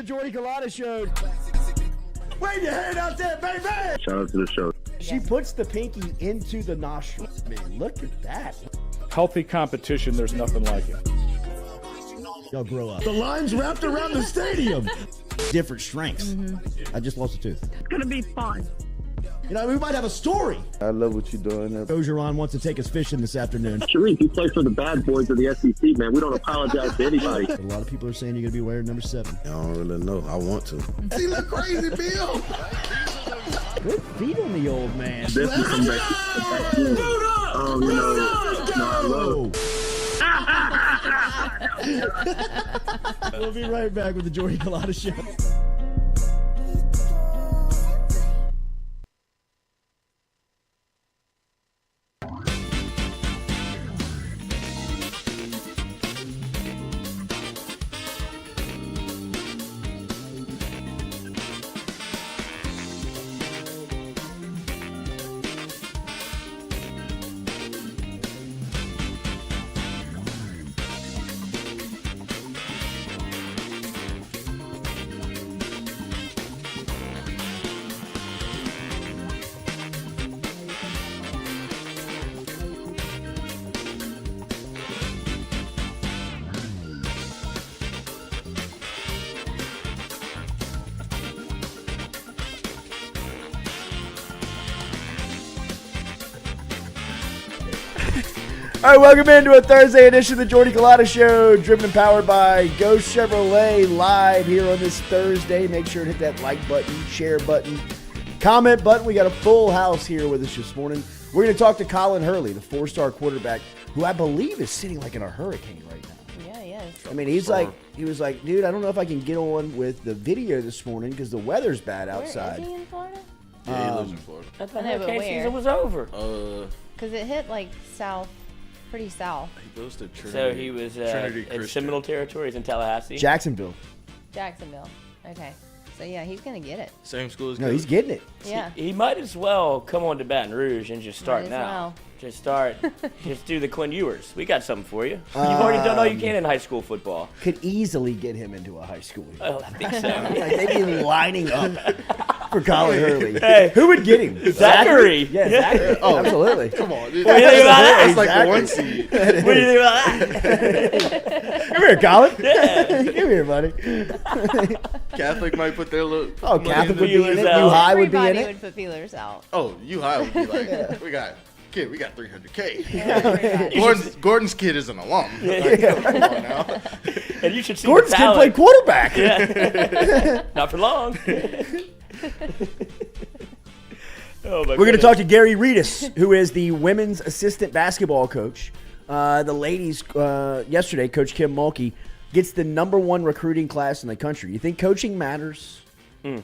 the Jordy Culotta Show. Wave your hand out there, baby! Shout out to the show. She puts the pinky into the nostril. Man, look at that. Healthy competition, there's nothing like it. Y'all grow up. The line's wrapped around the stadium. Different strengths. I just lost a tooth. It's going to be fun. You know, we might have a story. I love what you're doing. Ogeron wants to take us fishing this afternoon. Sharif, you play for the bad boys of the SEC, man. We don't apologize to anybody. A lot of people are saying you're going to be wearing number 7. I don't really know. I want to. He look crazy, Bill. Good feet on the old man. This is some back. Oh, I love. We'll be right back with the Jordy Culotta Show. All right, welcome into a Thursday edition of the Jordy Culotta Show, driven and powered by Ghost Chevrolet, live here on this Thursday. Make sure to hit that like button, share button, comment button. We got a full house here with us this morning. We're going to talk to Colin Hurley, the 4-star quarterback, who I believe is sitting like in a hurricane right now. Yeah, he is. I mean, he was like, dude, I don't know if I can get on with the video this morning because the weather's bad outside. Where is he in Florida? Yeah, he lives in Florida. I thought hurricane season was over. Because it hit like pretty south. He goes to Trinity. So he was Trinity in Christian. Seminole Territory. He's in Tallahassee. Jacksonville. Okay. So yeah, he's gonna get it. Same school as No, he's getting it. Yeah. He might as well come on to Baton Rouge and just start Might as now. well. Just start. Just do the Quinn Ewers. We got something for you. You've already done all you can in high school football. Could easily get him into a high school. Oh, I think so. Like they'd be lining up for Colin Hurley. Hey. Who would get him? Zachary. Yeah, Zachary. Oh. Absolutely. Come on, dude. What do you think about that? That's like the 1 seed. What do you think about that? Come here, Colin. Yeah. Come here, buddy. Catholic might put their little. Oh, money Catholic in would be in it. Feelers out. U High would be in Everybody it. would put feelers out. Oh, you high would be like, we got 300K. Gordon's kid is an alum. Like, come on now. And you should see Gordon's the kid played talent. quarterback. Yeah. Not for long. Oh, my We're going to talk to Gary Redus, who is the women's assistant basketball coach. The ladies, yesterday, Coach Kim Mulkey gets the #1 recruiting class in the country. You think coaching matters?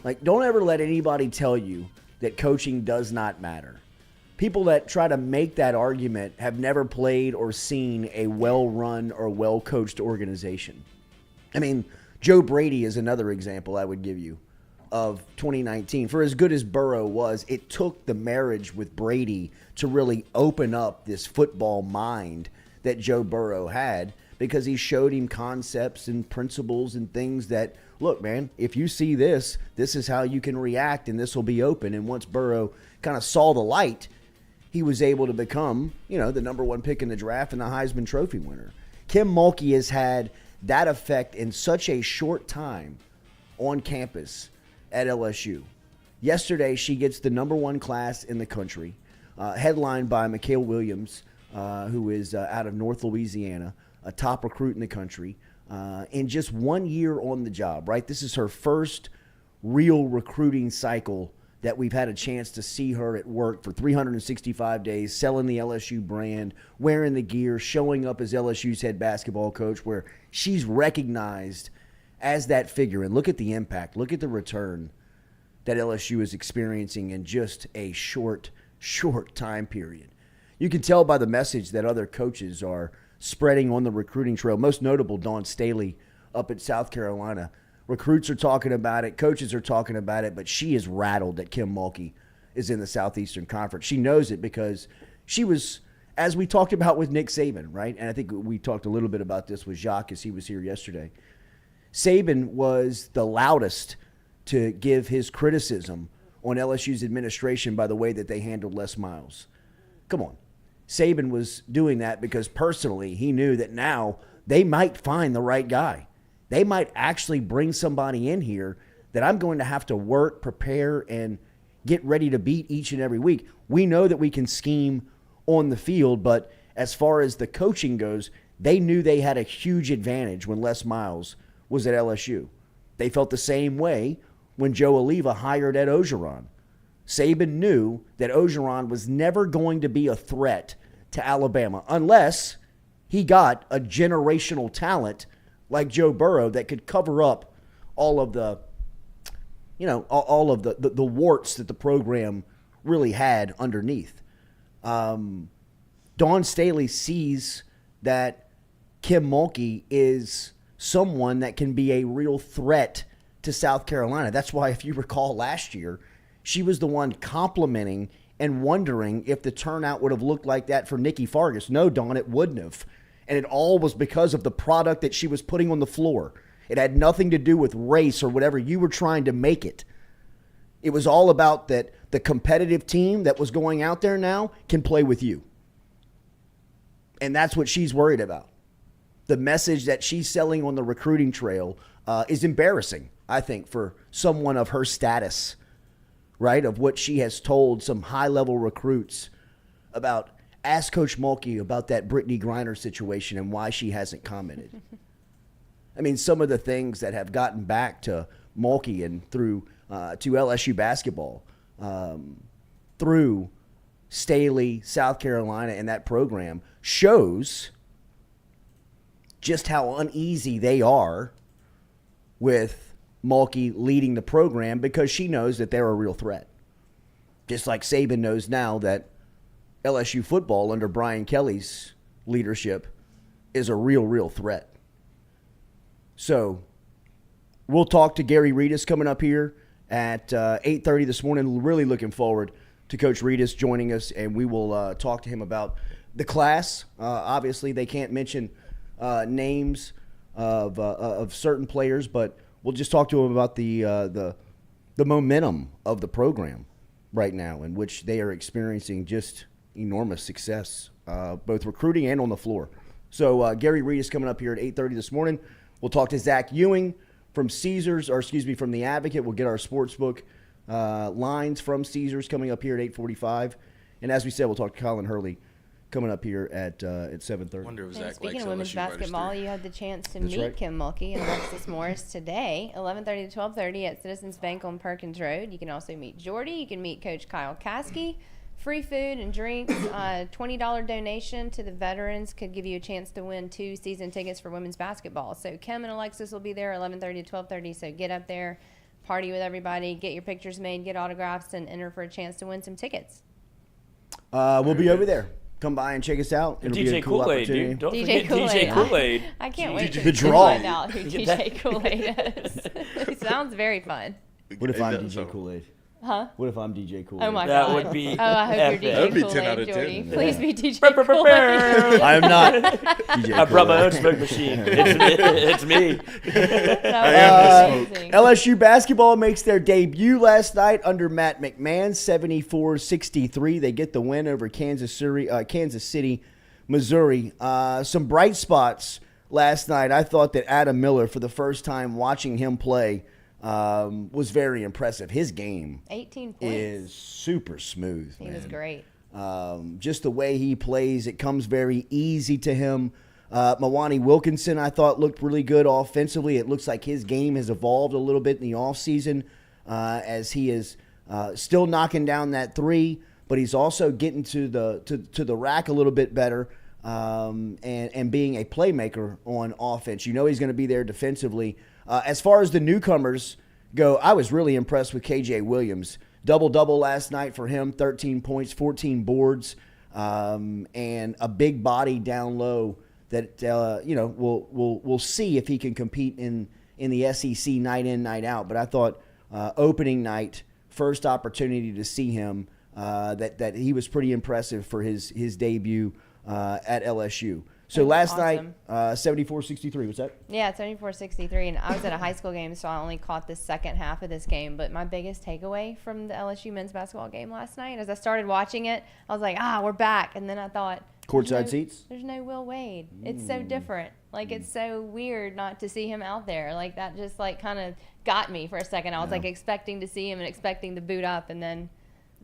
Like, don't ever let anybody tell you that coaching does not matter. People that try to make that argument have never played or seen a well-run or well-coached organization. I mean, Joe Brady is another example I would give you of 2019. For as good as Burrow was, it took the marriage with Brady to really open up this football mind that Joe Burrow had, because he showed him concepts and principles and things that, look, man, if you see this, this is how you can react and this will be open. And once Burrow kind of saw the light, he was able to become, the #1 pick in the draft and the Heisman Trophy winner. Kim Mulkey has had that effect in such a short time on campus at LSU. Yesterday, she gets the #1 class in the country, headlined by Mikhail Williams, who is out of North Louisiana, a top recruit in the country, in just 1 year on the job, right? This is her first real recruiting cycle that we've had a chance to see her at work for 365 days, selling the LSU brand, wearing the gear, showing up as LSU's head basketball coach, where she's recognized as that figure. And look at the impact. Look at the return that LSU is experiencing in just a short time period. You can tell by the message that other coaches are spreading on the recruiting trail, most notable Dawn Staley up at South Carolina. Recruits are talking about it. Coaches are talking about it. But she is rattled that Kim Mulkey is in the Southeastern Conference. She knows it because she was, as we talked about with Nick Saban, right? And I think we talked a little bit about this with Jacques as he was here yesterday. Saban was the loudest to give his criticism on LSU's administration by the way that they handled Les Miles. Come on. Saban was doing that because personally he knew that now they might find the right guy. They might actually bring somebody in here that I'm going to have to work, prepare, and get ready to beat each and every week. We know that we can scheme on the field, but as far as the coaching goes, they knew they had a huge advantage when Les Miles was at LSU. They felt the same way when Joe Oliva hired Ed Ogeron. Saban knew that Ogeron was never going to be a threat to Alabama unless he got a generational talent like Joe Burrow that could cover up all of the, all of the warts that the program really had underneath. Dawn Staley sees that Kim Mulkey is someone that can be a real threat to South Carolina. That's why, if you recall last year, she was the one complimenting and wondering if the turnout would have looked like that for Nikki Fargas. No, Dawn, it wouldn't have. And it all was because of the product that she was putting on the floor. It had nothing to do with race or whatever you were trying to make it. It was all about that the competitive team that was going out there now can play with you. And that's what she's worried about. The message that she's selling on the recruiting trail is embarrassing, I think, for someone of her status, right? Of what she has told some high-level recruits about. Ask Coach Mulkey about that Brittany Griner situation and why she hasn't commented. I mean, some of the things that have gotten back to Mulkey and through to LSU basketball, through Staley, South Carolina, and that program shows just how uneasy they are with Mulkey leading the program because she knows that they're a real threat. Just like Saban knows now that LSU football under Brian Kelly's leadership is a real threat. So we'll talk to Gary Redus coming up here at 8:30 this morning. Really looking forward to Coach Redus joining us, and we will talk to him about the class. Obviously, they can't mention names of certain players, but we'll just talk to him about the momentum of the program right now, in which they are experiencing just enormous success, both recruiting and on the floor. So Gary Redus coming up here at 8:30 this morning. We'll talk to Zach Ewing from from the Advocate. We'll get our sportsbook lines from Caesars coming up here at 8:45. And as we said, we'll talk to Colin Hurley coming up here at 7:30. Wonder if And Zach speaking likes of women's LSU writers basketball, too. you had the chance to That's meet right. Kim Mulkey and Alexis Morris today, 11:30 to 12:30 at Citizens Bank on Perkins Road. You can also meet Jordy. You can meet Coach Kyle Caskey. Free food and drinks. $20 donation to the veterans could give you a chance to win 2 season tickets for women's basketball. So Kim and Alexis will be there 11:30 to 12:30. So get up there, party with everybody, get your pictures made, get autographs, and enter for a chance to win some tickets. We'll be over there. Come by and check us out. It'll be DJ a cool Kool-Aid, opportunity. dude. Don't DJ forget DJ Kool-Aid. Kool-Aid. I can't wait to The draw. find out who Get DJ that. Kool-Aid is. He sounds very fun. What if It I'm does DJ sound- Kool-Aid? Huh? What if I'm DJ Kool-Aid? Oh my That god. would be Oh, I hope epic. you're That'd DJ be Kool-Aid, 10 out of 10. Jordy. Please be DJ Brr, brr, brr, Kool-Aid. brr. I am not DJ I brought my own Kool-Aid. smoke machine. It's me. That was amazing. LSU basketball makes their debut last night under Matt McMahon, 74-63. They get the win over Kansas City, Missouri. Some bright spots last night. I thought that Adam Miller, for the first time watching him play, was very impressive. His game 18 points. is super smooth. He was great. Just the way he plays, it comes very easy to him. Mawani Wilkinson, I thought, looked really good offensively. It looks like his game has evolved a little bit in the offseason as he is still knocking down that three, but he's also getting to the rack a little bit better and being a playmaker on offense. You know he's going to be there defensively. As far as the newcomers go, I was really impressed with KJ Williams. Double-double last night for him, 13 points, 14 boards, and a big body down low that we'll see if he can compete in the SEC night in, night out. But I thought opening night, first opportunity to see him, that he was pretty impressive for his debut at LSU. So It was last awesome. night, 74-63. What's that? Yeah, 74-63, and I was at a high school game, so I only caught the second half of this game. But my biggest takeaway from the LSU men's basketball game last night, as I started watching it, I was like, we're back. And then I thought, Courtside seats? There's no Will Wade. It's so different. Like, it's so weird not to see him out there. Like, that just, like, kind of got me for a second. I was, like, expecting to see him and expecting to boot up, and then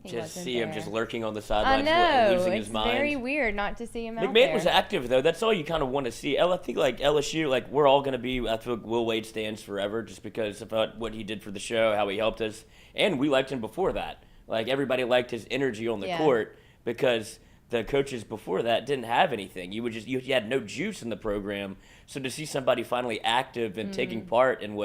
he Just wasn't see him there. just lurking on the I sidelines, know. losing It's his mind. very weird not to see him out McMahon there. was active though. That's all you kind of want to see. I think like LSU, like we're all gonna be. I feel like Will Wade stands forever just because of what he did for the show, how he helped us, and we liked him before that. Like everybody liked his energy on the court because the coaches before that didn't have anything. You had no juice in the program. So to see somebody finally active and taking part in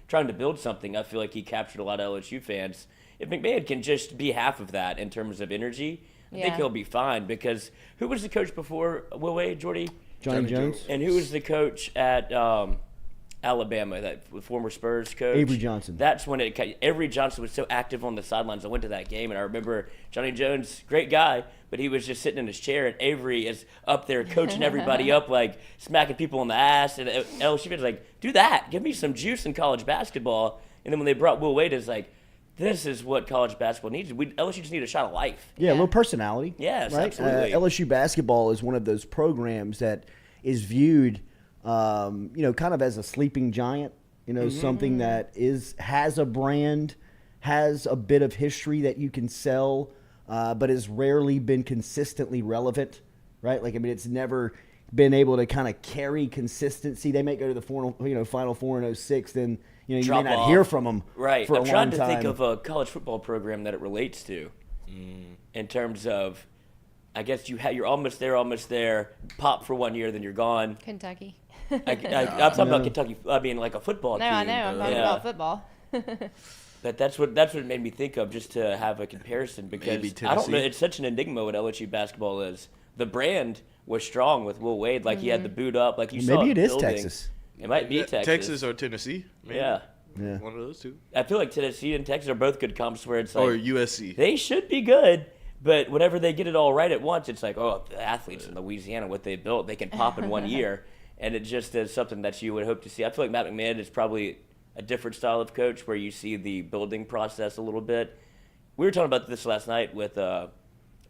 trying to build something, I feel like he captured a lot of LSU fans. If McMahon can just be half of that in terms of energy, I think he'll be fine. Because who was the coach before Will Wade, Jordy? Johnny Jones. And who was the coach at Alabama, that former Spurs coach? Avery Johnson. That's when Avery Johnson was so active on the sidelines. I went to that game, and I remember Johnny Jones, great guy, but he was just sitting in his chair, and Avery is up there coaching everybody up, like smacking people on the ass. And LSU fans like, do that. Give me some juice in college basketball. And then when they brought Will Wade, it's like, this is what college basketball needs. LSU just need a shot of life. Yeah, a little personality. Yes, right? absolutely. LSU basketball is one of those programs that is viewed, kind of as a sleeping giant. Something that has a brand, has a bit of history that you can sell, but has rarely been consistently relevant. Right? It's never been able to kind of carry consistency. They may go to the Final Four in 06, then you may not hear from them right. for a I'm trying long to time. think of a college football program that it relates to in terms of, I guess you're almost there, pop for 1 year, then you're gone. Kentucky. I'm talking about Kentucky. I mean, like a football No, team. I know. I'm talking about football. But that's what it made me think of, just to have a comparison, because Maybe I don't know. Tennessee. It's such an enigma what LSU basketball is. The brand was strong with Will Wade, like he had the boot up, like you saw. Maybe it is building. Texas. It might be Texas. Texas or Tennessee. Maybe. Yeah. Yeah. One of those two. I feel like Tennessee and Texas are both good comps where it's like Or USC. they should be good, but whenever they get it all right at once, it's like, oh, the athletes in Louisiana, what they built, they can pop in 1 year, and it just is something that you would hope to see. I feel like Matt McMahon is probably a different style of coach where you see the building process a little bit. We were talking about this last night with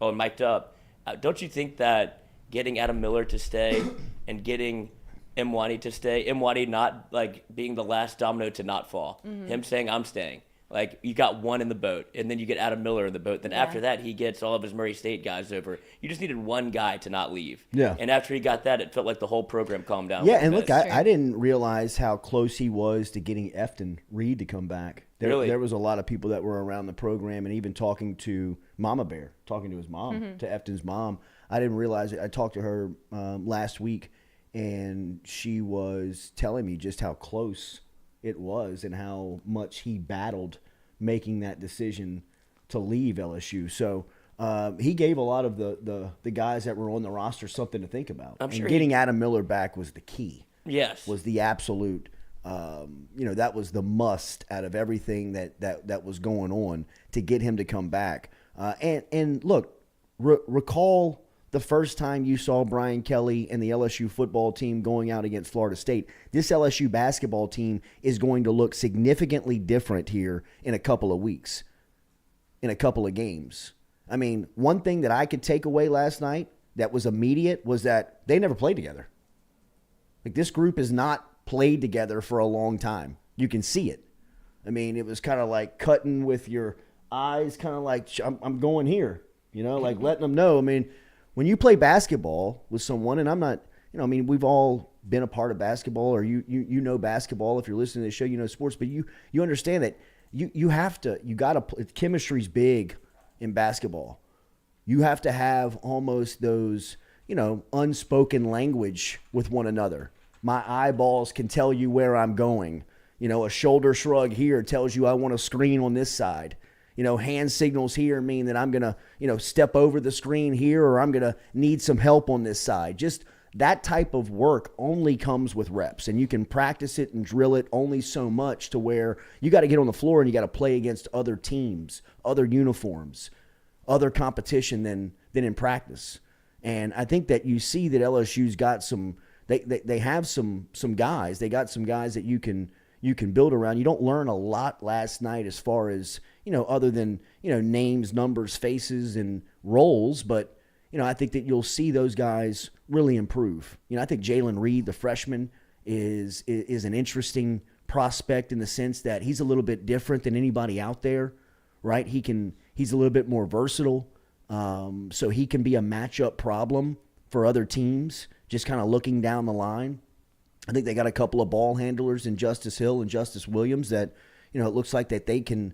Mic'd Up. Don't you think that getting Adam Miller to stay and getting Mwani to stay, Mwani not like being the last domino to not fall, him saying I'm staying, like you got one in the boat, and then you get Adam Miller in the boat, then after that he gets all of his Murray State guys over. You just needed one guy to not leave, and after he got that, it felt like the whole program calmed down. Yeah, and look, I didn't realize how close he was to getting Efton Reed to come back. There was a lot of people that were around the program, and even talking to Mama Bear, talking to his mom, to Efton's mom. I didn't realize it. I talked to her last week, and she was telling me just how close it was and how much he battled making that decision to leave LSU. So he gave a lot of the guys that were on the roster something to think about. I'm sure getting Adam Miller back was the key. Yes. Was the absolute, that was the must out of everything that was going on to get him to come back. And look, recall the first time you saw Brian Kelly and the LSU football team going out against Florida State. This LSU basketball team is going to look significantly different here in a couple of weeks, in a couple of games. I mean, one thing that I could take away last night that was immediate was that they never played together. Like, this group has not played together for a long time. You can see it. I mean, it was kind of like cutting with your eyes, kind of like, I'm going here, like letting them know. I mean, when you play basketball with someone, and I'm not, we've all been a part of basketball, or you know basketball. If you're listening to this show, you know sports, but you understand that chemistry's big in basketball. You have to have almost those, unspoken language with one another. My eyeballs can tell you where I'm going. A shoulder shrug here tells you I want a screen on this side. Hand signals here mean that I'm going to, step over the screen here, or I'm going to need some help on this side. Just that type of work only comes with reps, and you can practice it and drill it only so much to where you got to get on the floor and you got to play against other teams, other uniforms, other competition than in practice. And I think that you see that LSU's got some. They have some guys. They got some guys that you can build around. You don't learn a lot last night as far as other than names, numbers, faces, and roles. But I think that you'll see those guys really improve. I think Jalen Reed, the freshman, is an interesting prospect in the sense that he's a little bit different than anybody out there, right? He's a little bit more versatile, so he can be a matchup problem for other teams, just kind of looking down the line. I think they got a couple of ball handlers in Justice Hill and Justice Williams that, it looks like that they can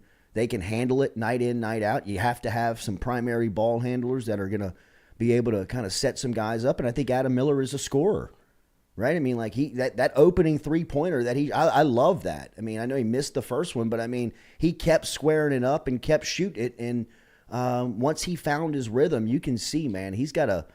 handle it night in, night out. You have to have some primary ball handlers that are going to be able to kind of set some guys up, and I think Adam Miller is a scorer. Right, I mean, like that opening 3-pointer that I love that. I mean, I know he missed the first one, but I mean, he kept squaring it up and kept shooting it. And once he found his rhythm, you can see, man, he's got a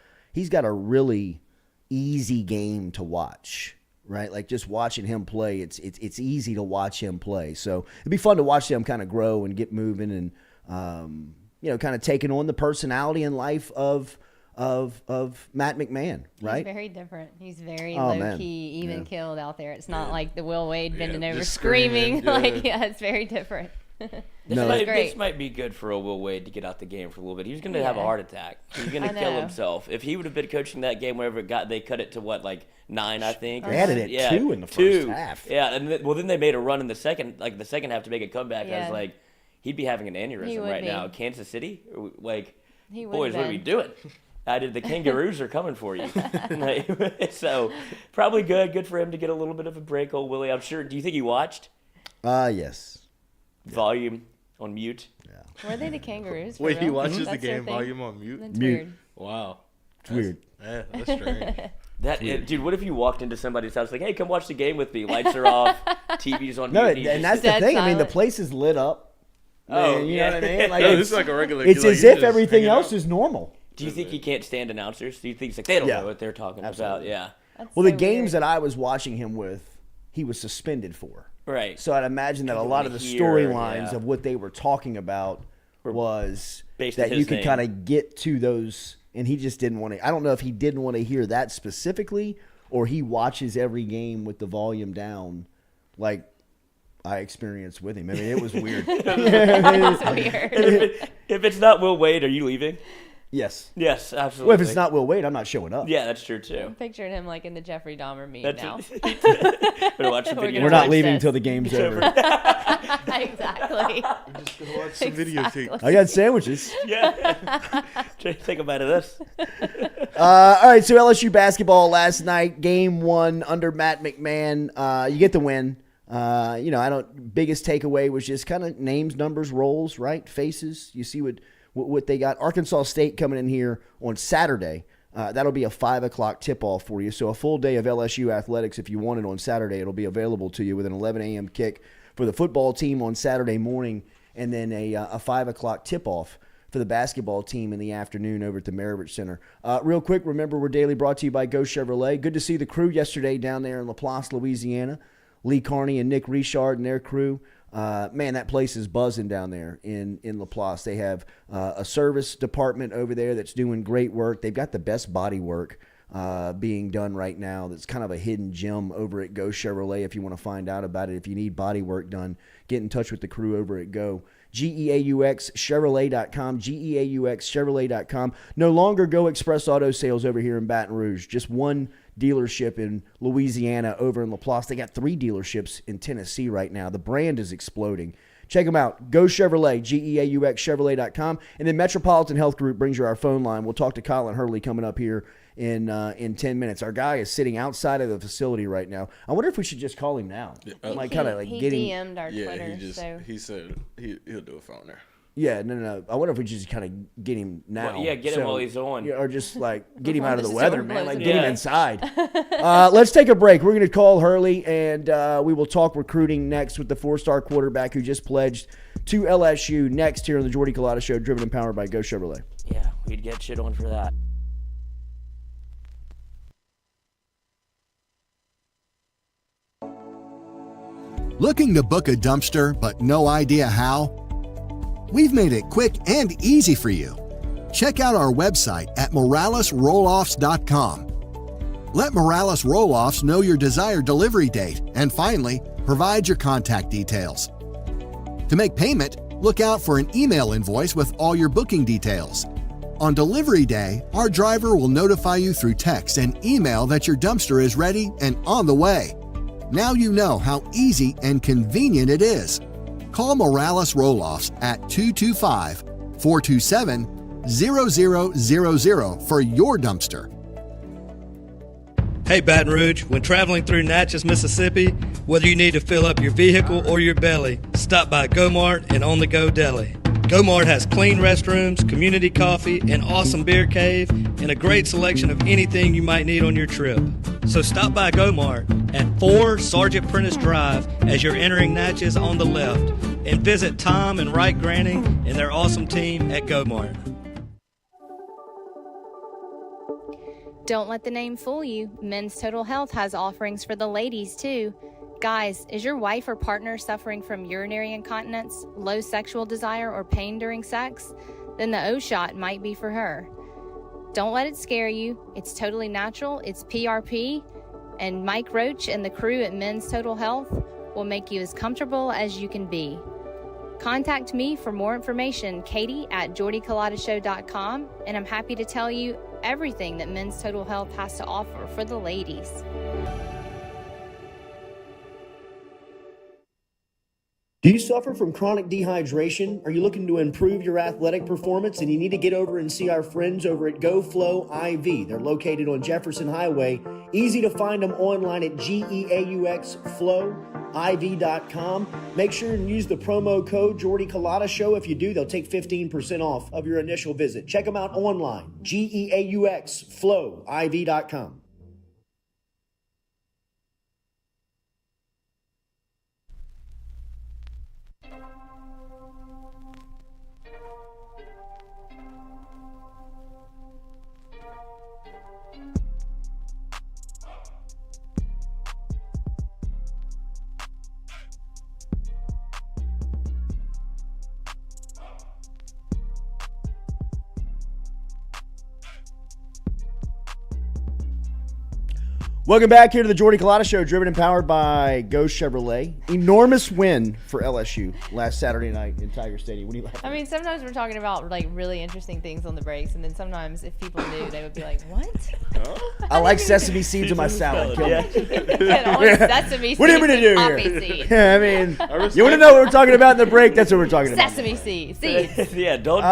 really easy game to watch. Right, like just watching him play, it's easy to watch him play. So it'd be fun to watch him kind of grow and get moving, and kind of taking on the personality and life of Matt McMahon, right? He's very different. He's very Oh, low man. key, even Yeah. killed out there. It's not like the Will Wade bending over just screaming. screaming, yeah. It's very different. This might be good for a Will Wade to get out the game for a little bit. He was going to have a Yeah. heart attack. He was going I to kill know. himself. If he would have been coaching that game, wherever it got, they cut it to what, like 9, I think. They had it at 2 in the first half. Yeah, and then they made a run in the second half to make a comeback. I Yeah. was like, he'd be having an He aneurysm would right be. now. Kansas City, like, He would boys, have what are we been. doing? The Kangaroos are coming for you. So probably good for him to get a little bit of a break, old Willie. I'm sure. Do you think he watched? Yes. Volume on mute. Were they the Kangaroos? for Wait, he real? watches the That's their game thing? volume on mute? That's Mute. weird. Wow. It's weird. Yeah, that's strange. Dude, what if you walked into somebody's house like, hey, come watch the game with me. Lights are off, TV's on No, mute. you and just- that's the Dead thing. I mean, the silent. place is lit up. Oh, Man, you yeah. know what I mean? Like, No, it's this is like a regular. it's like, as you if just everything hanging else out. is normal. Do you think he can't stand announcers? Do you think it's like they don't Yeah. know what they're talking about? Absolutely. Yeah. That's Well, the so games weird. that I was watching him with, he was suspended for. Right. So I'd imagine that a lot of the hear, storylines yeah. of what they were talking about was based on that you his could name. kind of get to those, and he just didn't want to. I don't know if he didn't want to hear that specifically, or he watches every game with the volume down, like I experienced with him. I mean, it was weird. That's weird. If it's not Will Wade, are you leaving? Yes. Yes, absolutely. Well, if it's not Will Wade, I'm not showing up. Yeah, that's true I'm too. picturing him like in the Jeffrey Dahmer meme That's now. Better watch the We're video. gonna We're not watch leaving this. until the game's over. Exactly. Just gonna watch some videotape. I got sandwiches. Yeah. Take a bite of this. All right, so LSU basketball last night, game 1 under Matt McMahon. You get the win. Biggest takeaway was just kind of names, numbers, roles, right? Faces. You see what they got. Arkansas State coming in here on Saturday. That'll be a 5 o'clock tip-off for you. So a full day of LSU athletics, if you want it on Saturday, it'll be available to you with an 11 a.m. kick for the football team on Saturday morning, and then a 5 o'clock tip-off for the basketball team in the afternoon over at the Maravich Center. Real quick, remember we're daily brought to you by Go Chevrolet. Good to see the crew yesterday down there in LaPlace, Louisiana. Lee Carney and Nick Richard and their crew. Man, that place is buzzing down there in LaPlace. They have a service department over there that's doing great work. They've got the best body work being done right now. That's kind of a hidden gem over at Go Chevrolet. If you want to find out about it, if you need body work done, get in touch with the crew over at Go. GEAUXChevrolet.com, GEAUXChevrolet.com. No longer Go Express Auto Sales over here in Baton Rouge. Just one dealership in Louisiana over in LaPlace. They got 3 dealerships in Tennessee right now. The brand is exploding. Check them out. Go Chevrolet, GEAUXChevrolet.com. And then Metropolitan Health Group brings you our phone line. We'll talk to Colin Hurley coming up here in 10 minutes. Our guy is sitting outside of the facility right now. I wonder if we should just call him now. Like kind of like he get him. DM'd our Yeah, Twitter. he said he'll do a phone there. Yeah, no. I wonder if we just kind of get him now. Well, yeah, get him while he's on. Yeah, or just like get him Before out of the the weather, storm man. blows Like it get him in. inside. Let's take a break. We're going to call Hurley, and we will talk recruiting next with the 4-star quarterback who just pledged to LSU next here on the Jordy Culotta Show, driven and powered by Go Chevrolet. Yeah, we'd get shit on for that. Looking to book a dumpster but no idea how? We've made it quick and easy for you. check out our website at moralesrolloffs.com. Let Morales Roll-Offs know your desired delivery date, and finally, provide your contact details. To make payment, look out for an email invoice with all your booking details. On delivery day, our driver will notify you through text and email that your dumpster is ready and on the way. Now you know how easy and convenient it is. Call Morales Roll-Offs at 225-427-0000 for your dumpster. Hey Baton Rouge, when traveling through Natchez, Mississippi, whether you need to fill up your vehicle or your belly, stop by Go-Mart and On The Go Deli. Go-Mart has clean restrooms, community coffee, an awesome beer cave, and a great selection of anything you might need on your trip. So stop by Go-Mart at 4 Sergeant Prentice Drive as you're entering Natchez on the left, and visit Tom and Wright Granning and their awesome team at Go-Mart. Don't let the name fool you. Men's Total Health has offerings for the ladies, too. Guys, is your wife or partner suffering from urinary incontinence, low sexual desire, or pain during sex? Then the O-Shot might be for her. Don't let it scare you. It's totally natural. It's PRP. And Mike Roach and the crew at Men's Total Health will make you as comfortable as you can be. Contact me for more information, Katie at JordyCulottaShow.com, and I'm happy to tell you everything that Men's Total Health has to offer for the ladies. Do you suffer from chronic dehydration? Are you looking to improve your athletic performance and you need to get over and see our friends over at GoFlow IV? They're located on Jefferson Highway. Easy to find them online at GEAUXFlowIV.com. Make sure and use the promo code Jordy Culotta Show. If you do, they'll take 15% off of your initial visit. Check them out online, GEAUXFlowIV.com. Welcome back here to the Jordy Culotta Show, driven and powered by Ghost Chevrolet. Enormous win for LSU last Saturday night in Tiger Stadium. What do you like? I mean, sometimes we're talking about like really interesting things on the breaks, and then sometimes if people knew, they would be like, "What?" I like sesame seeds in my salad. Yeah. Sesame seeds. What are you going to do poppy here? seeds. Yeah, I mean, you want to know what we're talking about in the break? That's what we're talking about. Sesame seeds. Seeds. Yeah, don't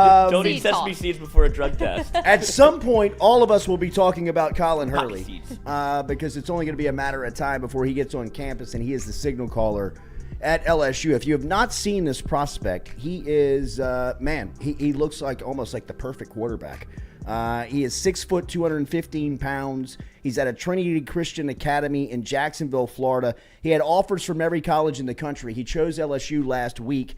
eat Seed sesame talk. seeds before a drug test. At some point, all of us will be talking about Colin Hurley seeds. because it's only going to be a matter of time before he gets on campus and he is the signal caller at LSU. If you have not seen this prospect, he is, he looks like almost like the perfect quarterback. He is 6 foot, 215 pounds. He's at a Trinity Christian Academy in Jacksonville, Florida. He had offers from every college in the country. He chose LSU last week.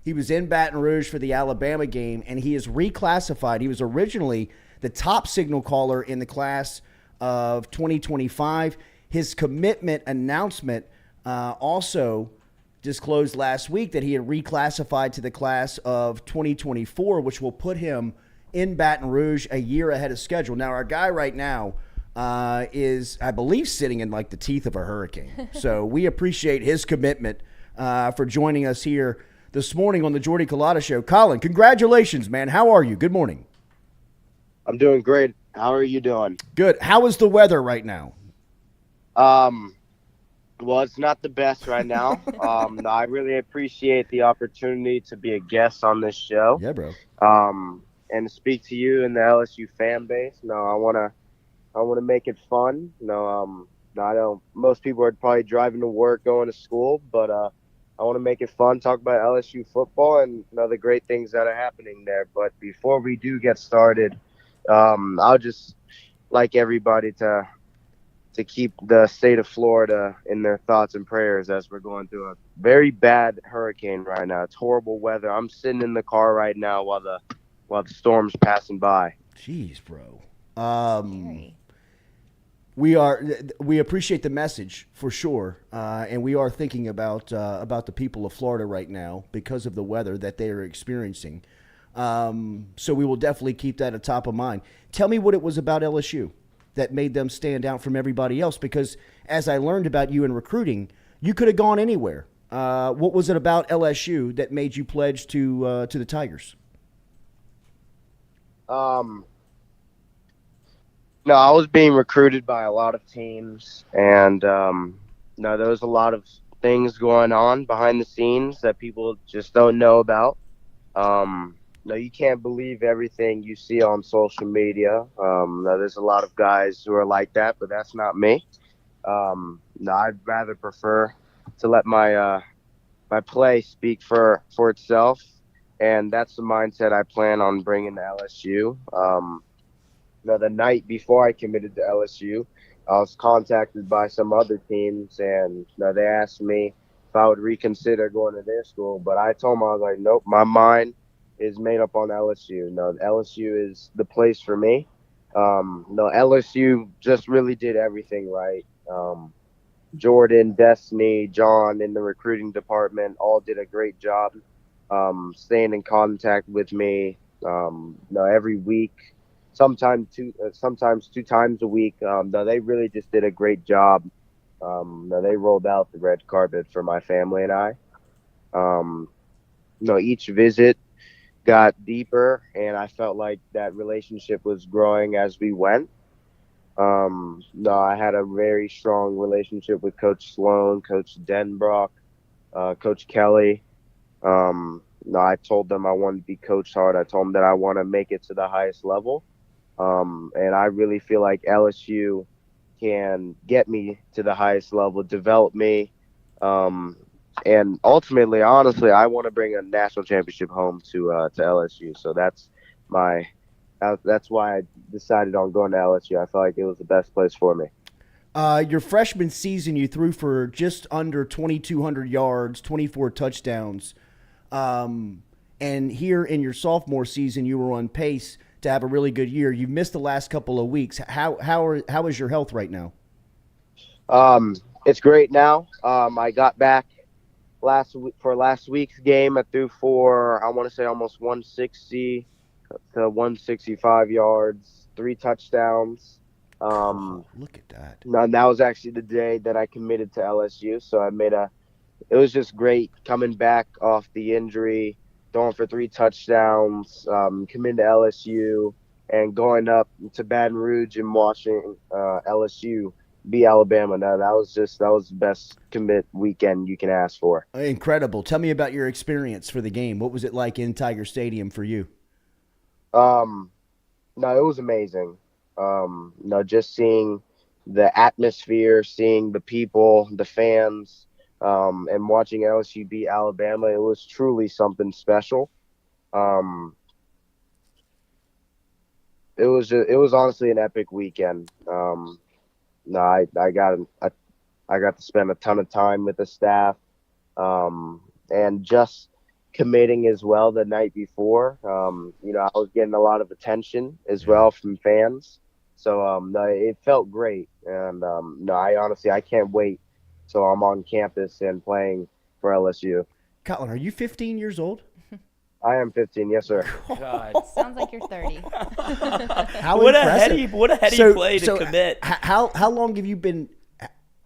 He was in Baton Rouge for the Alabama game, and he is reclassified. He was originally the top signal caller in the class of 2025. His commitment announcement also disclosed last week that he had reclassified to the class of 2024, which will put him in Baton Rouge a year ahead of schedule. Now, our guy right now is, I believe, sitting in like the teeth of a hurricane. So we appreciate his commitment for joining us here this morning on the Jordy Culotta Show. Colin, congratulations, man. How are you? Good morning. I'm doing great. How are you doing? Good. How is the weather right now? Well, it's not the best right now. I really appreciate the opportunity to be a guest on this show. Yeah, bro. And to speak to you and the LSU fan base. No, I want to make it fun. No, I don't. Most people are probably driving to work, going to school, but I want to make it fun, talk about LSU football and the great things that are happening there. But before we do get started, I'll just like everybody to keep the state of Florida in their thoughts and prayers as we're going through a very bad hurricane right now. It's horrible weather. I'm sitting in the car right now while the storm's passing by. Jeez, bro. We appreciate the message for sure, and we are thinking about the people of Florida right now because of the weather that they are experiencing. So we will definitely keep that at top of mind. Tell me what it was about LSU that made them stand out from everybody else, because as I learned about you in recruiting, you could have gone anywhere. What was it about LSU that made you pledge to the Tigers? No, I was being recruited by a lot of teams, and no, there was a lot of things going on behind the scenes that people just don't know about. No, you can't believe everything you see on social media. No, there's a lot of guys who are like that, but that's not me. No, I'd rather prefer to let my my play speak for itself, and that's the mindset I plan on bringing to LSU. The night before I committed to LSU, I was contacted by some other teams, and they asked me if I would reconsider going to their school. But I told them, I was like, nope, my mind is made up on LSU. No, LSU is the place for me. No, LSU just really did everything right. Jordan, Destiny, John in the recruiting department all did a great job staying in contact with me every week. Sometimes two times a week. They really just did a great job. They rolled out the red carpet for my family and I. Each visit got deeper, and I felt like that relationship was growing as we went. I had a very strong relationship with Coach Sloan, Coach Denbrock, Coach Kelly. I told them I wanted to be coached hard. I told them that I want to make it to the highest level. And I really feel like LSU can get me to the highest level, develop me. And ultimately, honestly, I want to bring a national championship home to LSU. So that's why I decided on going to LSU. I felt like it was the best place for me. Your freshman season, you threw for just under 2,200 yards, 24 touchdowns. And here in your sophomore season, you were on pace to have a really good year. You've missed the last couple of weeks. How is your health right now? It's great now. I got back last week's game. I threw for, I want to say, almost 160 to 165 yards, 3 touchdowns. Look at that. That was actually the day that I committed to LSU. So it was just great coming back off the injury, throwing for 3 touchdowns, coming to LSU, and going up to Baton Rouge and watching LSU beat Alabama. Now that was the best commit weekend you can ask for. Incredible. Tell me about your experience for the game. What was it like in Tiger Stadium for you? No, it was amazing. Just seeing the atmosphere, seeing the people, the fans, and watching LSU beat Alabama, it was truly something special. It was honestly an epic weekend. I got to spend a ton of time with the staff, and just committing as well the night before. I was getting a lot of attention as well from fans. So it felt great, and I can't wait till I'm on campus and playing for LSU. Colin, are you 15 years old? I am 15, yes, sir. God. Sounds like you're 30. What a heady play to commit. How long have you been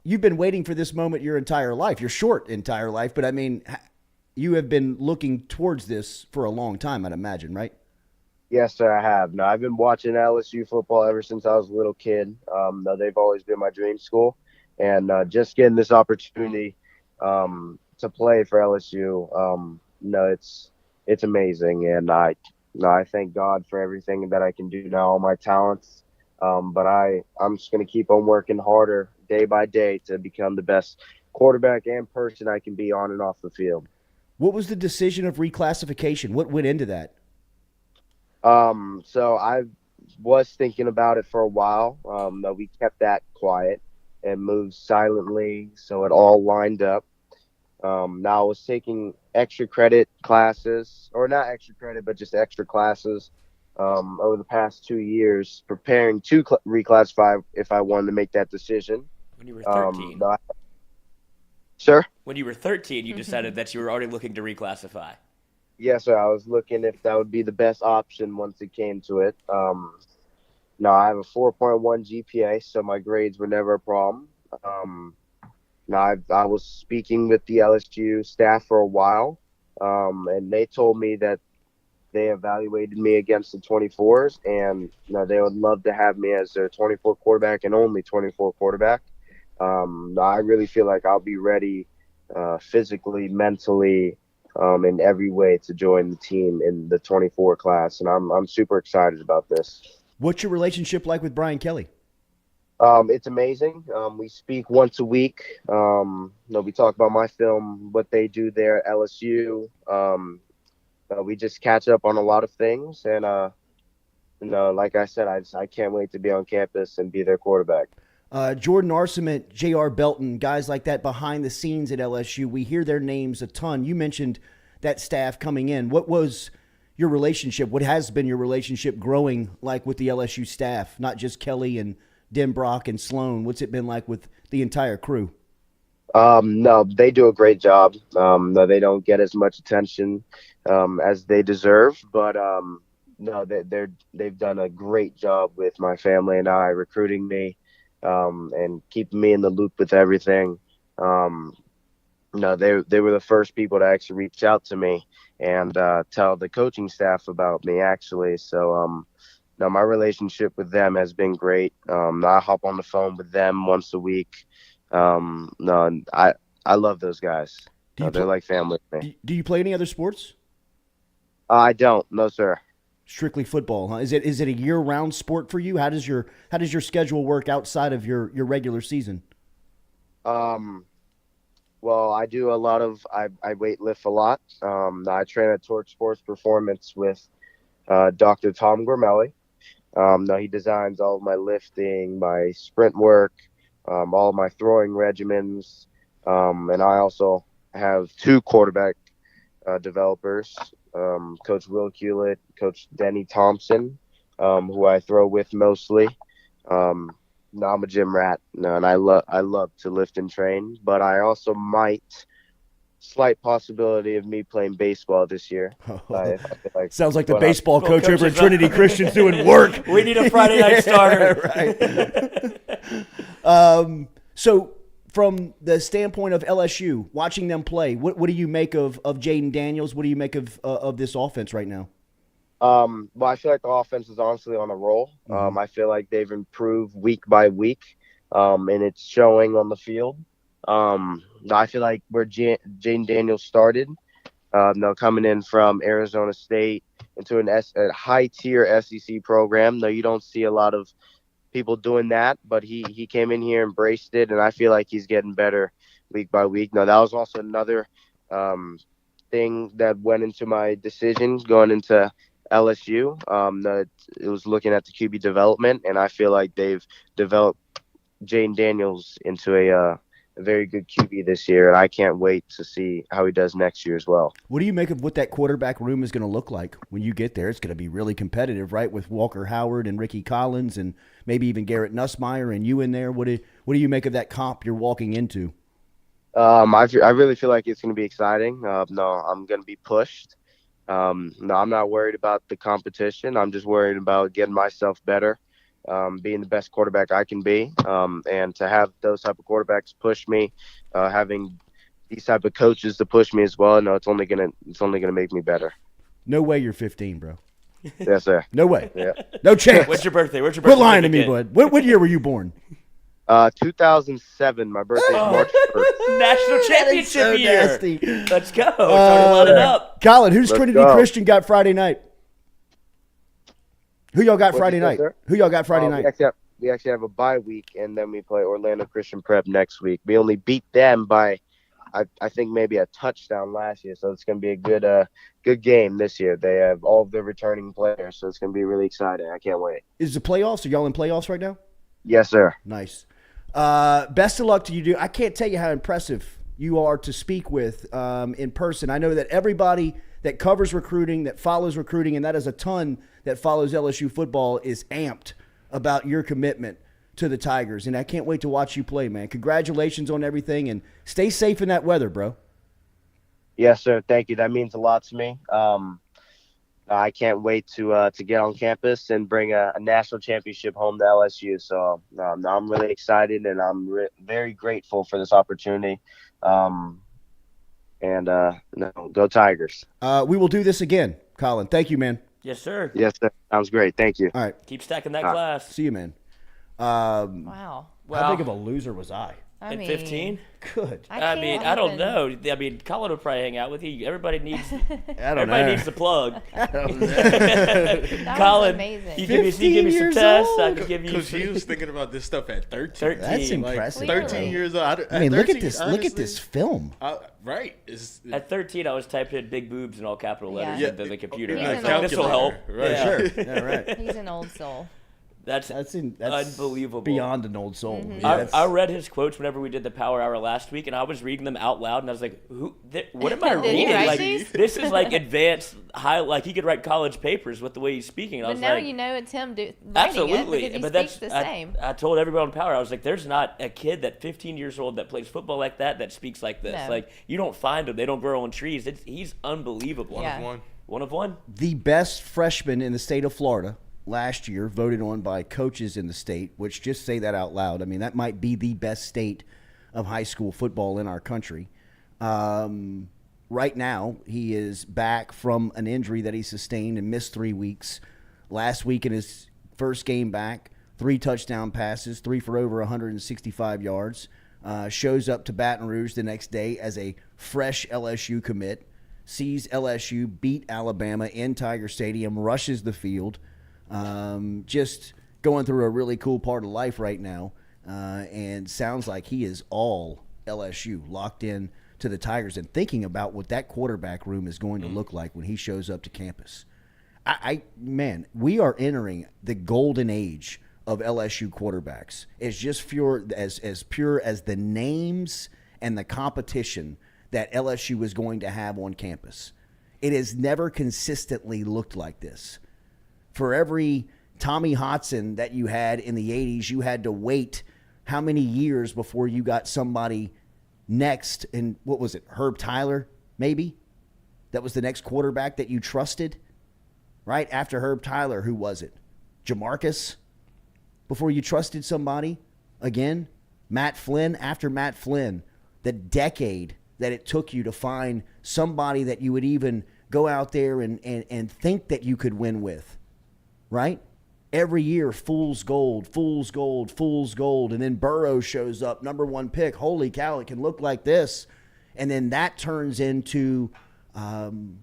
waiting for this moment your entire life? Your short entire life, but I mean, you have been looking towards this for a long time, I'd imagine, right? Yes, sir, I have. No, I've been watching LSU football ever since I was a little kid. They've always been my dream school, and just getting this opportunity to play for LSU, it's amazing, and I thank God for everything that I can do now, all my talents. But I'm just going to keep on working harder day by day to become the best quarterback and person I can be on and off the field. What was the decision of reclassification? What went into that? So I was thinking about it for a while. We kept that quiet and moved silently, so it all lined up. Now I was taking extra credit classes, or not extra credit, but just extra classes over the past 2 years, preparing to reclassify if I wanted to make that decision. When you were 13. Sir? When you were 13, you decided that you were already looking to reclassify. Yes, sir. I was looking if that would be the best option once it came to it. No, I have a 4.1 GPA, so my grades were never a problem. Um, no, I was speaking with the LSU staff for a while, and they told me that they evaluated me against the 24s, and they would love to have me as their 24 quarterback and only 24 quarterback. I really feel like I'll be ready physically, mentally, in every way to join the team in the 24 class, and I'm super excited about this. What's your relationship like with Brian Kelly? It's amazing. We speak once a week. We talk about my film, what they do there at LSU. We just catch up on a lot of things, and like I said, I can't wait to be on campus and be their quarterback. Jordan Arcement, J.R. Belton, guys like that behind the scenes at LSU, we hear their names a ton. You mentioned that staff coming in. What was your relationship? What has been your relationship growing like with the LSU staff, not just Kelly and Denbrock and Sloan? What's it been like with the entire crew? No, they do a great job. No, they don't get as much attention as they deserve, but no, they've done a great job with my family and I, recruiting me and keeping me in the loop with everything. They were the first people to actually reach out to me and tell the coaching staff about me, actually. So, no, my relationship with them has been great. I hop on the phone with them once a week. I love those guys. They're like family to me. Do you play any other sports? I don't. No, sir. Strictly football, huh? Is it a year-round sport for you? How does your schedule work outside of your regular season? Well, I do a lot of I weight lift a lot. I train at Torch Sports Performance with Dr. Tom Gormelli. He designs all of my lifting, my sprint work, all of my throwing regimens, and I also have two quarterback developers, Coach Will Culotta, Coach Denny Thompson, who I throw with mostly. I'm a gym rat, and I love to lift and train, but I also slight possibility of me playing baseball this year. I feel like, sounds like the baseball coach over at Trinity Christian's doing work. We need a Friday night starter. Right. So from the standpoint of LSU, watching them play, what do you make of Jaden Daniels? What do you make of this offense right now? Well, I feel like the offense is honestly on a roll. I feel like they've improved week by week, and it's showing on the field. I feel like where Jaden Daniels started, coming in from Arizona State into a high-tier SEC program. No, you don't see a lot of people doing that, but he came in here, embraced it, and I feel like he's getting better week by week. Now, that was also another thing that went into my decision going into LSU. It was looking at the QB development, and I feel like they've developed Jaden Daniels into a very good QB this year, and I can't wait to see how he does next year as well. What do you make of what that quarterback room is going to look like when you get there? It's going to be really competitive, right, with Walker Howard and Ricky Collins and maybe even Garrett Nussmeier and you in there. What do you make of that comp you're walking into? I really feel like it's going to be exciting. I'm going to be pushed. I'm not worried about the competition. I'm just worried about getting myself better, being the best quarterback I can be, and to have those type of quarterbacks push me, having these type of coaches to push me as well. No, it's only gonna make me better. No way you're 15, bro. Yes, sir. No way. Yeah. No chance. What's your birthday? Quit lying to me, bud. What year were you born? 2007. My birthday's March 1st. National championship so year. nasty. Let's go. Trying to line it up. Colin, who's Let's Trinity go. Christian got Friday night? Who y'all got What'd Friday you say, night? sir? Who y'all got Friday night? We actually have a bye week, and then we play Orlando Christian Prep next week. We only beat them by, I think, maybe a touchdown last year, so it's going to be a good game this year. They have all of their returning players, so it's going to be really exciting. I can't wait. Is the playoffs? Are y'all in playoffs right now? Yes, sir. Nice. Best of luck to you, dude. I can't tell you how impressive you are to speak with in person. I know that everybody that covers recruiting, that follows recruiting, and that is a ton that follows LSU football, is amped about your commitment to the Tigers. And I can't wait to watch you play, man. Congratulations on everything, and stay safe in that weather, bro. Yes, sir. Thank you. That means a lot to me. I can't wait to get on campus and bring a national championship home to LSU. So I'm really excited, and I'm very grateful for this opportunity. Go Tigers. We will do this again, Colin. Thank you, man. Yes, sir. Yes, sir. Sounds great. Thank you. All right. Keep stacking that class. See you, man. Wow. How big of a loser was I? At 15? Good. I mean, I don't know. I mean, Colin would probably hang out with you. Everybody needs. Everybody needs the plug. I don't know. That Colin, was amazing. you give me some years tests. old? I can give you. Because he was thinking about this stuff at 13. 13. That's Like, impressive. 13 years old. I mean, look at 13, this. Look honestly, at this film. Right. At 13, I was typing in big boobs in all capital letters Yeah. into the computer. He's I an was like, this will help. Right. Yeah. Sure. Yeah, right. He's an old soul. That's unbelievable. Beyond an old soul. Mm-hmm. Yeah, I read his quotes whenever we did the Power Hour last week, and I was reading them out loud, and I was like, what am I Did he reading? write Like, these? this is like advanced, like he could write college papers with the way he's speaking. And I But was now like, you know it's him writing absolutely. it because he But speaks the same. I told everyone on Power, I was like, there's not a kid that 15 years old that plays football like that speaks like this. No. Like, you don't find them. They don't grow on trees. He's unbelievable. Yeah. One of one. the best freshman in the state of Florida last year, voted on by coaches in the state, which, just say that out loud, I mean, that might be the best state of high school football in our country. Right now, he is back from an injury that he sustained and missed 3 weeks. Last week in his first game back, 3 touchdown passes, 3 for over 165 yards. Shows up to Baton Rouge the next day as a fresh LSU commit, sees LSU beat Alabama in Tiger Stadium, rushes the field. Just going through a really cool part of life right now, and sounds like he is all LSU, locked in to the Tigers, and thinking about what that quarterback room is going to look like when he shows up to campus. Man, we are entering the golden age of LSU quarterbacks. It's just pure as the names and the competition that LSU is going to have on campus. It has never consistently looked like this. For every Tommy Hodson that you had in the 80s, you had to wait how many years before you got somebody next? And what was it, Herb Tyler, maybe? That was the next quarterback that you trusted, right? After Herb Tyler, who was it? Jamarcus? Before you trusted somebody again? Matt Flynn? After Matt Flynn, the decade that it took you to find somebody that you would even go out there and think that you could win with. Right? Every year, fool's gold, fool's gold, fool's gold. And then Burrow shows up, number 1 pick. Holy cow, it can look like this. And then that turns into kind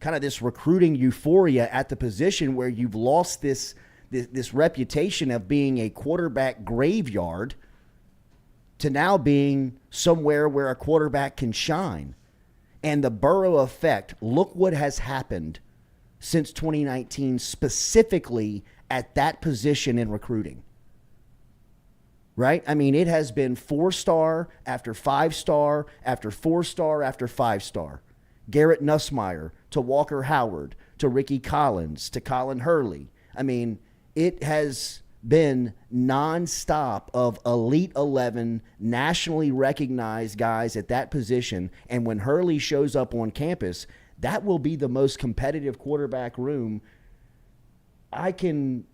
of this recruiting euphoria at the position where you've lost this reputation of being a quarterback graveyard to now being somewhere where a quarterback can shine. And the Burrow effect, look what has happened since 2019, specifically at that position in recruiting. Right? I mean, it has been 4-star after 5-star after 4-star after 5-star. Garrett Nussmeier to Walker Howard to Ricky Collins to Colin Hurley. I mean, it has been nonstop of Elite 11, nationally recognized guys at that position. And when Hurley shows up on campus, that will be the most competitive quarterback room I can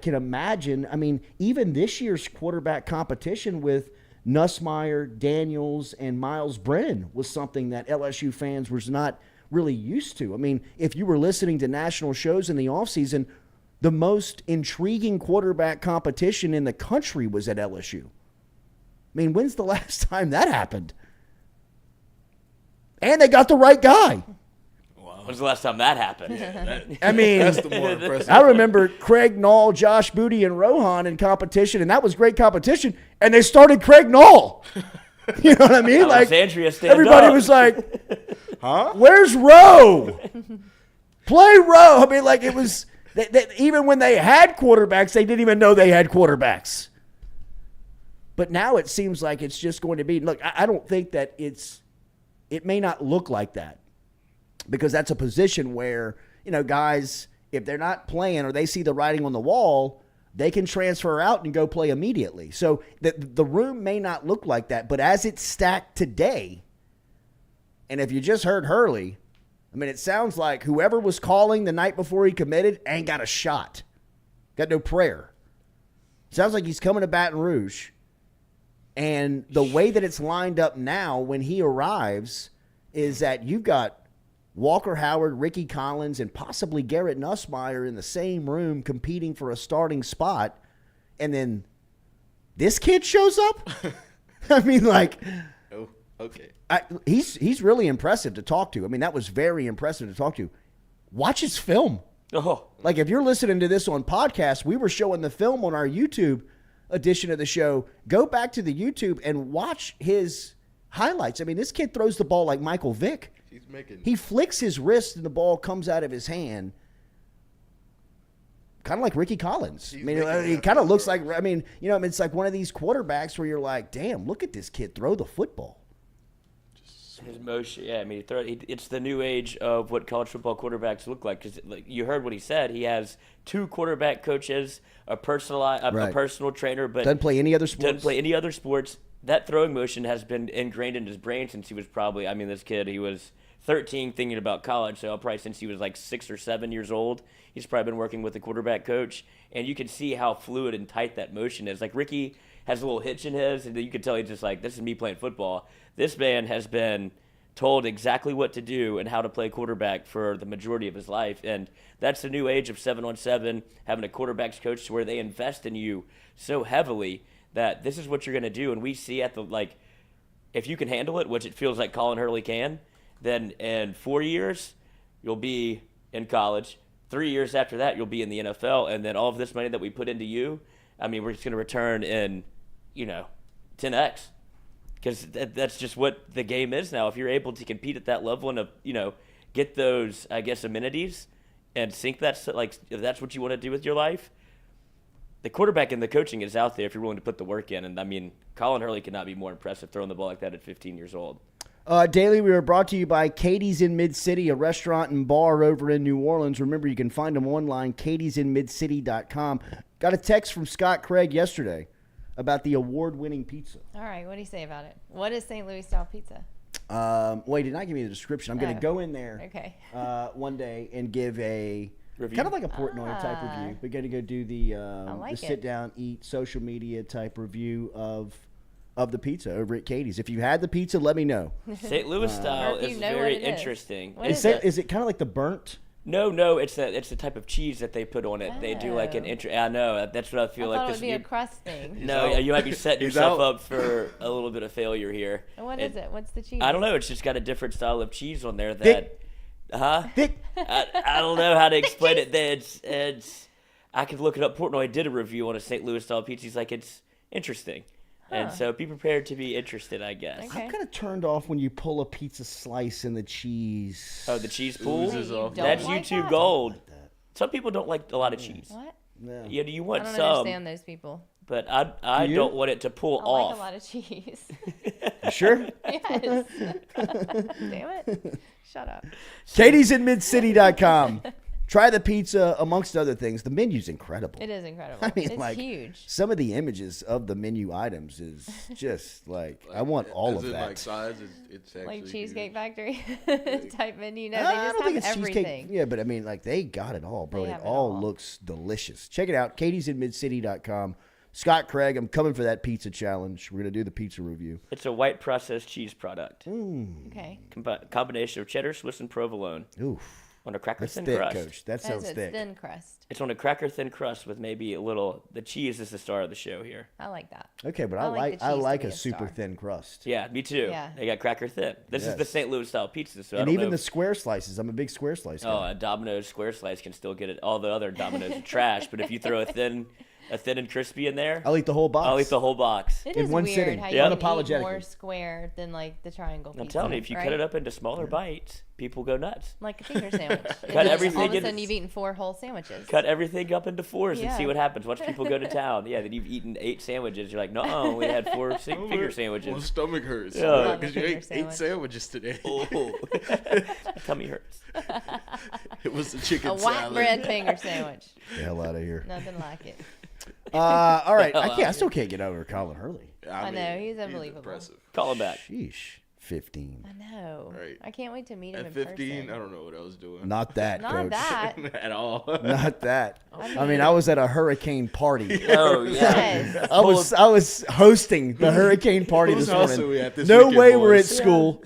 imagine. I mean, even this year's quarterback competition with Nussmeier, Daniels, and Miles Brennan was something that LSU fans was not really used to. I mean, if you were listening to national shows in the offseason, the most intriguing quarterback competition in the country was at LSU. I mean, when's the last time that happened? And they got the right guy. When's the last time that happened? I mean, That's the more impressive. I remember Craig Nall, Josh Booty, and Rohan in competition, and that was great competition. And they started Craig Nall. You know what I mean? Like, Alexandria, stand everybody up. was like, Huh? "Where's Rowe? Play Rowe." I mean, like, it was even when they had quarterbacks, they didn't even know they had quarterbacks. But now it seems like it's just going to be. Look, I don't think that it may not look like that. Because that's a position where, you know, guys, if they're not playing or they see the writing on the wall, they can transfer out and go play immediately. So the room may not look like that, but as it's stacked today, And if you just heard Hurley, I mean, it sounds like whoever was calling the night before he committed ain't got a shot. Got no prayer. Sounds like he's coming to Baton Rouge. And the way that it's lined up now when he arrives is that you've got Walker Howard, Ricky Collins, and possibly Garrett Nussmeier in the same room competing for a starting spot. And then this kid shows up? I mean, like... Oh, okay. He's really impressive to talk to. I mean, that was very impressive to talk to. Watch his film. Oh. Like, if you're listening to this on podcast, we were showing the film on our YouTube edition of the show. Go back to the YouTube and watch his highlights. I mean, this kid throws the ball like Michael Vick. He flicks his wrist and the ball comes out of his hand. Kind of like Ricky Collins. I mean, he kind of looks like, I mean, you know, it's like one of these quarterbacks where you're like, damn, look at this kid throw the football. His motion, yeah. I mean, it's the new age of what college football quarterbacks look like. Because like, you heard what he said. He has 2 quarterback coaches, a personal trainer, but doesn't play any other sports. Doesn't play any other sports. That throwing motion has been ingrained in his brain since he was probably. I mean, this kid, he was 13 thinking about college, so probably since he was like 6 or 7 years old, he's probably been working with a quarterback coach, and you can see how fluid and tight that motion is. Like Ricky has a little hitch in his, and you can tell he's just like, this is me playing football. This man has been told exactly what to do and how to play quarterback for the majority of his life, and that's the new age of 7-on-7, having a quarterback's coach to where they invest in you so heavily that this is what you're going to do. And we see at the, like, if you can handle it, which it feels like Colin Hurley can, then in 4 years, you'll be in college. 3 years after that, you'll be in the NFL. And then all of this money that we put into you, I mean, we're just going to return in, 10X. Because that's just what the game is now. If you're able to compete at that level and, get those, I guess, amenities and think that's, like, if that's what you want to do with your life, the quarterback and the coaching is out there if you're willing to put the work in. And, I mean, Colin Hurley could not be more impressive throwing the ball like that at 15 years old. Daily, we are brought to you by Katie's in Mid-City, a restaurant and bar over in New Orleans. Remember, you can find them online, katiesinmidcity.com. Got a text from Scott Craig yesterday about the award-winning pizza. All right, what do you say about it? What is St. Louis style pizza? Well, he did not give me the description. I'm going to go in there one day and give a review. Kind of like a Portnoy type review. We're going to go do the sit-down, eat, social media type review of the pizza over at Katie's. If you had the pizza, let me know. St. Louis style is very interesting. Is it kind of like the burnt? No, it's the type of cheese that they put on it. They do like an I know, that's what I feel like. It would be a crust thing. No, you might be setting yourself up for a little bit of failure here. What is it? What's the cheese? I don't know. It's just got a different style of cheese on there that. I don't know how to explain it. It's I could look it up. Portnoy did a review on a St. Louis style pizza. He's like, it's interesting. And so be prepared to be interested, I guess. I'm kind of turned off when you pull a pizza slice and the cheese. Oh, the cheese pool? That's YouTube gold. Some people don't like a lot of cheese. What? No. Yeah, you want some. some. I don't understand those people. But I don't want it to pull off. I like a lot of cheese. You sure? Yes. Damn it. Shut up. katiesinmidcity.com. Try the pizza, amongst other things. The menu's incredible. It is incredible. I mean, it's huge. Some of the images of the menu items is just like I want all of that. Like size? It's actually like Cheesecake huge. Factory type menu. No, they I just don't think have it's everything. cheesecake. Yeah, but I mean, like they got it all, bro. It all looks delicious. Check it out, katiesinmidcity.com. Scott Craig, I'm coming for that pizza challenge. We're gonna do the pizza review. It's a white processed cheese product. Okay. Combination of cheddar, Swiss, and provolone. Oof. On a cracker That's thin thick, crust. Coach. That sounds thick. Thin crust. It's on a cracker thin crust with maybe a little. The cheese is the star of the show here. I like that. Okay, but I like a super thin crust. Yeah, me too. Yeah. They got cracker thin. This is the St. Louis style pizza. So and I don't even know. the square slices. I'm a big square slice guy. Oh, a Domino's square slice can still get it. All the other Domino's are trash. But if you throw a thin and crispy in there, I'll eat the whole box. I'll eat the whole box. It in is one weird sitting. how you can eat Unapologetically. more square than like the triangle pizza. I'm telling you, if you cut it up into smaller bites, people go nuts. Like a finger sandwich. Cut everything all of a into- sudden you've eaten 4 whole sandwiches. Cut everything up into 4s and Yeah. see what happens. Watch people go to town. Yeah, then you've eaten 8 sandwiches. You're like, no, I only had 4 finger My sandwiches. stomach hurts. Yeah. Because you Finger ate sandwich. 8 sandwiches today. Oh, my tummy hurts. It was a chicken A salad. white bread finger sandwich. Get the hell out of here. Nothing like it. All right. I still can't get over Colin Hurley. I know, he's unbelievable. Impressive. Call him back. Sheesh. 15. I know. Right. I can't wait to meet him At in 15, person. I don't know what I was doing. Not that, Not Coach. that. At all. Not that. I mean, I was at a hurricane party. Oh yeah. Yes. I was hosting the hurricane party Whose this house morning. are we at this No weekend, way we're at boys? school.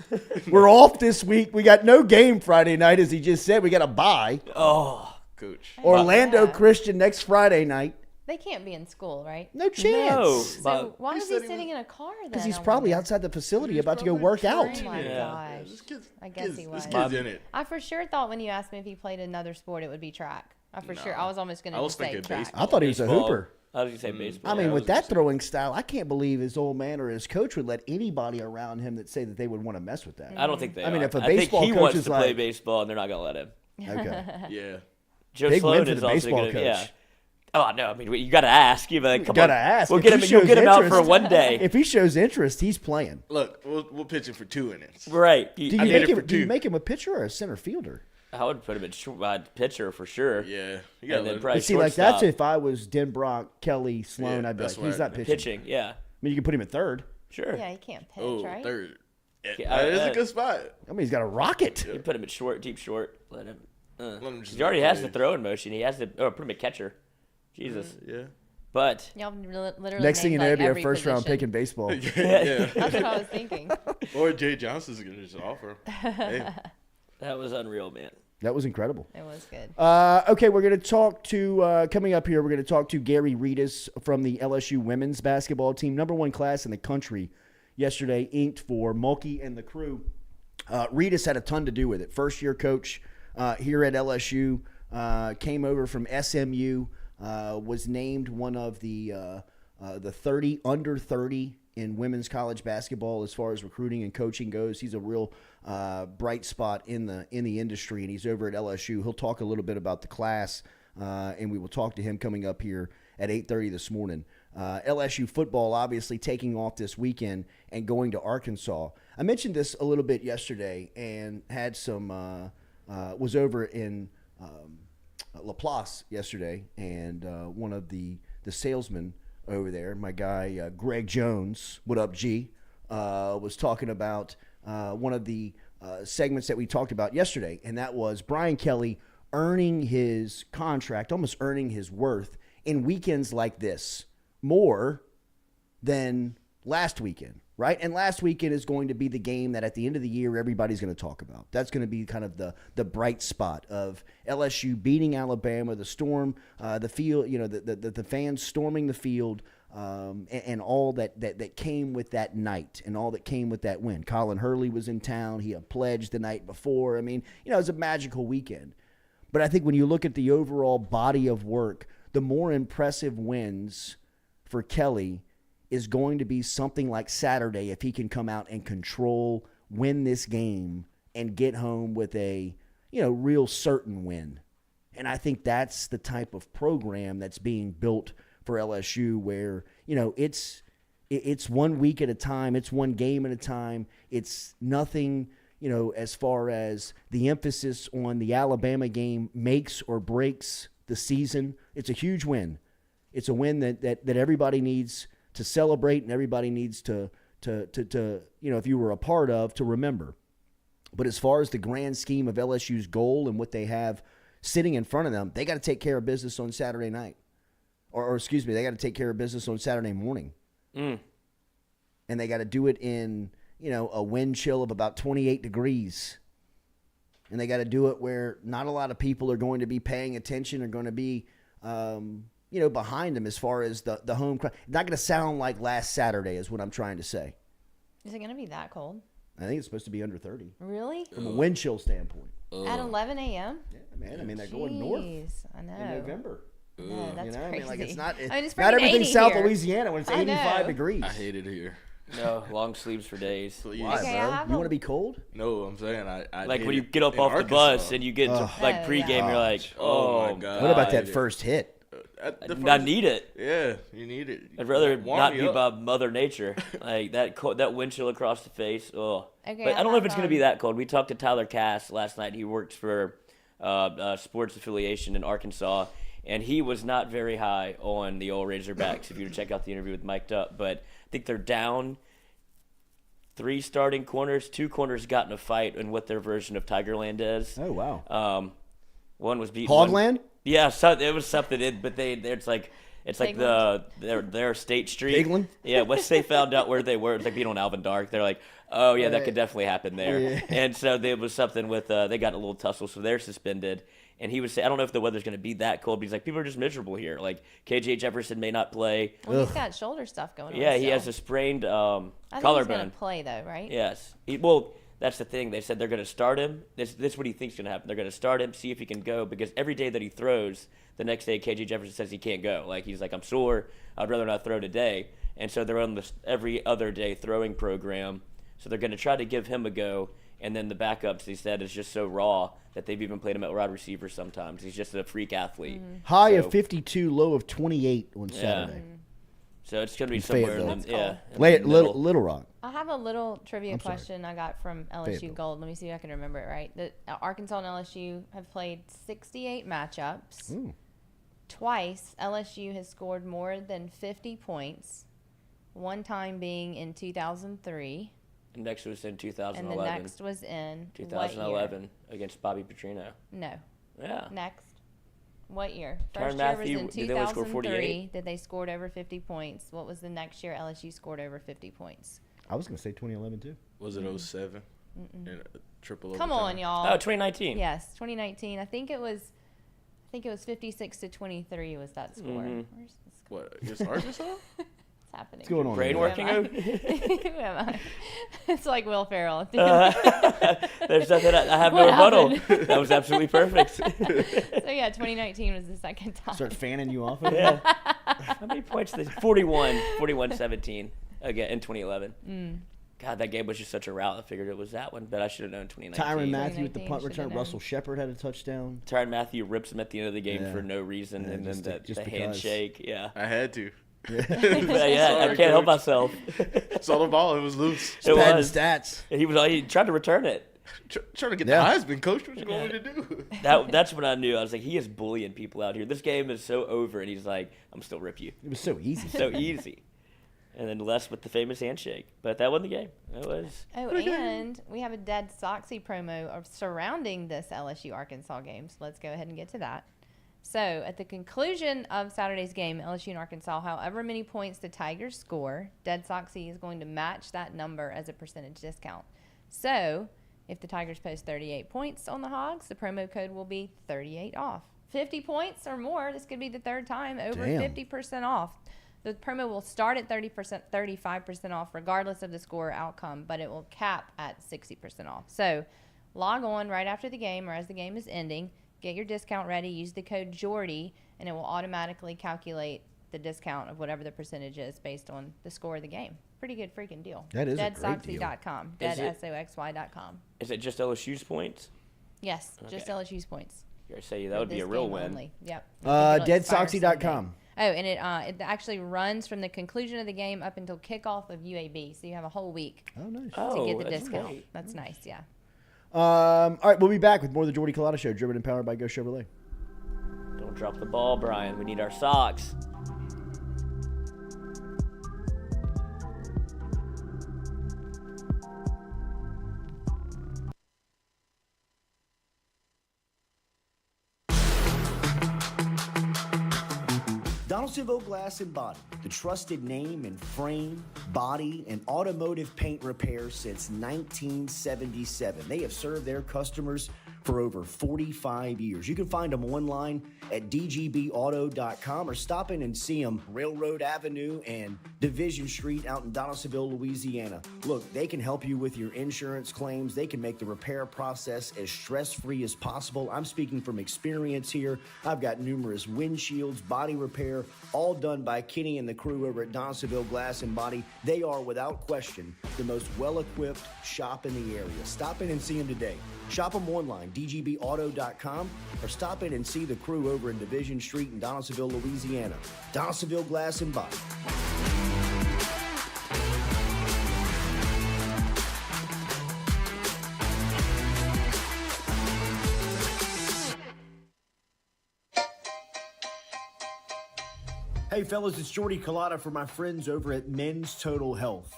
We're off this week. We got no game Friday night, as he just said. We got a bye. Oh, Coach. Orlando Yeah. Christian next Friday night. They can't be in school, right? No chance. no. So why He is said he he sitting in a car then? Because he's I probably wonder? outside the facility He's about to go probably work out. Oh my Yeah. gosh. This kid's, I guess he was. This kid's in it. I for sure thought when you asked me if he played another sport, it would be track. I for sure. I was almost going I to was just say thinking track. baseball. I thought he was a Baseball. hooper. I was gonna say baseball. I mean, Yeah, with I was that throwing style, I can't believe his old man or his coach would let anybody around him that say that they would want to mess with that. I don't think they. I mean, are. if a I think baseball he coach wants is to play like- baseball, and they're not gonna let him. Okay. Yeah. Joe Big win Sloan for is the also baseball gonna. coach. Yeah. Oh no! I mean, you got to ask. You like, come Gotta on. ask. We'll If get he him. You'll shows get him out for interest- one day. If he shows interest, he's playing. Look, we'll pitch him for 2 innings. Right. Do you, I need make it him, for do you two. make him a pitcher or a center fielder? I would put him at pitcher for sure. Yeah. You And then probably But see, like that's shortstop. if I was Denbrock, Kelly, Sloan, Yeah, I'd be like, that's he's why- not pitching. pitching. Yeah. I mean, you can put him at third. Sure. Yeah, he can't pitch, Oh, right? third. Yeah, That is I- a good spot. I mean, he's got a rocket. You put him at short, deep short. Let him. him just He already has play. the throwing motion. He has the. Oh, put him at catcher. Jesus. Yeah. But Y'all literally Next thing you named, know, like, be our every first round position. pick in baseball. Yeah. That's what I was thinking. Or Jay Johnson's going to just offer him. Hey. that was unreal, man. That was incredible. It was good. Okay, we're going to talk to, coming up here, we're going to talk to Gary Redus from the LSU women's basketball team. #1 class in the country yesterday, inked for Mulkey and the crew. Redus had a ton to do with it. First-year coach here at LSU, came over from SMU, was named one of the 30 under 30 in women's college basketball as far as recruiting and coaching goes. He's a real bright spot in the industry, and he's over at LSU. He'll talk a little bit about the class, and we will talk to him coming up here at 8:30 this morning. LSU football obviously taking off this weekend and going to Arkansas. I mentioned this a little bit yesterday and had some was over in Laplace yesterday, and one of the salesmen over there, my guy Greg Jones, what up G, was talking about one of the segments that we talked about yesterday, and that was Brian Kelly earning his contract, almost earning his worth in weekends like this more than last weekend, right? And last weekend is going to be the game that at the end of the year everybody's going to talk about. That's going to be kind of the bright spot of LSU beating Alabama, the storm, the field, you know, the fans storming the field, and all that came with that night and all that came with that win. Colin Hurley was in town. He had pledged the night before. I mean, you know, it was a magical weekend. But I think when you look at the overall body of work, the more impressive wins for Kelly is going to be something like Saturday if he can come out and control, win this game, and get home with a, you know, real certain win. And I think that's the type of program that's being built for LSU where, you know, it's 1 week at a time. It's one game at a time. It's nothing, you know, as far as the emphasis on the Alabama game makes or breaks the season. It's a huge win. It's a win that everybody needs to celebrate and everybody needs to you know, if you were a part of, to remember. But as far as the grand scheme of LSU's goal and what they have sitting in front of them, they got to take care of business on Saturday night. Or excuse me, they got to take care of business on Saturday morning. And they got to do it in, you know, a wind chill of about 28 degrees. And they got to do it where not a lot of people are going to be paying attention or going to be, you know, behind them as far as the home crowd. It's not going to sound like last Saturday is what I'm trying to say. Is it going to be that cold? I think it's supposed to be under 30 Really? from a wind chill standpoint. At 11 a.m.? Yeah, man. I mean, they're going north Jeez, I know. in November. No, that's You know, I crazy. mean, like it's not I mean, it's not freaking everything 80 south here. Louisiana when it's I 85 know. degrees. I hate it here. No, long sleeves for days. Please. Why, Okay, bro? I have You a- want to be cold? No, I'm saying I Like hate when you it get up in off the Arkansas. bus and you get to like Oh, pregame, yeah. you're like, Oh, my oh, God. What about I that hate it. first hit? I need it. Yeah, you need it. I'd rather Warm not me be up. by Mother Nature. Like that wind chill across the face. Oh, Okay, but I don't know if it's have, going to be that cold. We talked to Tyler Cass last night. He works for sports affiliation in Arkansas, and he was not very high on the old Razorbacks. If you were to check out the interview with Mic'd Up, but I think they're down 3 starting corners. 2 corners got in a fight in what their version of Tigerland is. Oh, wow. One was beaten. Hogland? Yeah, so it was something. But it's like their State Street. Pigland? Yeah, once they found out where they were, it's like being on Alvin Dark. They're like, oh yeah, that could definitely happen there. Yeah. And so there was something with they got in a little tussle, so they're suspended. And he would say, I don't know if the weather's going to be that cold, but he's like, people are just miserable here. Like KJ Jefferson may not play. Well, he's got shoulder stuff going on. Yeah, he still. has a sprained I think he's collarbone. going to play though, right? Yes. Well, that's the thing. They said they're going to start him. This is what he thinks is going to happen. They're going to start him, see if he can go, because every day that he throws, the next day KJ Jefferson says he can't go. Like, he's like, I'm sore. I'd rather not throw today. And so they're on this every other day throwing program. So they're going to try to give him a go. And then the backups, he said, is just so raw that they've even played him at wide receiver sometimes. He's just a freak athlete. High of 52, low of 28 on Saturday. So it's going to be In somewhere in Fayetteville. the, yeah. Little Rock. I have a little trivia I'm sorry. question I got from LSU Fayetteville. Gold. Let me see if I can remember it right. Arkansas and LSU have played 68 matchups. Ooh. Twice, LSU has scored more than 50 points. One time being in 2003. The next was in And 2011. the next was in 2011 what year? against Bobby Petrino. No. Yeah. Next. What year? Tyrann First Matthew, year was in did they only score 2003 48? that they scored over 50 points. What was the next year LSU scored over 50 points? I was going to say 2011, too. Was it 07? In a triple Come overtime? on, y'all. Oh, 2019. Yes, 2019. I think it was 56-23 was that score. Mhm. Where's the score? What, against Arkansas? What's happening? What's going on? Brain over there? working? Who am I? It's like Will Ferrell. There's nothing. I have no What rebuttal. happened? That was absolutely perfect. So yeah, 2019 was the second time. Start fanning you off. Yeah. How many points? 41-17 again in 2011. God, that game was just such a rout. I figured it was that one, but I should have known 2019. Tyrann Matthew with the 2019 punt should've return. known. Russell Shepard had a touchdown. Tyrann Matthew rips him at the end of the game Yeah. for no reason, Yeah, and then just the because. handshake. Yeah. I had to. Yeah, I Sorry, can't help Coach. myself. Saw the ball. It was loose. It Padding was. stats. And he tried to return it. Trying to get Yeah. the Heisman, Coach. What you want me to do? That's when I knew. I was like, he is bullying people out here. This game is so over, and he's like, I'm still rip you. It was so easy. So easy. And then Les with the famous handshake. But that wasn't the game. It was. Oh, and we have a Dead Soxy promo of surrounding this LSU Arkansas game. So let's go ahead and get to that. So at the conclusion of Saturday's game, LSU and Arkansas, however many points the Tigers score, Dead Soxy is going to match that number as a percentage discount. So if the Tigers post 38 points on the Hogs, the promo code will be 38 off. 50 points or more, this could be the third time, over Damn. 50% off. The promo will start at 30%, 35% off, regardless of the score or outcome, but it will cap at 60% off. So log on right after the game or as the game is ending, get your discount ready, use the code Jordy, and it will automatically calculate the discount of whatever the percentage is based on the score of the game. Pretty good freaking deal. That is a great deal. DeadSoxy.com. Is it- DeadSoxy.com. Is it just LSU's points? Yes, just Okay. LSU's points. I say that For would be this a real game win. only. Yep. I think it'll expire DeadSoxy.com. Sunday. Oh, and it actually runs from the conclusion of the game up until kickoff of UAB. So you have a whole week Oh, nice. to get the that's discount. great. That's nice, yeah. All right, we'll be back with more of the Jordy Culotta Show, driven and powered by Go Chevrolet. Don't drop the ball, Brian. We need our socks. Donaldsonville Glass and Body, the trusted name in frame, body, and automotive paint repair since 1977. They have served their customers for over 45 years. You can find them online at dgbauto.com or stop in and see them Railroad Avenue and Division Street out in Donaldsonville, Louisiana. Look, they can help you with your insurance claims. They can make the repair process as stress-free as possible. I'm speaking from experience here. I've got numerous windshields, body repair, all done by Kenny and the crew over at Donaldsonville Glass and Body. They are, without question, the most well-equipped shop in the area. Stop in and see them today. Shop them online, dgbauto.com, or stop in and see the crew over in Division Street in Donaldsonville, Louisiana. Donaldsonville Glass and Body. Hey fellas, it's Jordy Culotta for my friends over at Men's Total Health.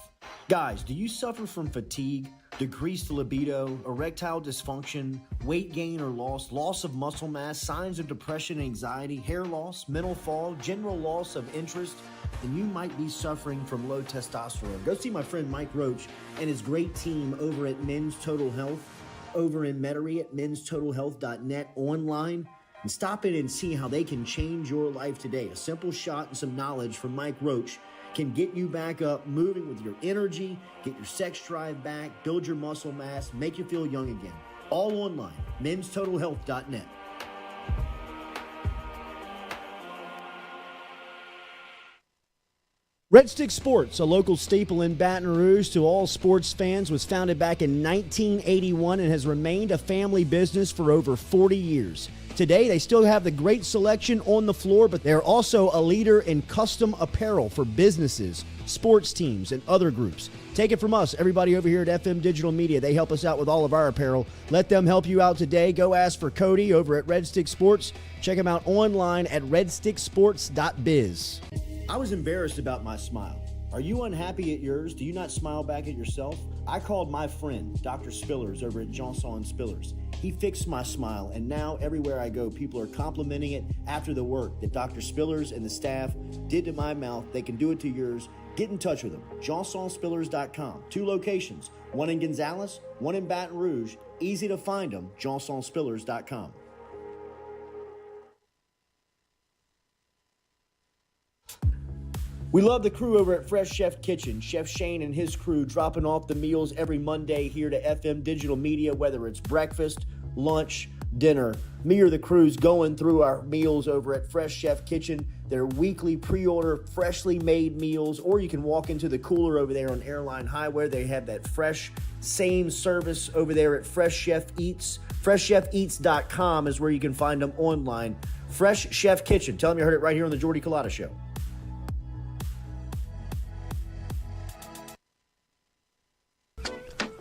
Guys, do you suffer from fatigue, decreased libido, erectile dysfunction, weight gain or loss of muscle mass, signs of depression and anxiety, hair loss, mental fog, general loss of interest? Then you might be suffering from low testosterone. Go see my friend Mike Roach and his great team over at Men's Total Health, over in Metairie at menstotalhealth.net online, and stop in and see how they can change your life today. A simple shot and some knowledge from Mike Roach can get you back up, moving with your energy, get your sex drive back, build your muscle mass, make you feel young again. All online, menstotalhealth.net. Red Stick Sports, a local staple in Baton Rouge to all sports fans, was founded back in 1981 and has remained a family business for over 40 years. Today, they still have the great selection on the floor, but they're also a leader in custom apparel for businesses, sports teams, and other groups. Take it from us, everybody over here at FM Digital Media. They help us out with all of our apparel. Let them help you out today. Go ask for Cody over at Red Stick Sports. Check him out online at redsticksports.biz. I was embarrassed about my smile. Are you unhappy at yours? Do you not smile back at yourself? I called my friend, Dr. Spillers, over at Johnson Spillers. He fixed my smile, and now everywhere I go, people are complimenting it after the work that Dr. Spillers and the staff did to my mouth. They can do it to yours. Get in touch with them. JohnsonSpillers.com. 2 locations, one in Gonzales, one in Baton Rouge. Easy to find them, JohnsonSpillers.com. We love the crew over at Fresh Chef Kitchen. Chef Shane and his crew dropping off the meals every Monday here to FM Digital Media, whether it's breakfast, lunch, dinner. Me or the crew's going through our meals over at Fresh Chef Kitchen. Their weekly pre-order, freshly made meals, or you can walk into the cooler over there on Airline Highway. They have that fresh, same service over there at Fresh Chef Eats. FreshChefEats.com is where you can find them online. Fresh Chef Kitchen. Tell them you heard it right here on the Jordy Culotta Show.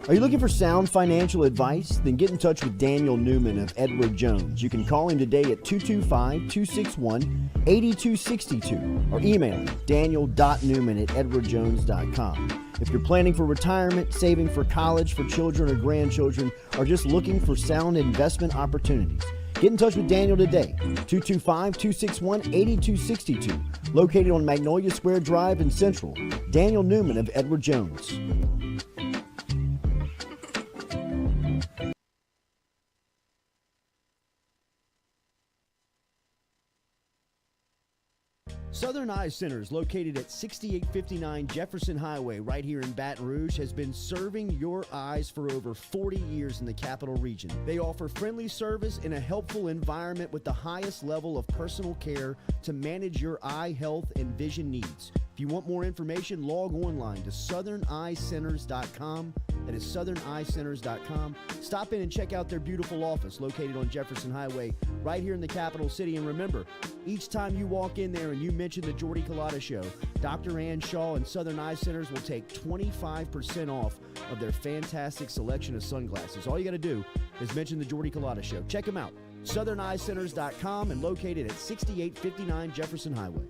Are you looking for sound financial advice? Then get in touch with Daniel Newman of Edward Jones. You can call him today at 225-261-8262 or email him daniel.newman@edwardjones.com. If you're planning for retirement, saving for college, for children or grandchildren, or just looking for sound investment opportunities, get in touch with Daniel today, 225-261-8262, located on Magnolia Square Drive in Central. Daniel Newman of Edward Jones. Southern Eye Centers, located at 6859 Jefferson Highway right here in Baton Rouge, has been serving your eyes for over 40 years in the capital region. They offer friendly service in a helpful environment with the highest level of personal care to manage your eye health and vision needs. If you want more information, log online to southerneyecenters.com. That is southerneyecenters.com. Stop in and check out their beautiful office located on Jefferson Highway right here in the capital city. And remember, each time you walk in there and you mention the Jordy Culotta Show, Dr. Ann Shaw and Southern Eye Centers will take 25% off of their fantastic selection of sunglasses. All you got to do is mention the Jordy Culotta Show. Check them out. southerneyecenters.com and located at 6859 Jefferson Highway.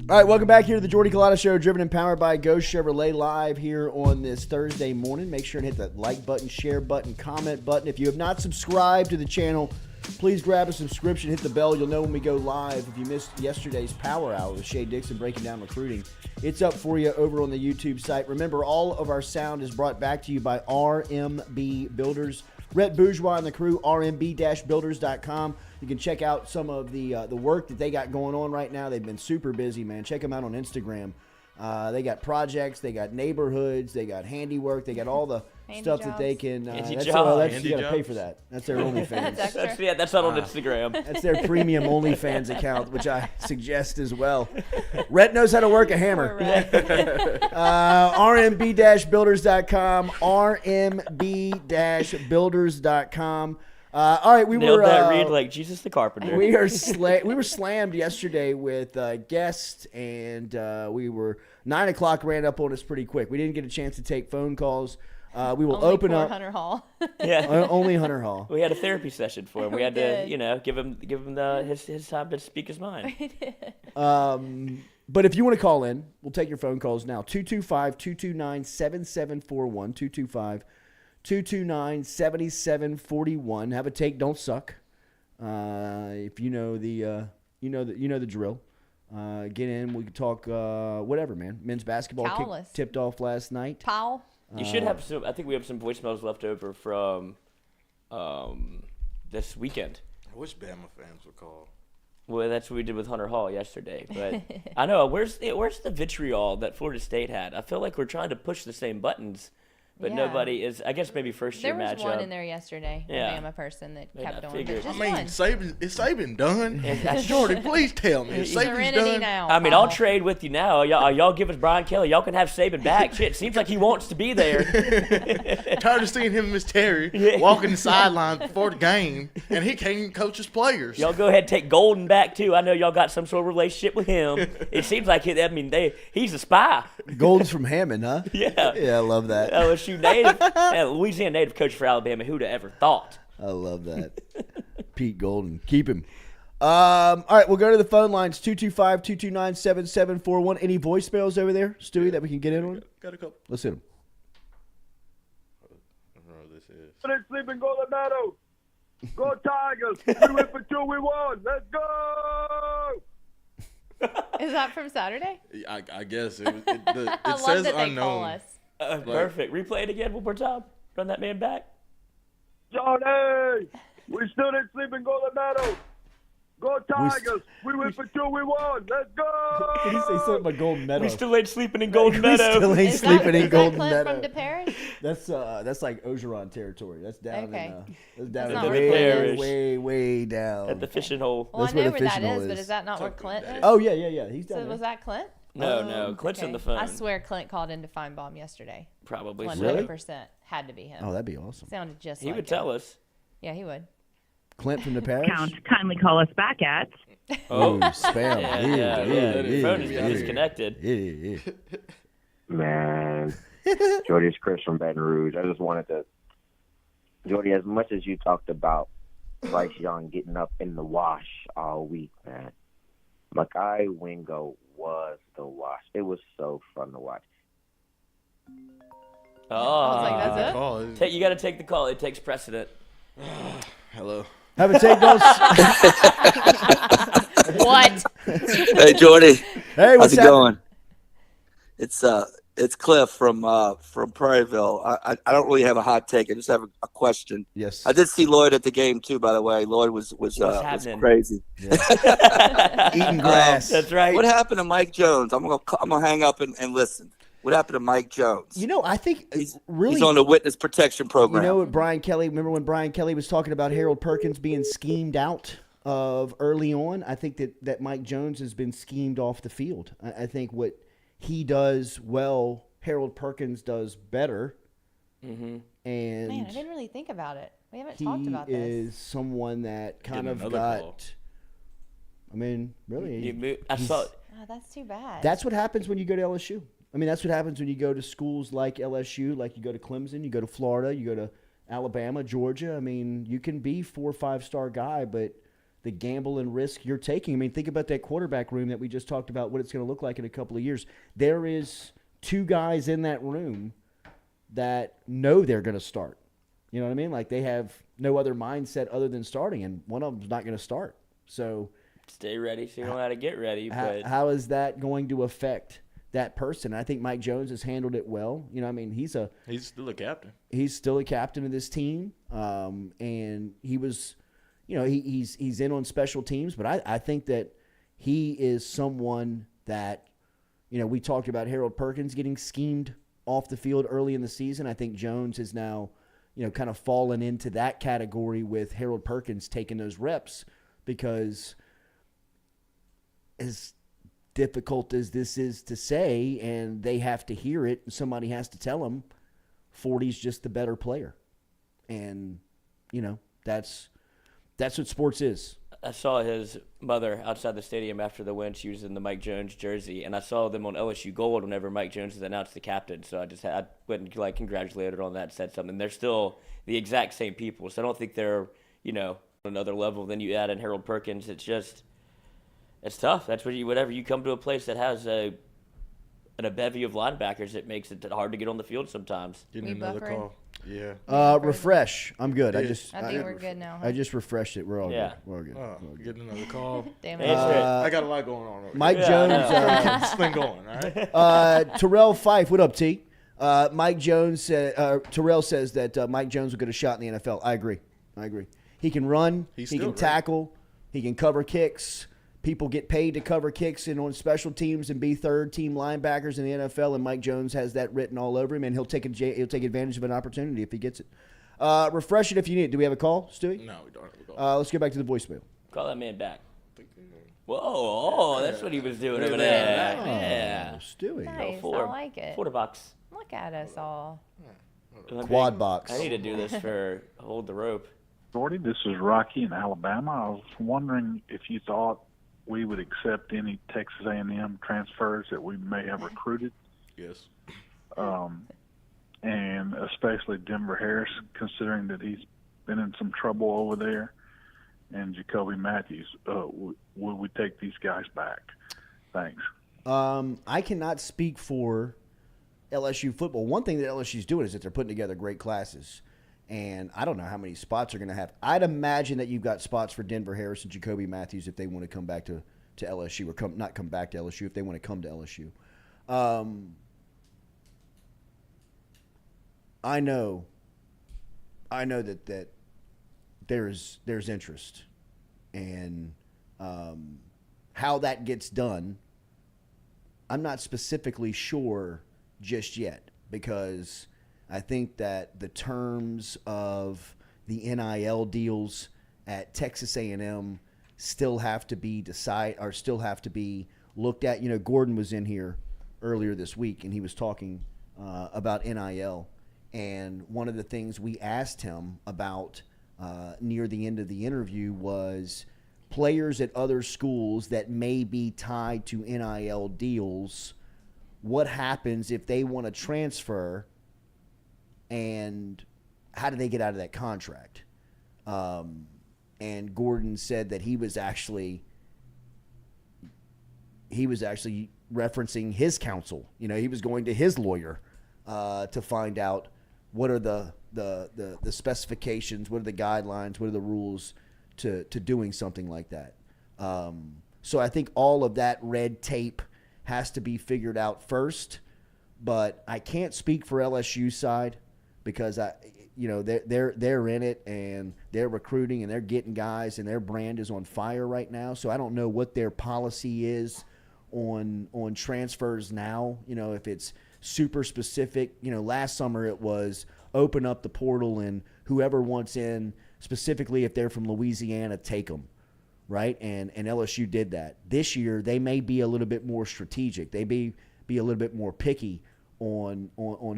All right, welcome back here to the Jordy Culotta Show, driven and powered by Ghost Chevrolet, live here on this Thursday morning. Make sure and hit that like button, share button, comment button. If you have not subscribed to the channel, please grab a subscription, hit the bell. You'll know when we go live. If you missed yesterday's Power Hour with Shay Dixon breaking down recruiting, it's up for you over on the YouTube site. Remember, all of our sound is brought back to you by RMB Builders. Rhett Bourgeois and the crew, rmb-builders.com. You can check out some of the work that they got going on right now. They've been super busy, man. Check them out on Instagram. They got projects, they got neighborhoods, they got handiwork, they got all the stuff that they can. Handy You jobs. got to pay for that. That's their OnlyFans. That's not on Instagram. That's their premium OnlyFans account, which I suggest as well. Rhett knows how to work a hammer. RMB-builders.com. RMB-builders.com. All right, we Nailed were that read like Jesus the Carpenter. we were slammed yesterday with guests, and we were 9 o'clock ran up on us pretty quick. We didn't get a chance to take phone calls. We will Only open poor up. Hunter Hall. Yeah, Only Hunter Hall. we had a therapy session for him. We had to, did. give him his time to speak his mind. But if you want to call in, we'll take your phone calls now. 225-229-7741. 229-7741. Have a take, don't suck. If you know the drill. Get in. We can talk whatever, man. Men's basketball tipped off last night. Powell. You should have some. I think we have some voicemails left over from this weekend. I wish Bama fans would call. Well, that's what we did with Hunter Hall yesterday. But I know where's the vitriol that Florida State had? I feel like we're trying to push the same buttons. But nobody is. I guess maybe first year matchup. There was one in there yesterday. Yeah. A Bama person that kept on. figured. Just I mean, one. Is Saban done? Jordy, please tell me. Is Saban's Serenity done? now. I mean, I'll trade with you now. Y'all give us Brian Kelly. Y'all can have Saban back. Shit, seems like he wants to be there. Tired of seeing him and Miss Terry walking the sideline before the game, and he can't even coach his players. Y'all go ahead and take Golden back too. I know y'all got some sort of relationship with him. It seems like he's a spy. Golden's from Hammond, huh? Yeah. Yeah, I love that. LSU native, Louisiana native coach for Alabama. Who'd have ever thought? I love that. Pete Golden. Keep him. All right, we'll go to the phone lines, 225-229-7741. Any voicemails over there, Stewie, that we can get in on? Got a couple. Let's hit them. I don't know what this is. Sleeping Golden Meadows. Go Tigers. We went for 2, we won. Let's go. Is that from Saturday? I guess it I love says that they unknown. call us. Perfect. Replay it again one more time. Run that man back. Johnny, we stood in Sleeping Golden Meadows. Go Tigers. We went for 2, we won. Let's go. Did he say something about Golden Meadow? We still ain't sleeping in Golden We Meadow. still ain't Is sleeping in that Golden Clint Meadow. from DeParish? That's like Ogeron territory. That's down Okay. that's down That's in not way, where Clint way down. At the fishing hole. Well, That's I know where where the that fishing hole is, but is. is that not where Clint is? Oh, yeah. He's down So there. was that Clint? No. Clint's in the phone. I swear Clint called in to Feinbaum yesterday. Probably. 100%. Had to be him. Oh, that'd be awesome. Sounded just He like would him. tell us. Yeah, he would. Clint from the parish? Kindly call us back at. Oh, spam. Yeah. The phone is disconnected. Yeah. Man, Jordy's Chris from Baton Rouge. I just wanted to, Jordy, as much as you talked about Bryce Young getting up in the wash all week, man, Makai Wingo was the wash. It was so fun to watch. Oh, I was like, that's it? Call. You got to take the call. It takes precedent. Hello. Have a take those. What? Hey, Jordy. Hey, what's how's it happening? going? It's Cliff from Prairieville. I don't really have a hot take. I just have a question. Yes. I did see Lloyd at the game too. By the way, Lloyd was crazy. Eating grass. That's right. What happened to Mike Jones? I'm gonna hang up and listen. What happened to Mike Jones? You know, I think He's really on the witness protection program. You know what Brian Kelly, remember when Brian Kelly was talking about Harold Perkins being schemed out of early on? I think that Mike Jones has been schemed off the field. I think what he does well, Harold Perkins does better. Mm-hmm. And Man, I didn't really think about it. We haven't he talked about this. is someone that kind Getting of another got call. I mean, really. I saw it. Oh, that's too bad. That's what happens when you go to LSU. I mean, that's what happens when you go to schools like LSU, like you go to Clemson, you go to Florida, you go to Alabama, Georgia. I mean, you can be 4 or 5-star guy, but the gamble and risk you're taking. I mean, think about that quarterback room that we just talked about, what it's going to look like in a couple of years. There is 2 guys in that room that know they're going to start. You know what I mean? Like they have no other mindset other than starting, and one of them's not going to start. So Stay ready so you know how to get ready. But how is that going to affect that person? I think Mike Jones has handled it well. You know, I mean, he's still a captain. He's still a captain of this team, and he was, you know, he's in on special teams. But I think that he is someone that we talked about Harold Perkins getting schemed off the field early in the season. I think Jones has now, kind of fallen into that category with Harold Perkins taking those reps, because as difficult as this is to say, and they have to hear it, and somebody has to tell them, 40's just the better player. And, that's what sports is. I saw his mother outside the stadium after the win. She was in the Mike Jones jersey, and I saw them on LSU Gold whenever Mike Jones was announced the captain. So I went and congratulated her on that and said something. They're still the exact same people, so I don't think they're on another level. Then you add in Harold Perkins. It's tough. That's whenever you come to a place that has a bevy of linebackers, it makes it hard to get on the field sometimes. Getting another call. Yeah. Refresh. I'm good. Yeah. I think we're good now. Huh? I just refreshed it. We're all good. We're all good. Getting another call. Damn it. I got a lot going on. Mike Jones. This thing going, all right? Terrell Fife. What up, T? Mike Jones. Terrell says that Mike Jones will get a shot in the NFL. I agree. He can run. He can tackle. He can cover kicks. People get paid to cover kicks and on special teams and be third-team linebackers in the NFL, and Mike Jones has that written all over him, and he'll take advantage of an opportunity if he gets it. Refresh it if you need it. Do we have a call, Stewie? No, we don't have a call. Let's get back to the voicemail. Call that man back. Whoa, that's what he was doing over there. Yeah. Stewie. Nice, I like it. $4. Look at us all. Quad box. I need to do this for hold the rope. Jordy, this is Rocky in Alabama. I was wondering if you thought we would accept any Texas A&M transfers that we may have recruited. Yes. And especially Denver Harris, considering that he's been in some trouble over there, and Jacoby Matthews. Would we take these guys back? Thanks. I cannot speak for LSU football. One thing that LSU's doing is that they're putting together great classes. And I don't know how many spots are going to have. I'd imagine that you've got spots for Denver Harris and Jacoby Matthews if they want to come back to LSU, or not come back to LSU, if they want to come to LSU. I know that there's interest, and how that gets done, I'm not specifically sure just yet, because I think that the terms of the NIL deals at Texas A&M still have to be looked at. Gordon was in here earlier this week, and he was talking about NIL. And one of the things we asked him about near the end of the interview was players at other schools that may be tied to NIL deals. What happens if they want to transfer? And how do they get out of that contract? And Gordon said that he was actually referencing his counsel. He was going to his lawyer to find out what are the specifications, what are the guidelines, what are the rules to doing something like that. So I think all of that red tape has to be figured out first. But I can't speak for LSU side, because they're in it, and they're recruiting, and they're getting guys, and their brand is on fire right now. So I don't know what their policy is on transfers now. If it's super specific. Last summer it was open up the portal and whoever wants in, specifically if they're from Louisiana, take them, right? And LSU did that. This year they may be a little bit more strategic. They may be a little bit more picky on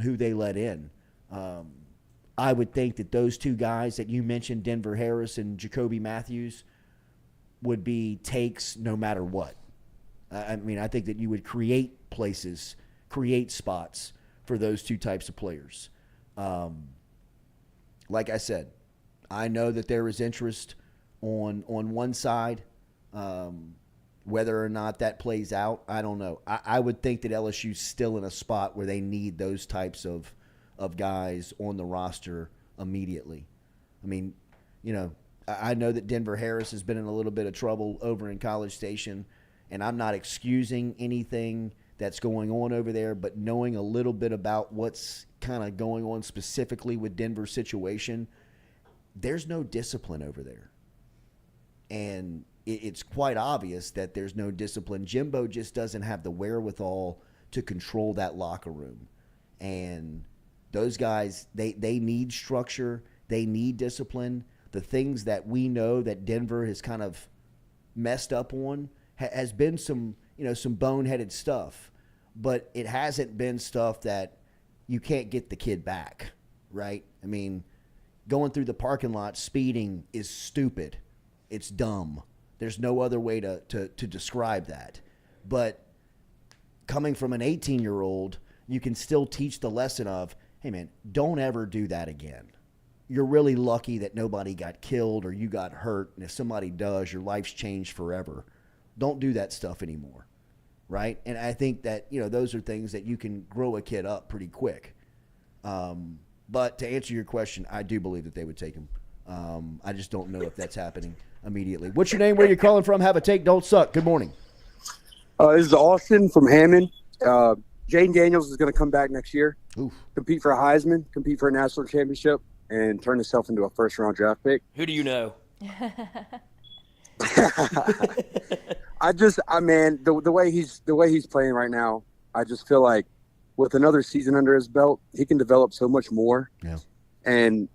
who they let in. I would think that those two guys that you mentioned, Denver Harris and Jacoby Matthews, would be takes no matter what. I think that you would create spots for those two types of players. Like I said, I know that there is interest on one side. Whether or not that plays out, I don't know. I would think that LSU's still in a spot where they need those types of guys on the roster immediately. I know that Denver Harris has been in a little bit of trouble over in College Station, and I'm not excusing anything that's going on over there, but knowing a little bit about what's kind of going on specifically with Denver's situation, there's no discipline over there. And it's quite obvious that there's no discipline. Jimbo just doesn't have the wherewithal to control that locker room. And those guys, they need structure. They need discipline. The things that we know that Denver has kind of messed up on has been some boneheaded stuff. But it hasn't been stuff that you can't get the kid back, right? I mean, going through the parking lot speeding is stupid. It's dumb. There's no other way to describe that. But coming from an 18-year-old, you can still teach the lesson of, hey, man, don't ever do that again. You're really lucky that nobody got killed or you got hurt. And if somebody does, your life's changed forever. Don't do that stuff anymore, right? And I think that, those are things that you can grow a kid up pretty quick. But to answer your question, I do believe that they would take him. I just don't know if that's happening immediately. What's your name? Where are you calling from? Have a take. Don't suck. Good morning. This is Austin from Hammond. Jaden Daniels is going to come back next year, compete for a Heisman, compete for a national championship, and turn himself into a first-round draft pick. Who do you know? The way he's playing right now, I just feel like with another season under his belt, he can develop so much more. Yeah. And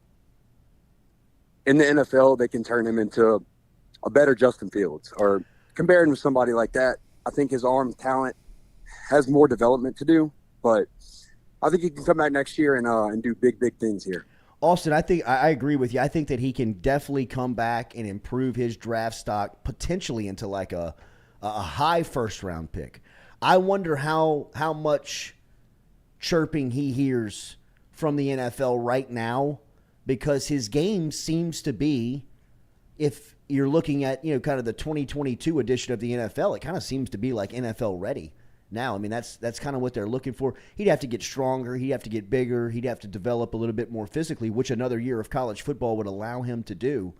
in the NFL, they can turn him into a better Justin Fields. Or comparing with somebody like that, I think his arm talent has more development to do. But I think he can come back next year and do big things here. Austin, I think I agree with you. I think that he can definitely come back and improve his draft stock potentially into like a high first-round pick. I wonder how much chirping he hears from the NFL right now, because his game seems to be, if you're looking at kind of the 2022 edition of the NFL, it kind of seems to be like NFL ready now. I mean, that's kind of what they're looking for. He'd have to get stronger. He'd have to get bigger. He'd have to develop a little bit more physically, which another year of college football would allow him to do.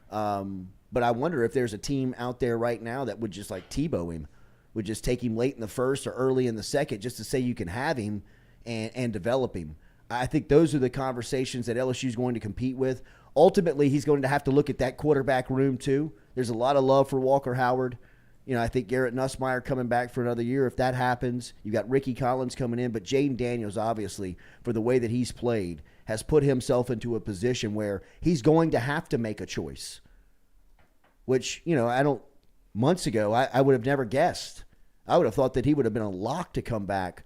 But I wonder if there's a team out there right now that would just like Tebow him, would just take him late in the first or early in the second just to say you can have him and develop him. I think those are the conversations that LSU is going to compete with. Ultimately, he's going to have to look at that quarterback room too. There's a lot of love for Walker Howard. I think Garrett Nussmeier coming back for another year. If that happens, you got Ricky Collins coming in. But Jaden Daniels, obviously, for the way that he's played, has put himself into a position where he's going to have to make a choice. Which, months ago, I would have never guessed. I would have thought that he would have been a lock to come back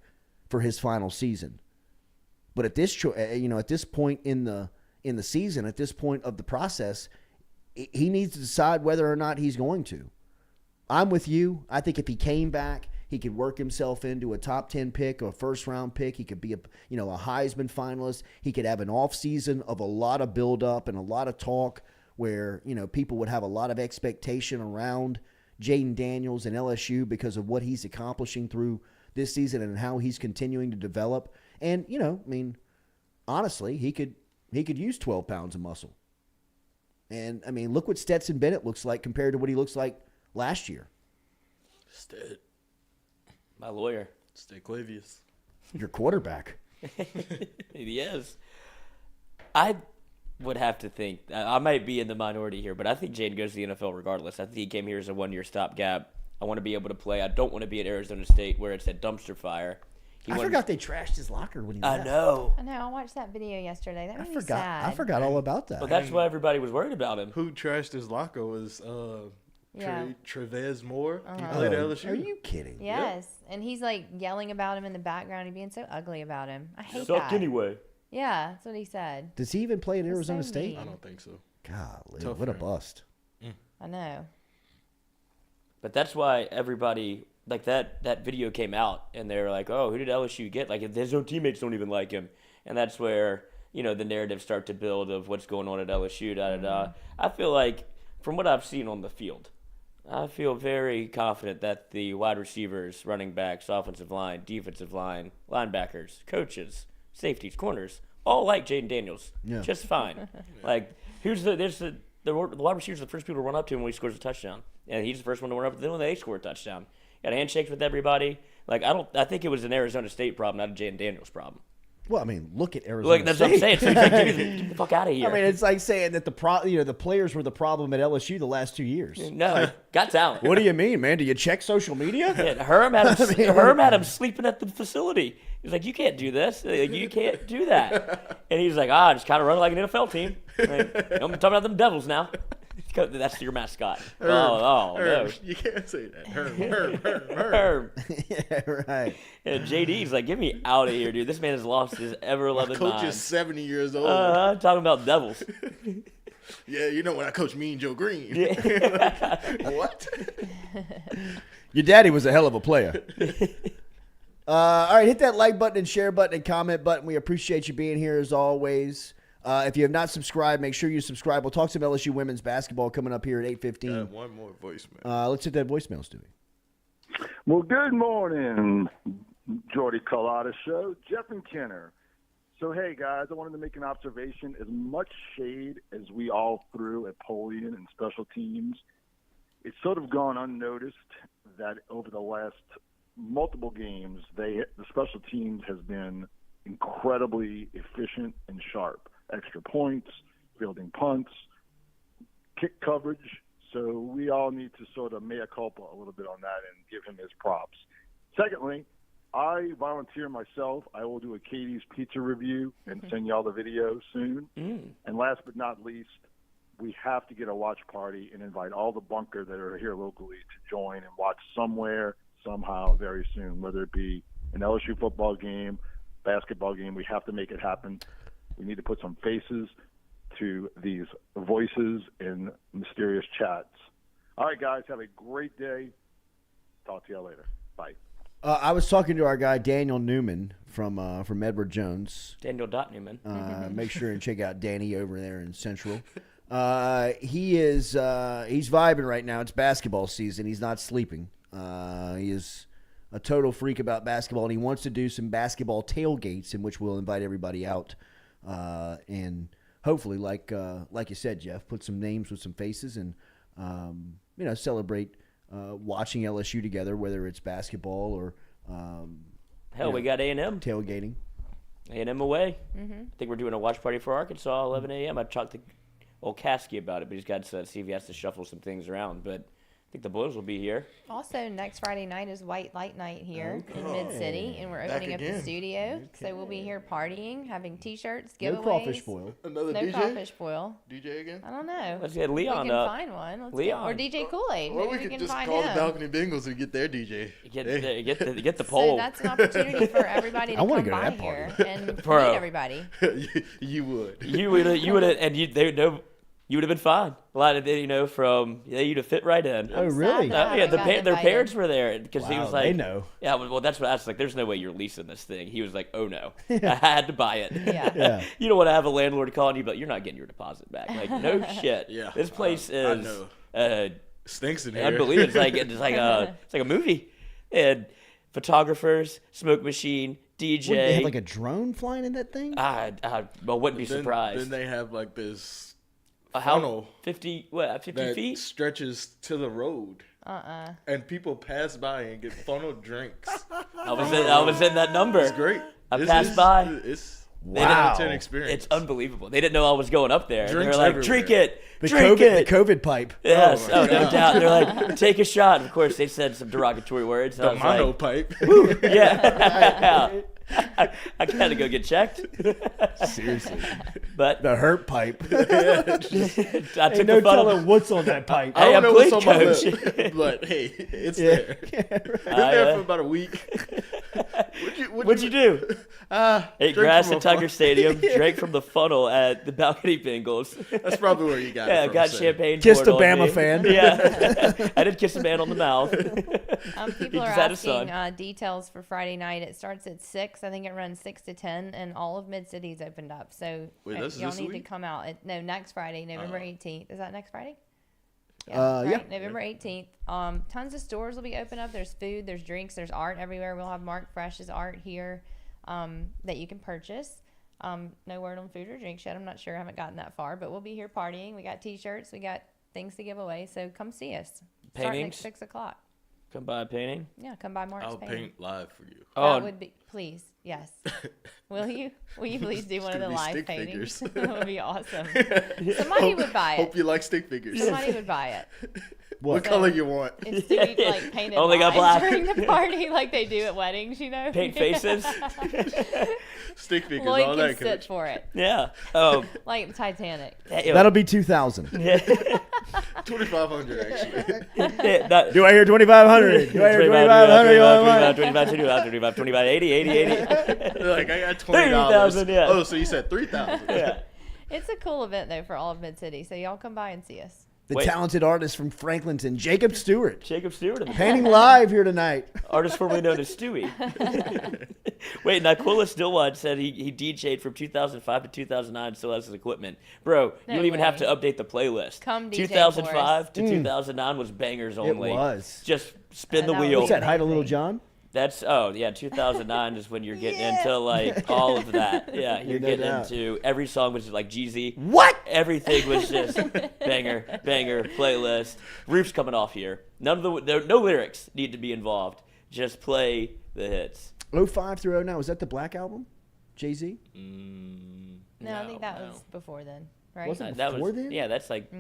for his final season. But at this, at this point in the season, at this point of the process, he needs to decide whether or not he's going to. I'm with you. I think if he came back, he could work himself into a top 10 pick or a first-round pick. He could be a Heisman finalist. He could have an offseason of a lot of build-up and a lot of talk where, people would have a lot of expectation around Jaden Daniels and LSU because of what he's accomplishing through this season and how he's continuing to develop. And, honestly, he could use 12 pounds of muscle. And, look what Stetson Bennett looks like compared to what he looks like last year. My lawyer. Sticklavius. Your quarterback. He is. I would have to think, I might be in the minority here, but I think Jaden goes to the NFL regardless. I think he came here as a one-year stopgap. I want to be able to play. I don't want to be at Arizona State where it's a dumpster fire. I forgot they trashed his locker when he left. I know. I watched that video yesterday. That made me sad. I forgot all about that. Well, that's why everybody was worried about him. Who trashed his locker was Trevez Moore. He Uh-huh. played at LSU. Are you kidding? Yes, and he's like yelling about him in the background and being so ugly about him. I hate Suck that. anyway. Yeah, that's what he said. Does he even play at Arizona so State? mean. I don't think so. Golly, Tough what a for him. bust. I know. But that's why everybody, like that video came out, and they were like, oh, who did LSU get? Like, his own teammates don't even like him. And that's where, the narratives start to build of what's going on at LSU, da-da-da. I feel like, from what I've seen on the field, I feel very confident that the wide receivers, running backs, offensive line, defensive line, linebackers, coaches, safeties, corners, all like Jaden Daniels, just fine. Like, the wide receivers are the first people to run up to him when he scores a touchdown, and he's the first one to run up to them when they score a touchdown. Got handshakes with everybody. Like, I think it was an Arizona State problem, not a Jaden Daniels problem. Well, I mean, look at Arizona. Look, that's State. what I'm saying. So he's like, get the fuck out of here. I mean, it's like saying that the players were the problem at LSU the last 2 years. No, got talent. What do you mean, man? Do you check social media? Yeah, Herm had him sleeping at the facility. He's like, you can't do this. Like, you can't do that. And he's like, just kind of run like an NFL team. Like, I'm talking about them Devils now. That's your mascot. Herm, no. You can't say that. Herm. Yeah, right. And JD's like, get me out of here, dude. This man has lost his ever-loving mind. Coach is 70 years old. Talking about Devils. Yeah, you know when I coached Mean Joe Green. What? Your daddy was a hell of a player. All right, hit that like button and share button and comment button. We appreciate you being here as always. If you have not subscribed, make sure you subscribe. We'll talk some LSU women's basketball coming up here at 8:15. One more voicemail. Let's hit that voicemail, Stewie. Well, good morning, Jordy Culotta Show. Jeff and Kenner. So, hey, guys, I wanted to make an observation. As much shade as we all threw at Polian and special teams, it's sort of gone unnoticed that over the last multiple games, the special teams has been incredibly efficient and sharp. Extra points, fielding punts, kick coverage. So we all need to sort of mea culpa a little bit on that and give him his props. Secondly, I volunteer myself. I will do a Katie's Pizza review and send y'all the video soon. And last but not least, we have to get a watch party and invite all the bunker that are here locally to join and watch somewhere, somehow, very soon, whether it be an LSU football game, basketball game. We have to make it happen. We need to put some faces to these voices in mysterious chats. All right, guys, have a great day. Talk to y'all later. Bye. I was talking to our guy Daniel Newman from Edward Jones. Daniel Newman. Make sure and check out Danny over there in Central. He's vibing right now. It's basketball season. He's not sleeping. He is a total freak about basketball, and he wants to do some basketball tailgates in which we'll invite everybody out. And hopefully, like you said, Jeff, put some names with some faces and, celebrate watching LSU together, whether it's basketball or we got A&M. Tailgating. A&M away. I think we're doing a watch party for Arkansas, 11 a.m. I talked to old Caskey about it, but he's got to see if he has to shuffle some things around. But I think the Blues will be here. Also, next Friday night is White Light Night here in Mid-City, and we're opening up the studio. Okay. So we'll be here partying, having T-shirts, giveaways. No crawfish foil. Another no DJ? crawfish foil. DJ again? I don't know. Let's get Leon we can up. find one. Leon. Or DJ Kool-Aid. Or Maybe we could can just find call him. the Balcony Bengals and get their DJ. Get the poll. So that's an opportunity for everybody to come go to by that here party. and meet Bro. everybody. You would. You would have, and you would have been fine. A lot of you'd have fit right in. Oh, really? Their parents were there because he was like, they know. Yeah, well, that's what I was like. There's no way you're leasing this thing. He was like, oh no, I had to buy it. Yeah. You don't want to have a landlord calling you, but you're not getting your deposit back. Like, no shit. Yeah. This place I is know. Stinks in here. unbelievable. It's like a movie, and photographers, smoke machine, DJ. What, they have like a drone flying in that thing? I wouldn't be surprised. Then they have like this How funnel 50 that feet stretches to the road. And people pass by and get funneled drinks. I was in that number. It's great. I passed by. It's wow. an experience. It's unbelievable. They didn't know I was going up there. Drinks they were like, everywhere. drink it. The drink it. The COVID pipe. Yes. Oh, no doubt. They're like, take a shot. Of course, they said some derogatory words. The mono pipe. Yeah. I got to go get checked. Seriously. But the hurt pipe. I took no the funnel. telling what's on that pipe. I don't know what's on my coach. lip, but hey, it's there. Been there for about a week. What'd you do? Ate grass at Tucker Stadium, drank from the funnel at the Balcony Bengals. That's probably where you got it from, got so. champagne. Kissed a poured on Bama me. fan. Yeah. I did kiss a man on the mouth. People are asking details for Friday night. It starts at 6. I think it runs 6 to 10, and all of Mid-City's opened up. So y'all need to come out. Next Friday, November 18th. Is that next Friday? Yeah. November 18th. Tons of stores will be open up. There's food, there's drinks, there's art everywhere. We'll have Mark Fresh's art here that you can purchase. No word on food or drinks yet. I'm not sure. I haven't gotten that far, but we'll be here partying. We got T-shirts. We got things to give away. So come see us. Starting at 6 o'clock. Come by painting. Yeah, come by Mark's I'll painting. paint live for you. Oh. That would be, please, yes. Will you please do one of the live paintings? That would be awesome. Somebody would buy it. Hope you like stick figures. Somebody would buy it. What color you want? It's to be like painted Only got black during the party, like they do at weddings, you know. Paint faces. Stick figures, Lloyd all can that. sit for it. Yeah. Like the Titanic. That'll be 2,000. 2,500 actually. Do I hear 2,500? Do I hear 2,500? 25, 80. Like I got $20. 30,000, yeah. Oh, so you said 3,000. Yeah. It's a cool event though for all of Mid-City, so y'all come by and see us. The talented artist from Franklinton, Jacob Stewart. Painting live live here tonight. Artist formerly known as Stewie. Wait, Nyquilla Stillwatch said he DJ'd from 2005 to 2009, still has his equipment. Bro, you don't even have to update the playlist. Come DJ 2005 to 2009 was bangers only. It was. Just spin the wheel. What's that, Hide a Little John? That's 2009 is when you're getting into like all of that. Yeah, you're getting into every song was like Jeezy. What? Everything was just banger playlist. Roof's coming off here. No lyrics need to be involved. Just play the hits. 05 through 09, was that the Black Album? Jay-Z? No, I think that was before then, right? Was it that before then? Yeah, that's like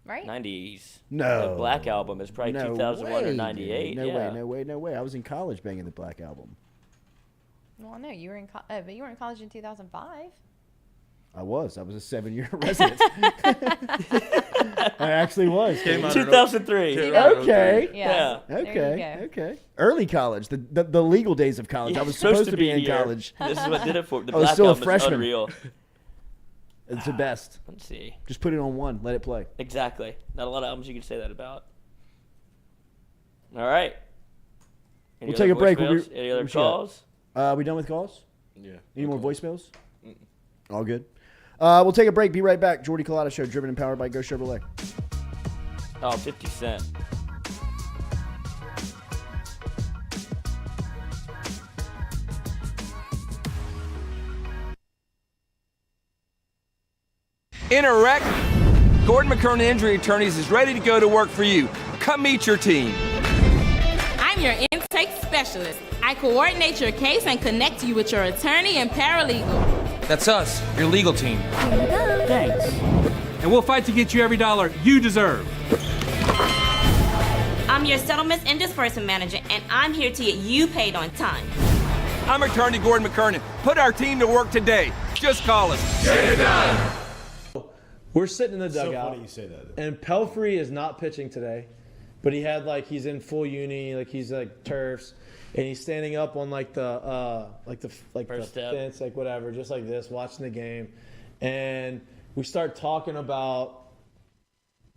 right? 90s. No. The Black Album is probably 2001 or 98. No way. I was in college banging the Black Album. Well, no, you were in but you were in college in 2005. I was a 7-year resident. I actually was. 2003. Okay. Yeah. Okay. Early college, the legal days of college. I was supposed to be in college. This is what did it for. The I was Black still a Album is freshman. unreal. It's the best. Let's see. Just put it on one. Let it play. Exactly. Not a lot of albums you can say that about. All right. Any We'll take a break. Any other calls? We done with calls? Yeah. Any more voicemails? All good. We'll take a break. Be right back. Jordy Culotta Show, driven and powered by Go Chevrolet. Oh, 50 Cent. In a wreck, Gordon McKernan Injury Attorneys is ready to go to work for you. Come meet your team. I'm your intake specialist. I coordinate your case and connect you with your attorney and paralegal. That's us, your legal team. Thanks. And we'll fight to get you every dollar you deserve. I'm your settlements and disbursement manager, and I'm here to get you paid on time. I'm attorney Gordon McKernan. Put our team to work today. Just call us. Get it done. We're sitting in the So dugout. funny you say that. And Pelfrey is not pitching today, but he's in full uni, he's turfs, and he's standing up on the fence, whatever, just like this, watching the game, and we start talking about,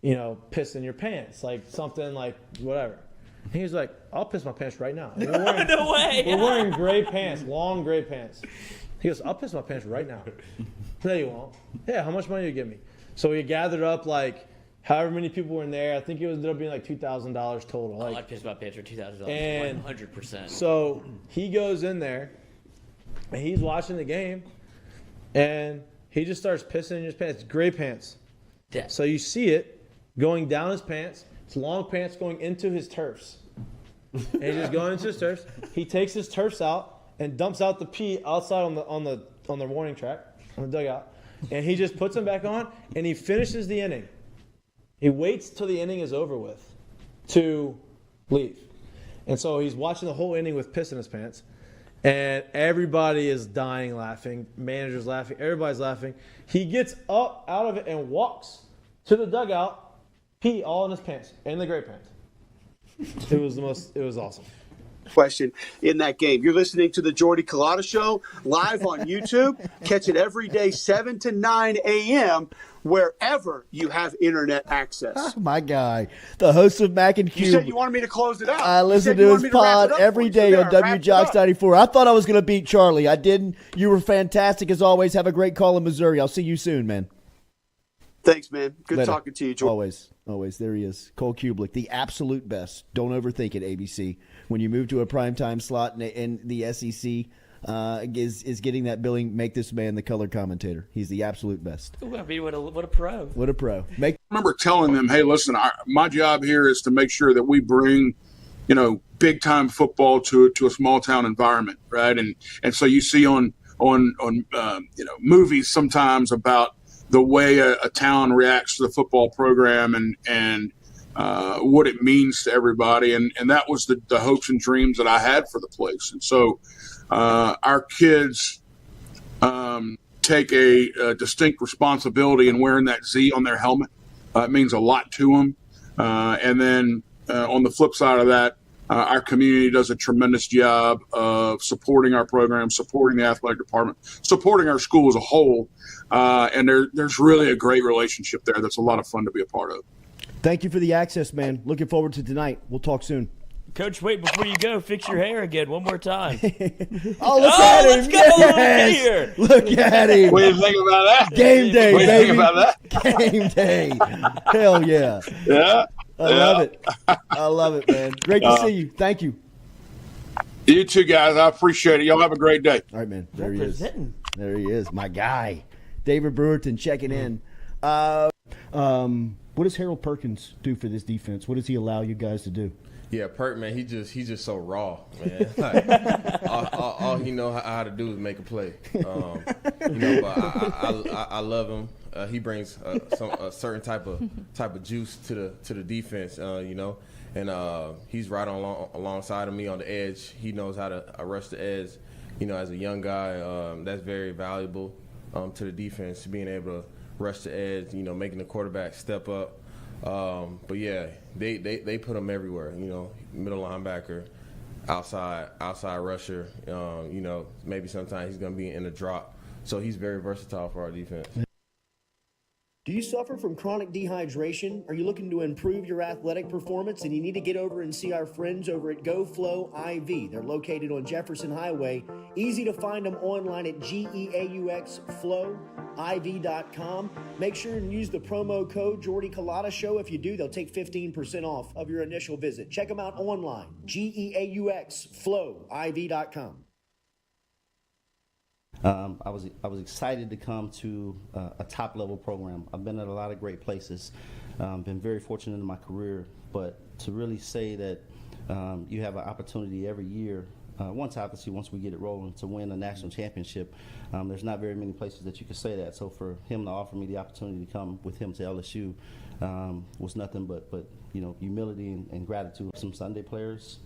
pissing your pants, something whatever. And he was like, "I'll piss my pants right now." We're wearing, No way. We're wearing gray pants, long gray pants. He goes, "I'll piss my pants right now." No, you won't. Yeah, how much money do you give me? So we gathered up however many people were in there. I think it ended up being $2,000 total. I'd piss my pants for $2,000. And 100%. So he goes in there, and he's watching the game, and he just starts pissing in his pants. Gray pants. Yeah. So you see it going down his pants. It's long pants going into his turfs. And he's just going into his turfs. He takes his turfs out and dumps out the pee outside on the warning track, on the dugout. And he just puts them back on, and he finishes the inning. He waits till the inning is over with to leave. And so he's watching the whole inning with piss in his pants. And everybody is dying laughing. Manager's laughing. Everybody's laughing. He gets up out of it and walks to the dugout, pee all in his pants, in the gray pants. It was awesome. Question in that game. You're listening to the Jordy Culotta Show live on YouTube. Catch it every day, 7 to 9 a.m., wherever you have internet access. Oh, my guy, the host of Mac and Cube. You said you wanted me to close it out. I listen to his pod every day on WJOX 94. I thought I was going to beat Charlie. I didn't. You were fantastic as always. Have a great call in Missouri. I'll see you soon, man. Thanks, man. Good Later. talking to you, Jordy. Always. There he is. Cole Kublik, the absolute best. Don't overthink it, ABC. When you move to a primetime slot in the SEC, is getting that billing, make this man the color commentator. He's the absolute best. Ooh, I mean, what a pro. What a pro. I remember telling them, hey, listen, my job here is to make sure that we bring big time football to a small town environment, right? And so you see on movies sometimes about the way a town reacts to the football program and what it means to everybody, and that was the hopes and dreams that I had for the place. And so our kids take a distinct responsibility in wearing that Z on their helmet. It means a lot to them. And then on the flip side of that, our community does a tremendous job of supporting our program, supporting the athletic department, supporting our school as a whole. And there's really a great relationship there that's a lot of fun to be a part of. Thank you for the access, man. Looking forward to tonight. We'll talk soon. Coach, wait, before you go, fix your hair again one more time. Look at him. Let's go. Yes. Look at him. What do you think about that? Game day, What do you baby. think about that? Game day. Hell yeah. Yeah. I love it. I love it, man. Great to see you. Thank you. You too, guys. I appreciate it. Y'all have a great day. All right, man. There he is. There he is. My guy. David Brewerton checking in. What does Harold Perkins do for this defense? What does he allow you guys to do? Yeah, Perk, man, he's just so raw, man. Like, all he know how to do is make a play. But I love him. He brings a certain type of juice to the defense, and he's right alongside of me on the edge. He knows how to rush the edge. As a young guy, that's very valuable to the defense, being able to rush the edge. Making the quarterback step up. But yeah, they put him everywhere. Middle linebacker, outside rusher. Maybe sometimes he's gonna be in a drop. So he's very versatile for our defense. Do you suffer from chronic dehydration? Are you looking to improve your athletic performance and you need to get over and see our friends over at GoFlow IV? They're located on Jefferson Highway. Easy to find them online at GEAUXFlowIV.com. Make sure and use the promo code Jordy Culotta Show. If you do, they'll take 15% off of your initial visit. Check them out online, GEAUXFlowIV.com. I was excited to come to a top level program. I've been at a lot of great places, been very fortunate in my career, but to really say that you have an opportunity every year, once we get it rolling, to win a national championship, there's not very many places that you can say that. So for him to offer me the opportunity to come with him to LSU was nothing but humility and gratitude. Some Sunday players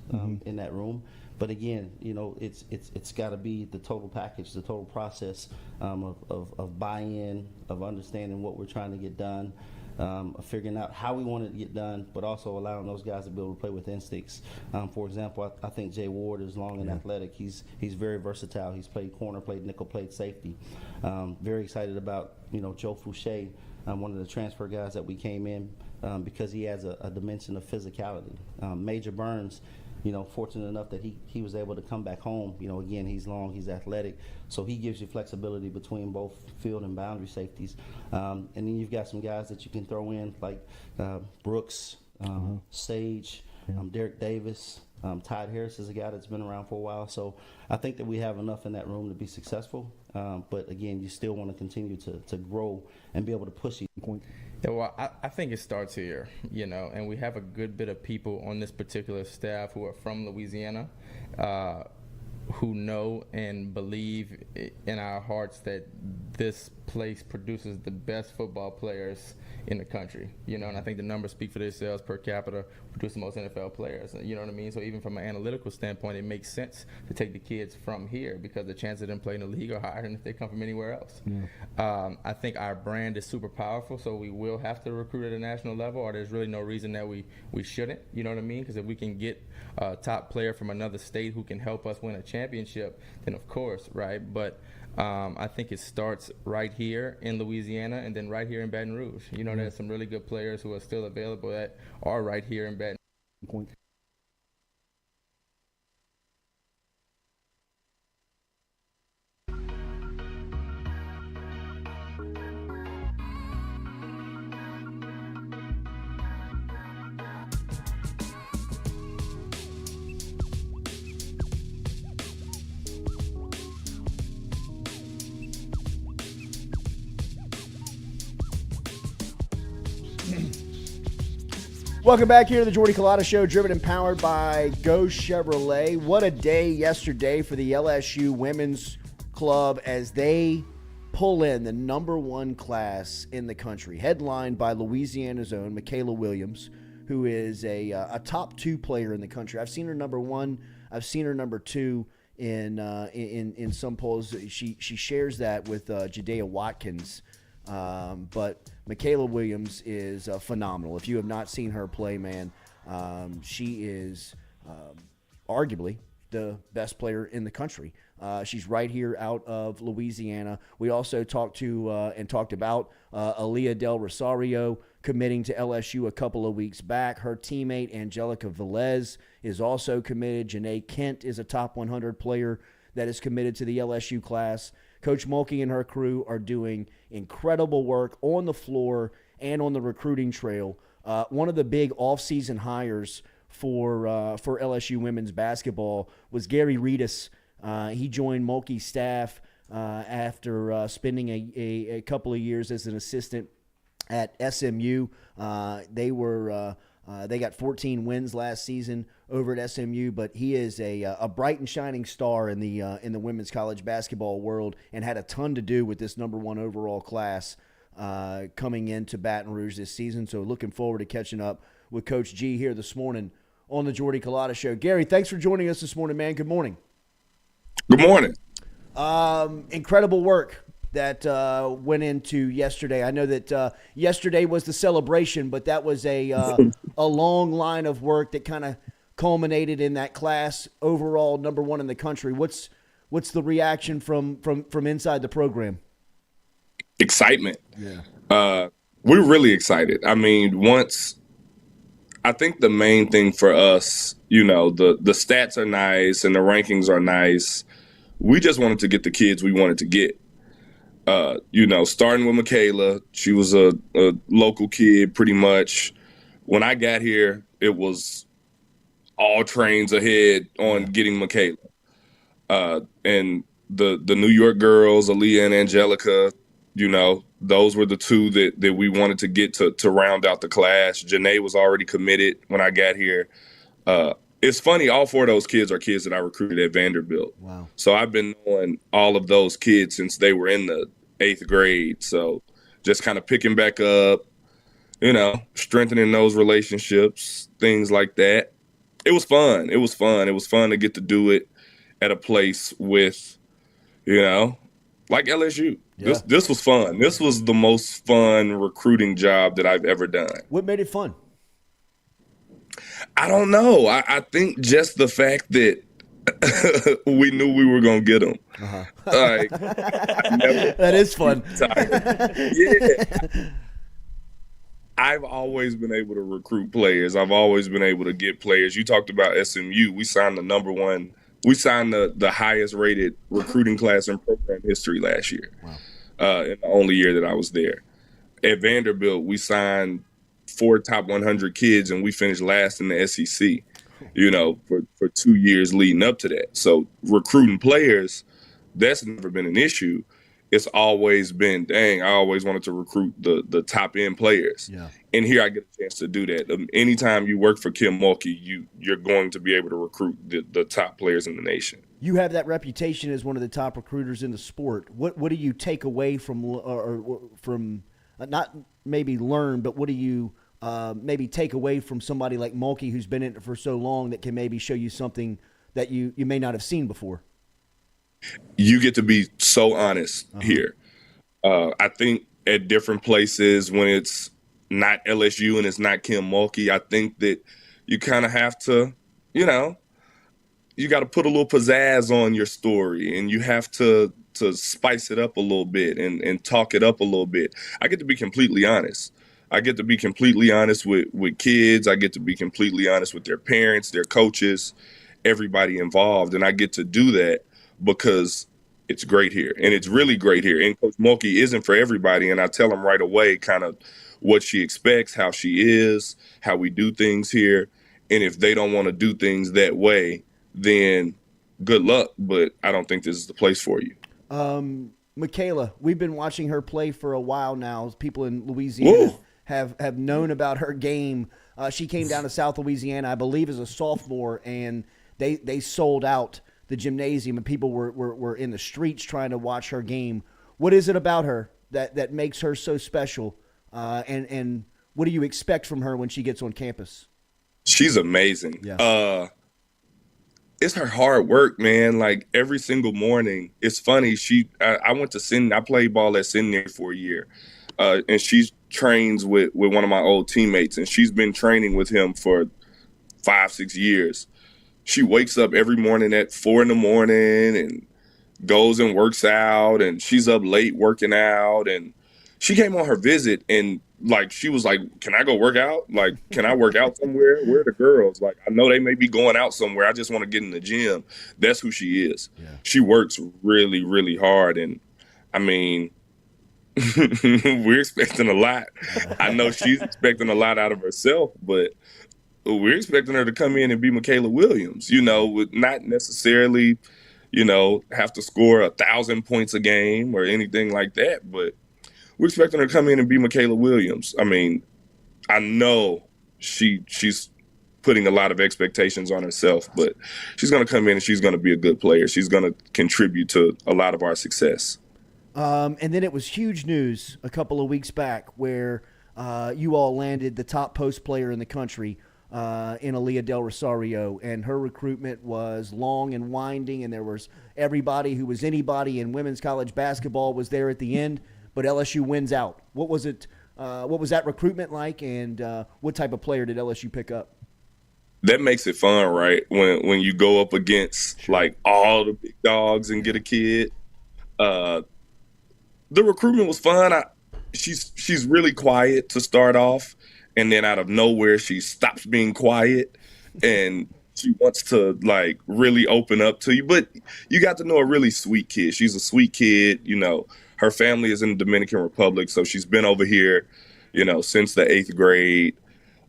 in that room. But again, it's got to be the total package, the total process of buy-in, of understanding what we're trying to get done, of figuring out how we want it to get done, but also allowing those guys to be able to play with instincts. For example, I think Jay Ward is long and athletic. He's very versatile. He's played corner, played nickel, played safety. Very excited about Joe Fouché, one of the transfer guys that we came in because he has a dimension of physicality. Major Burns. Fortunate enough that he was able to come back home. Again, he's long, he's athletic, so he gives you flexibility between both field and boundary safeties. And then you've got some guys that you can throw in like Brooks, Sage, Derek Davis. Todd Harris is a guy that's been around for a while. So I think that we have enough in that room to be successful. But again, you still want to continue to grow and be able to push it. Yeah, well, I think it starts here, and we have a good bit of people on this particular staff who are from Louisiana, who know and believe in our hearts that this place produces the best football players in the country, and I think the numbers speak for themselves. Per capita, produce the most NFL players, you know what I mean? So even from an analytical standpoint, it makes sense to take the kids from here because the chances of them playing in the league are higher than if they come from anywhere else. I think our brand is super powerful, so we will have to recruit at a national level, or there's really no reason that we shouldn't, you know what I mean? Because if we can get a top player from another state who can help us win a championship, then of course, right? But I think it starts right here in Louisiana and then right here in Baton Rouge. There's some really good players who are still available that are right here in Baton Rouge. Welcome back here to the Jordy Culotta Show, driven and powered by Go Chevrolet. What a day yesterday for the LSU Women's Club as they pull in the number one class in the country, headlined by Louisiana's own Michaela Williams, who is a top 2 player in the country. I've seen her number 1. I've seen her number 2 in some polls. She shares that with Jadea Watkins. But Michaela Williams is phenomenal. If you have not seen her play, man, she is arguably the best player in the country. She's right here out of Louisiana. We also talked about Aaliyah Del Rosario committing to LSU a couple of weeks back. Her teammate Angelica Velez is also committed. Janae Kent is a top 100 player that is committed to the LSU class. Coach Mulkey and her crew are doing incredible work on the floor and on the recruiting trail. One of the big offseason hires for LSU women's basketball was Gary Redus. He joined Mulkey's staff after spending a couple of years as an assistant at SMU. They got 14 wins last season over at SMU, but he is a bright and shining star in the women's college basketball world and had a ton to do with this number 1 overall class coming into Baton Rouge this season. So looking forward to catching up with Coach G here this morning on the Jordy Culotta Show. Gary, thanks for joining us this morning, man. Good morning. Good morning. Incredible work that went into yesterday. I know that yesterday was the celebration, but that was a long line of work that kind of culminated in that class overall number 1 in the country. What's the reaction from inside the program? Excitement. Yeah. We're really excited. I mean, I think the main thing for us, the stats are nice and the rankings are nice. We just wanted to get the kids we wanted to get. Starting with Michaela, she was a local kid pretty much. When I got here, it was all trains ahead on getting Michaela. And the New York girls, Aaliyah and Angelica, those were the 2 that we wanted to get to round out the class. Janae was already committed when I got here. It's funny, all 4 of those kids are kids that I recruited at Vanderbilt. Wow. So I've been knowing all of those kids since they were in the 8th grade. So just kind of picking back up, strengthening those relationships, things like that. It was fun. It was fun to get to do it at a place with, like LSU. Yeah. This was fun. This was the most fun recruiting job that I've ever done. What made it fun? I don't know. I think just the fact that we knew we were going to get them. Uh-huh. That is fun. Yeah. I've always been able to recruit players. I've always been able to get players. You talked about SMU. We signed the number 1. We signed the highest rated recruiting class in program history last year. Wow. In the only year that I was there. At Vanderbilt, we signed 4 top 100 kids, and we finished last in the SEC, for 2 years leading up to that. So recruiting players, that's never been an issue. It's always been, I always wanted to recruit the top end players. Yeah. And here I get a chance to do that. Anytime you work for Kim Mulkey, you're going to be able to recruit the top players in the nation. You have that reputation as one of the top recruiters in the sport. What do you take away from not maybe learn, but what do you maybe take away from somebody like Mulkey who's been in it for so long that can maybe show you something that you may not have seen before? You get to be so honest here. I think at different places when it's not LSU and it's not Kim Mulkey, I think that you kind of have to, you got to put a little pizzazz on your story and you have to spice it up a little bit and talk it up a little bit. I get to be completely honest. I get to be completely honest with kids. I get to be completely honest with their parents, their coaches, everybody involved. And I get to do that because it's great here. And it's really great here. And Coach Mulkey isn't for everybody. And I tell them right away kind of what she expects, how she is, how we do things here. And if they don't want to do things that way, then good luck. But I don't think this is the place for you. Michaela, we've been watching her play for a while now. People in Louisiana have known about her game She came down to South Louisiana, I believe, as a sophomore, and they sold out the gymnasium, and people were in the streets trying to watch her game. What is it about her that makes her so special? And what do you expect from her when she gets on campus? She's amazing. Yeah. It's her hard work, man. Like every single morning. It's funny. I went to Sydney. I played ball at Sydney for a year, and she trains with one of my old teammates, and she's been training with him for 5-6 years. She wakes up every morning at 4 a.m. and goes and works out, and she's up late working out. And she came on her visit, and like she was like, "Can I go work out? Like, can I work out somewhere? Where are the girls? Like, I know they may be going out somewhere. I just want to get in the gym." That's who she is. Yeah. She works really, really hard, and I mean, we're expecting a lot. I know she's expecting a lot out of herself, but we're expecting her to come in and be Michaela Williams, with not necessarily, have to score 1,000 points a game or anything like that. But we're expecting her to come in and be Michaela Williams. I mean, I know she's putting a lot of expectations on herself, but she's going to come in and she's going to be a good player. She's going to contribute to a lot of our success. And then it was huge news a couple of weeks back where you all landed the top post player in the country in Aaliyah Del Rosario, and her recruitment was long and winding, and there was everybody who was anybody in women's college basketball was there at the end, but LSU wins out. What was it? What was that recruitment like, and what type of player did LSU pick up? That makes it fun, right? When you go up against like all the big dogs and get a kid. The recruitment was fun. She's really quiet to start off. And then out of nowhere, she stops being quiet and she wants to like really open up to you. But you got to know a really sweet kid. She's a sweet kid. Her family is in the Dominican Republic. So she's been over here, since the 8th grade.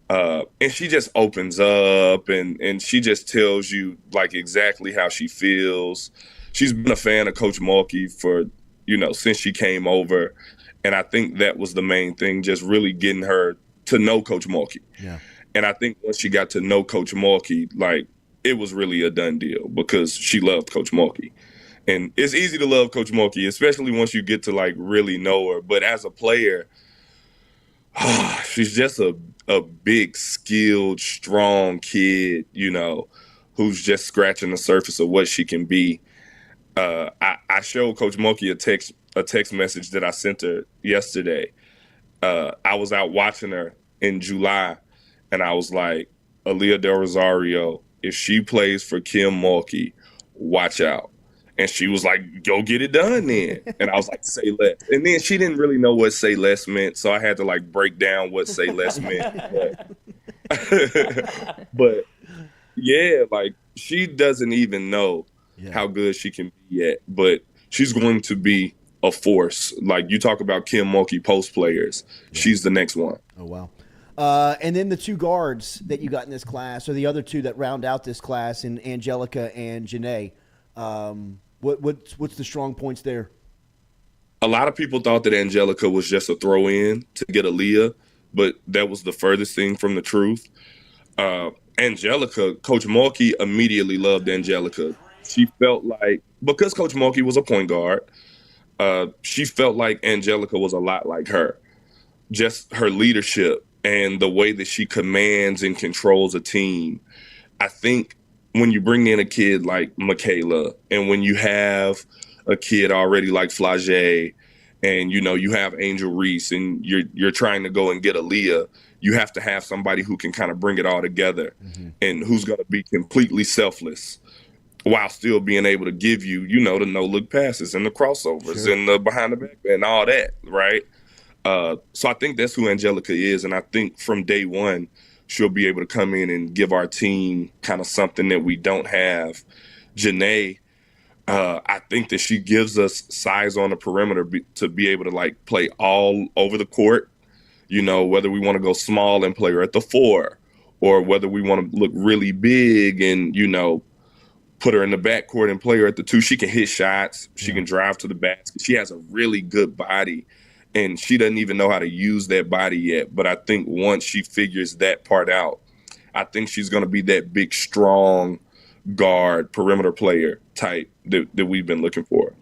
And she just opens up and she just tells you like exactly how she feels. She's been a fan of Coach Mulkey for, since she came over. And I think that was the main thing, just really getting her to know Coach Mulkey. Yeah. And I think once she got to know Coach Mulkey, like it was really a done deal because she loved Coach Mulkey. And it's easy to love Coach Mulkey, especially once you get to like really know her. But as a player, she's just a big, skilled, strong kid, who's just scratching the surface of what she can be. I showed Coach Mulkey a text message that I sent her yesterday. I was out watching her in July, and I was like, Aaliyah Del Rosario, if she plays for Kim Mulkey, watch out. And she was like, go get it done then. And I was like, say less. And then she didn't really know what say less meant, so I had to like break down what say less meant. But yeah, like she doesn't even know how good she can be yet, but she's going to be a force. Like you talk about Kim Mulkey post players. She's the next one. Oh, wow. And then the two guards that you got in this class, or the other two that round out this class, in Angelica and Janae. What's the strong points there? A lot of people thought that Angelica was just a throw-in to get Aaliyah, but that was the furthest thing from the truth. Angelica, Coach Mulkey immediately loved Angelica. She felt like, because Coach Mulkey was a point guard, she felt like Angelica was a lot like her. Just her leadership and the way that she commands and controls a team. I think when you bring in a kid like Michaela, and when you have a kid already like Flage, and you have Angel Reese, and you're trying to go and get Aaliyah, you have to have somebody who can kind of bring it all together and who's going to be completely selfless while still being able to give you, the no-look passes and the crossovers and the behind the back and all that, right? So I think that's who Angelica is, and I think from day one, she'll be able to come in and give our team kind of something that we don't have. Janae, I think that she gives us size on the perimeter to be able to like play all over the court, whether we want to go small and play her at the 4, or whether we want to look really big and, put her in the backcourt and play her at the 2. She can hit shots. She can drive to the basket. She has a really good body. and she doesn't even know how to use that body yet. But I think once she figures that part out, I think she's going to be that big, strong guard, perimeter player type that we've been looking for.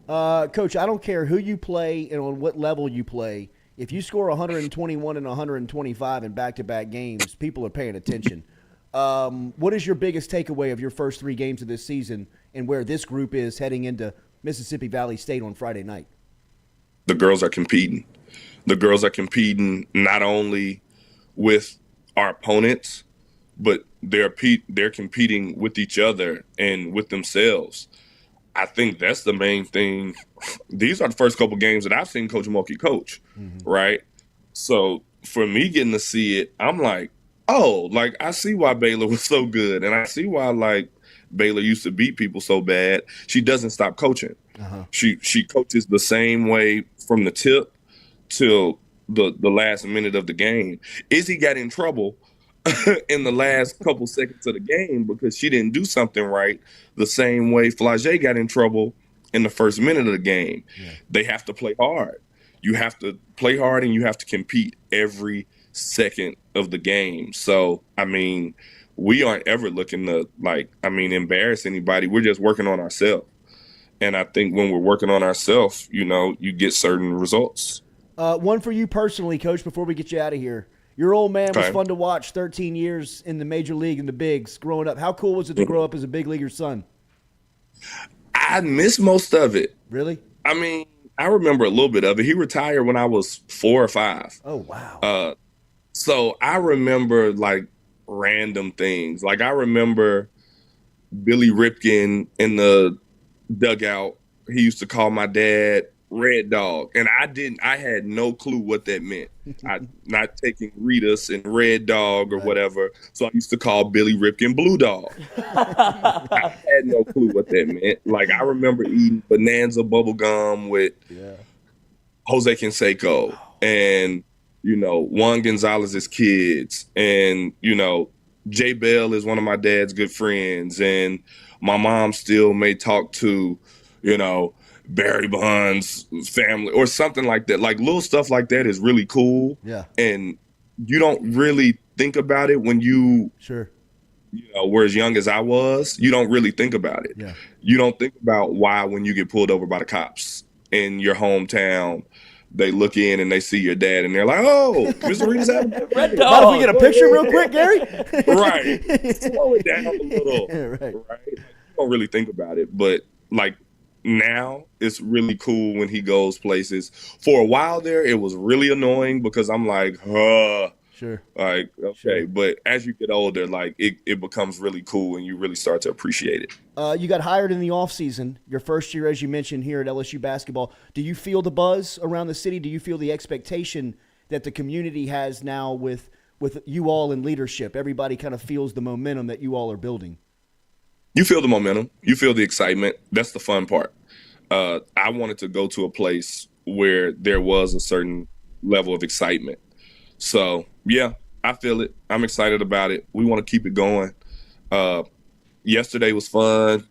Coach, I don't care who you play and on what level you play. If you score 121 and 125 in back-to-back games, people are paying attention. What is your biggest takeaway of your first 3 games of this season and where this group is heading into Mississippi Valley State on Friday night? The girls are competing. The girls are competing not only with our opponents, but they're competing with each other and with themselves. I think that's the main thing. These are the first couple games that I've seen Coach Mulkey coach, right? So for me getting to see it, I'm like, oh, like I see why Baylor was so good, and I see why like Baylor used to beat people so bad. She doesn't stop coaching. She coaches the same way from the tip till the last minute of the game. Izzy got in trouble in the last couple seconds of the game because she didn't do something right, the same way Flage got in trouble in the first minute of the game. They have to play hard. You have to play hard and you have to compete every second of the game. So, I mean, we aren't ever looking to, embarrass anybody. We're just working on ourselves. And I think when we're working on ourselves, you get certain results. One for you personally, Coach, before we get you out of here. Your old man was Okay. fun to watch, 13 years in the major league in the bigs growing up. How cool was it to grow up as a big leaguer son? I miss most of it. Really? I mean, I remember a little bit of it. He retired when I was 4 or 5. Oh, wow. So I remember like random things. Like I remember Billy Ripken in the dugout. He used to call my dad Red Dog, and I had no clue what that meant. Not taking Redus and Red Dog or whatever, so I used to call Billy Ripken Blue Dog. I had no clue what that meant. Like I remember eating Bonanza bubble gum with Jose Canseco and Juan Gonzalez's kids, and Jay Bell is one of my dad's good friends, and my mom still may talk to Barry Bonds' family or something like that. Like little stuff like that is really cool. Yeah. And you don't really think about it when you were as young as I was. You don't really think about it. Yeah. You don't think about why when you get pulled over by the cops in your hometown, they look in and they see your dad and they're like, oh, Mr. Redus having a Red Dog. Mind if we get a picture real quick, Gary? Right. Slow it down a little. Right. You don't really think about it. But like now it's really cool when he goes places. For a while there, it was really annoying because I'm like, Sure. Like, okay. Sure. But as you get older, like it becomes really cool and you really start to appreciate it. You got hired in the offseason, your first year, as you mentioned, here at LSU basketball. Do you feel the buzz around the city? Do you feel the expectation that the community has now with you all in leadership? Everybody kind of feels the momentum that you all are building. You feel the momentum. You feel the excitement. That's the fun part. I wanted to go to a place where there was a certain level of excitement. So, yeah, I feel it. I'm excited about it. We want to keep it going. Yesterday was fun,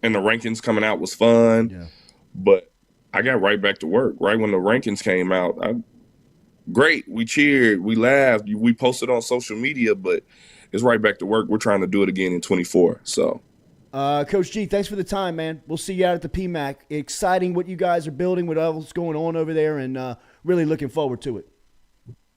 and the rankings coming out was fun. Yeah. But I got right back to work. Right when the rankings came out, great. We cheered. We laughed. We posted on social media, but it's right back to work. We're trying to do it again in 24. So. Coach G, thanks for the time, man. We'll see you out at the PMAC. Exciting what you guys are building, what else going on over there, and really looking forward to it.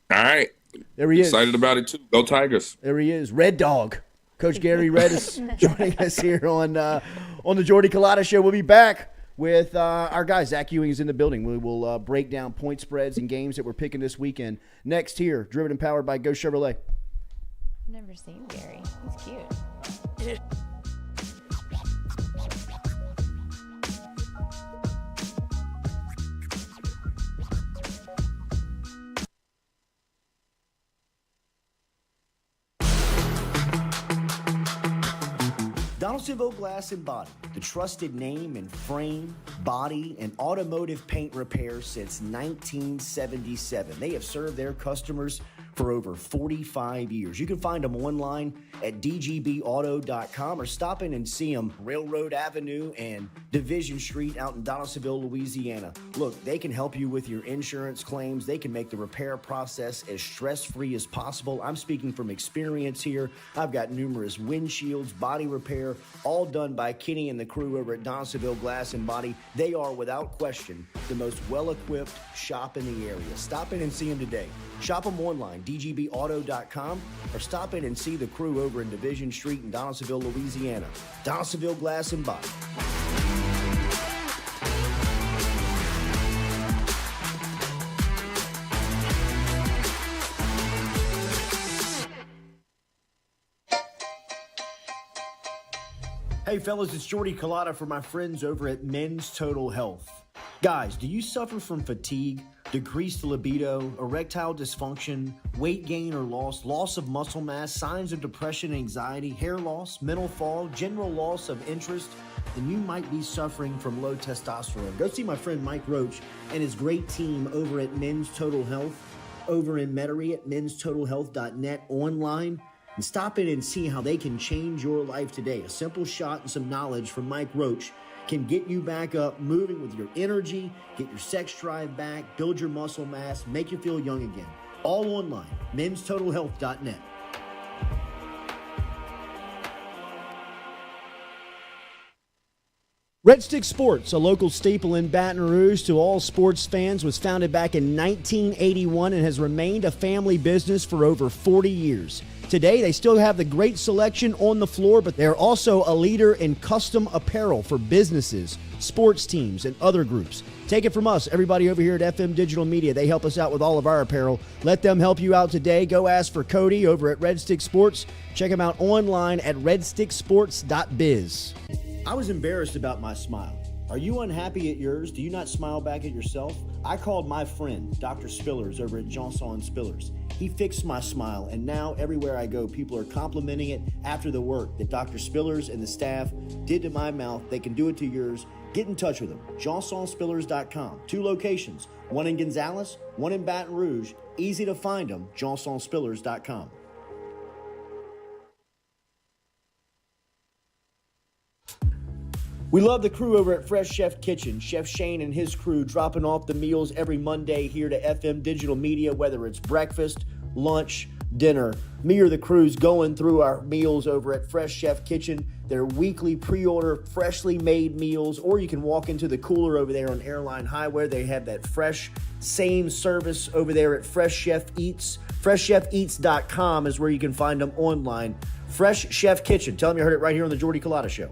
All right. There he is. Excited about it, too. Go Tigers. There he is. Red Dog. Coach Gary Redus joining us here on the Jordy Culotta Show. We'll be back with our guy, Zach Ewing is in the building. We will break down point spreads and games that we're picking this weekend. Next here, driven and powered by Go Chevrolet. I've never seen Gary. He's cute. Donaldsonville Glass and Body, the trusted name in frame, body, and automotive paint repair since 1977. They have served their customers for over 45 years. You can find them online at dgbauto.com or stop in and see them Railroad Avenue and Division Street out in Donaldsonville, Louisiana. Look, they can help you with your insurance claims. They can make the repair process as stress-free as possible. I'm speaking from experience here. I've got numerous windshields, body repair, all done by Kenny and the crew over at Donaldsonville Glass and Body. They are, without question, the most well-equipped shop in the area. Stop in and see them today. Shop them online, dgbauto.com, or stop in and see the crew over in Division Street in Donaldsonville, Louisiana. Donaldsonville Glass and Body. Hey fellas, it's Jordy Culotta for my friends over at Men's Total Health. Guys, do you suffer from fatigue, decreased libido, erectile dysfunction, weight gain or loss of muscle mass, signs of depression, anxiety, hair loss, mental fog, general loss of interest? Then you might be suffering from low testosterone. Go see my friend Mike Roach and his great team over at Men's Total Health over in Metairie at menstotalhealth.net online. And stop in and see how they can change your life today. A simple shot and some knowledge from Mike Roach can get you back up, moving with your energy, get your sex drive back, build your muscle mass, make you feel young again. All online, menstotalhealth.net. Red Stick Sports, a local staple in Baton Rouge to all sports fans, was founded back in 1981 and has remained a family business for over 40 years. Today, they still have the great selection on the floor, but they're also a leader in custom apparel for businesses, sports teams, and other groups. Take it from us, everybody over here at FM Digital Media. They help us out with all of our apparel. Let them help you out today. Go ask for Cody over at Red Stick Sports. Check him out online at redsticksports.biz. I was embarrassed about my smile. Are you unhappy at yours? Do you not smile back at yourself? I called my friend, Dr. Spillers, over at Johnson Spillers. He fixed my smile, and now everywhere I go, people are complimenting it after the work that Dr. Spillers and the staff did to my mouth. They can do it to yours. Get in touch with them. JohnsonSpillers.com. 2 locations, one in Gonzales, one in Baton Rouge. Easy to find them, JohnsonSpillers.com. We love the crew over at Fresh Chef Kitchen. Chef Shane and his crew dropping off the meals every Monday here to FM Digital Media, whether it's breakfast, lunch, dinner. Me or the crew's going through our meals over at Fresh Chef Kitchen. Their weekly pre-order, freshly made meals, or you can walk into the cooler over there on Airline Highway. They have that fresh, same service over there at Fresh Chef Eats. FreshChefEats.com is where you can find them online. Fresh Chef Kitchen. Tell them you heard it right here on the Jordy Culotta Show.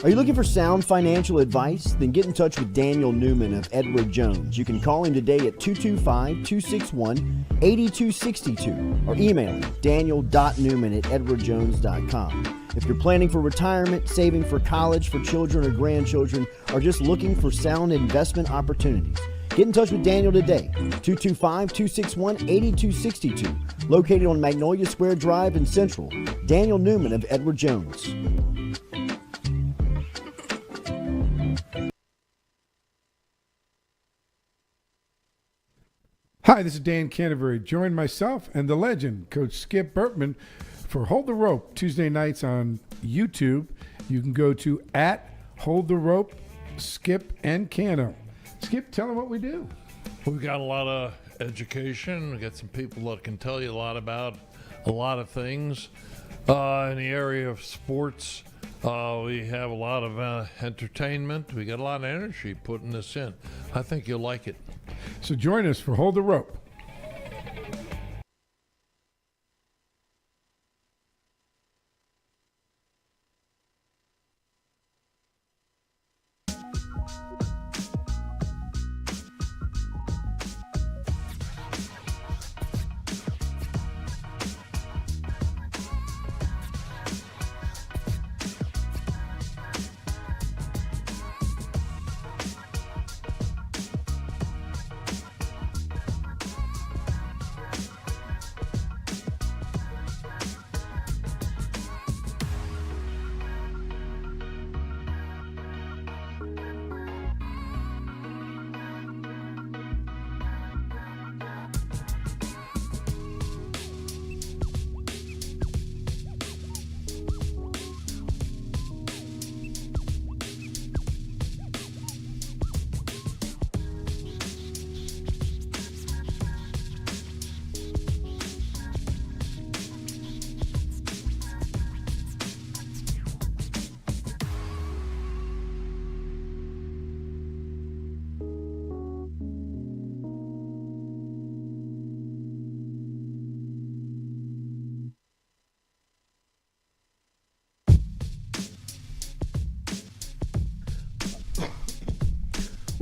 Are you looking for sound financial advice? Then get in touch with Daniel Newman of Edward Jones. You can call him today at 225-261-8262 or email him daniel.newman@edwardjones.com. If you're planning for retirement, saving for college, for children or grandchildren, or just looking for sound investment opportunities, get in touch with Daniel today, 225-261-8262, located on Magnolia Square Drive in Central. Daniel Newman of Edward Jones. Hi, this is Dan Canterbury. Join myself and the legend, Coach Skip Burtman, for Hold the Rope Tuesday nights on YouTube. You can go to @HoldTheRope, Skip and Cano. Skip, tell them what we do. We've got a lot of education. We've got some people that can tell you a lot about a lot of things. In the area of sports, we have a lot of entertainment. We got a lot of energy putting this in. I think you'll like it. So join us for Hold the Rope.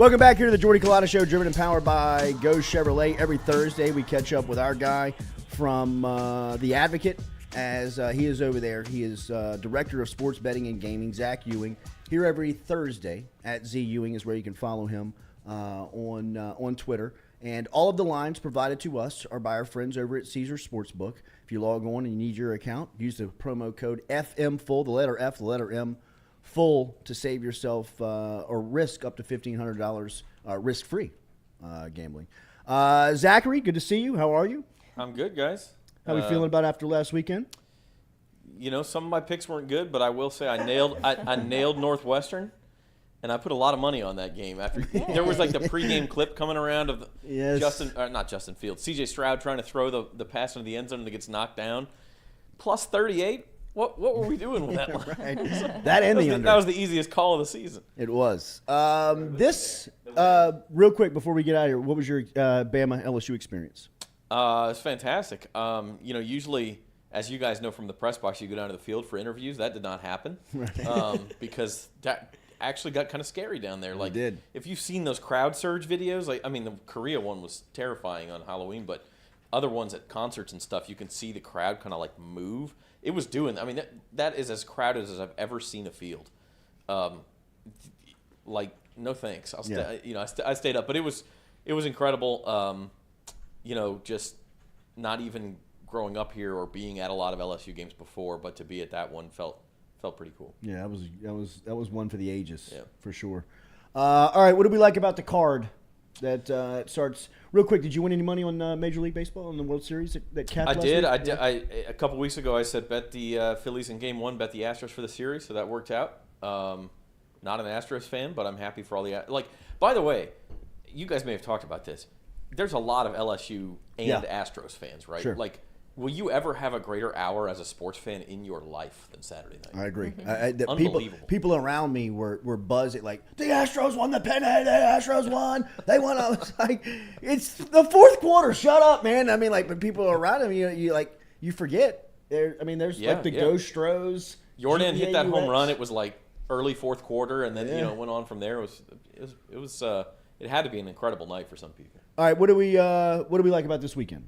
Welcome back here to the Jordy Culotta Show, driven and powered by Go Chevrolet. Every Thursday, we catch up with our guy from The Advocate, as he is over there. He is Director of Sports Betting and Gaming, Zach Ewing. Here every Thursday at Z Ewing is where you can follow him on Twitter. And all of the lines provided to us are by our friends over at Caesar Sportsbook. If you log on and you need your account, use the promo code FMFULL, the letter F, the letter M, full, to save yourself or risk up to $1,500 risk-free gambling. Zachary, good to see you. How are you? I'm good, guys. How are we feeling about after last weekend? You know, some of my picks weren't good, but I will say I nailed Northwestern, and I put a lot of money on that game. After there was like the pregame clip coming around of not Justin Fields, C.J. Stroud trying to throw the pass into the end zone and it gets knocked down. Plus 38. What were we doing with that line? Right. That and the under. That was the easiest call of the season. It was. Real quick before we get out of here, what was your Bama LSU experience? It's fantastic. Usually, as you guys know from the press box, you go down to the field for interviews. That did not happen because that actually got kind of scary down there. Like, did. If you've seen those crowd surge videos, the Korea one was terrifying on Halloween, but other ones at concerts and stuff, you can see the crowd kind of like move. It was doing. I mean, that is as crowded as I've ever seen a field. No thanks. I stayed up, but it was incredible. Just not even growing up here or being at a lot of LSU games before, but to be at that one felt pretty cool. Yeah, that was one for the ages, for sure. All right, what do we like about the card that starts real quick? Did you win any money on Major League Baseball in the World Series that capped I last did. week? A couple weeks ago, I said bet the Phillies in Game 1, bet the Astros for the series, so that worked out. Not an Astros fan, but I'm happy for all the by the way, you guys may have talked about this. There's a lot of LSU and Astros fans, right? Sure. Like, will you ever have a greater hour as a sports fan in your life than Saturday night? I agree. Unbelievable. People around me were buzzing like, the Astros won the pennant. The Astros won. They won. I was like, it's the fourth quarter. Shut up, man. I mean, but people around him, you forget. There's like the Ghost Stros. Jordan hit that home run. It was like early fourth quarter, and then it went on from there. It had to be an incredible night for some people. All right, what do we like about this weekend?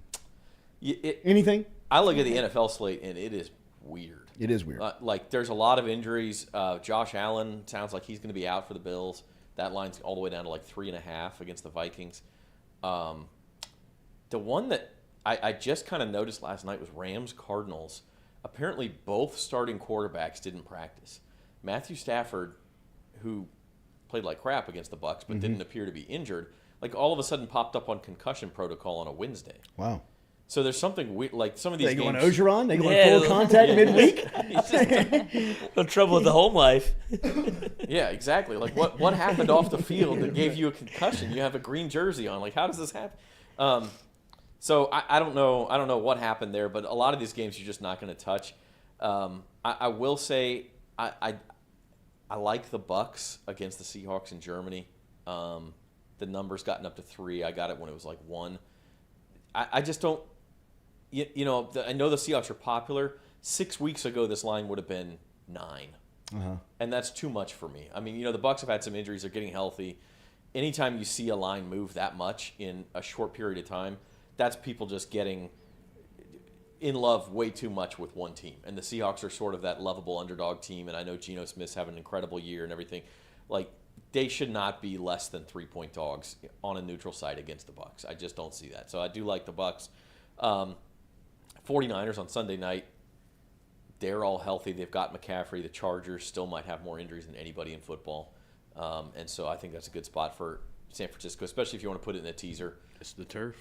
Anything? I look at the NFL slate, and it is weird. It is weird. There's a lot of injuries. Josh Allen sounds like he's going to be out for the Bills. That line's all the way down to like 3.5 against the Vikings. The one that I just kind of noticed last night was Rams-Cardinals. Apparently, both starting quarterbacks didn't practice. Matthew Stafford, who played like crap against the Bucs but didn't appear to be injured, all of a sudden popped up on concussion protocol on a Wednesday. Wow. So there's something weird, like some of these games. They going Ogeron? They going full contact midweek? No trouble with the home life. Yeah, exactly. Like what happened off the field that gave you a concussion? You have a green jersey on. Like, how does this happen? So I don't know. I don't know what happened there, but a lot of these games you're just not going to touch. I will say I like the Bucs against the Seahawks in Germany. The number's gotten up to 3. I got it when it was like 1. I just don't. I know the Seahawks are popular. 6 weeks ago, this line would have been 9, and that's too much for me. I mean, the Bucs have had some injuries; they're getting healthy. Anytime you see a line move that much in a short period of time, that's people just getting in love way too much with one team. And the Seahawks are sort of that lovable underdog team. And I know Geno Smith's having an incredible year and everything. Like, they should not be less than 3-point dogs on a neutral site against the Bucs. I just don't see that. So I do like the Bucs. 49ers on Sunday night, they're all healthy. They've got McCaffrey. The Chargers still might have more injuries than anybody in football. And so I think that's a good spot for San Francisco, especially if you want to put it in a teaser. It's the turf.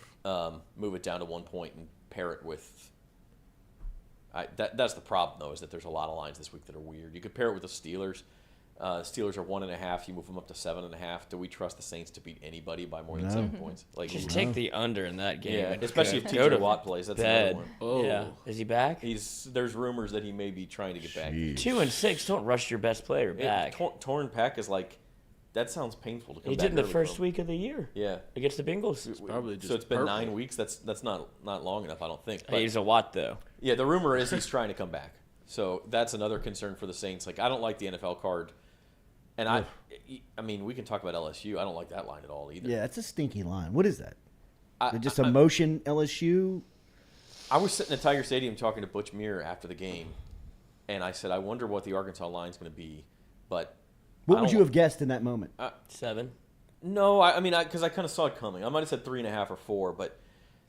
Move it down to 1 point and pair it with that's the problem, though, is that there's a lot of lines this week that are weird. You could pair it with the Steelers. Steelers are 1.5. You move them up to 7.5. Do we trust the Saints to beat anybody by more than 7 points? Just take the under in that game. Yeah, especially if T.J. Watt plays. That's another one. Oh, yeah. Is he back? There's rumors that he may be trying to get back. 2-6. Don't rush your best player back. Torn pec is like. That sounds painful to come back. He did in the first week of the year. Yeah, against the Bengals. It's probably just so it's been purple. 9 weeks. That's not long enough, I don't think. But he's a Watt though. Yeah, the rumor is he's trying to come back. So that's another concern for the Saints. Like, I don't like the NFL card And I mean, we can talk about LSU. I don't like that line at all either. Yeah, it's a stinky line. What is that? Just a motion LSU? I was sitting at Tiger Stadium talking to Butch Muir after the game, and I said, I wonder what the Arkansas line's going to be. But what would you have guessed in that moment? 7. No, I mean, because I kind of saw it coming. I might have said 3.5 or 4, but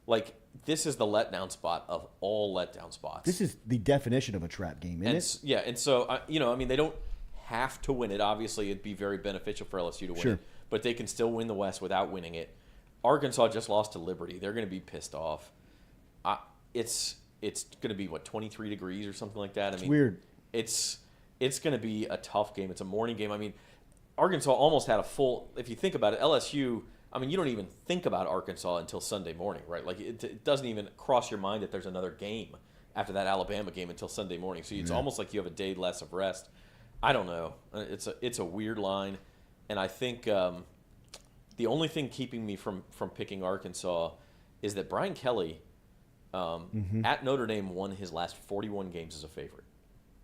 like this is the letdown spot of all letdown spots. This is the definition of a trap game, isn't it? Yeah, and so I mean, they don't have to win it. Obviously, it'd be very beneficial for LSU to win it, but they can still win the West without winning it. Arkansas just lost to Liberty. They're going to be pissed off. It's going to be 23 degrees or something like that. I mean, weird. It's going to be a tough game. It's a morning game. I mean, Arkansas almost had a full. If you think about it, LSU. I mean, you don't even think about Arkansas until Sunday morning, right? Like it doesn't even cross your mind that there's another game after that Alabama game until Sunday morning. So it's almost like you have a day less of rest. I don't know. It's a weird line, and I think the only thing keeping me from picking Arkansas is that Brian Kelly at Notre Dame won his last 41 games as a favorite.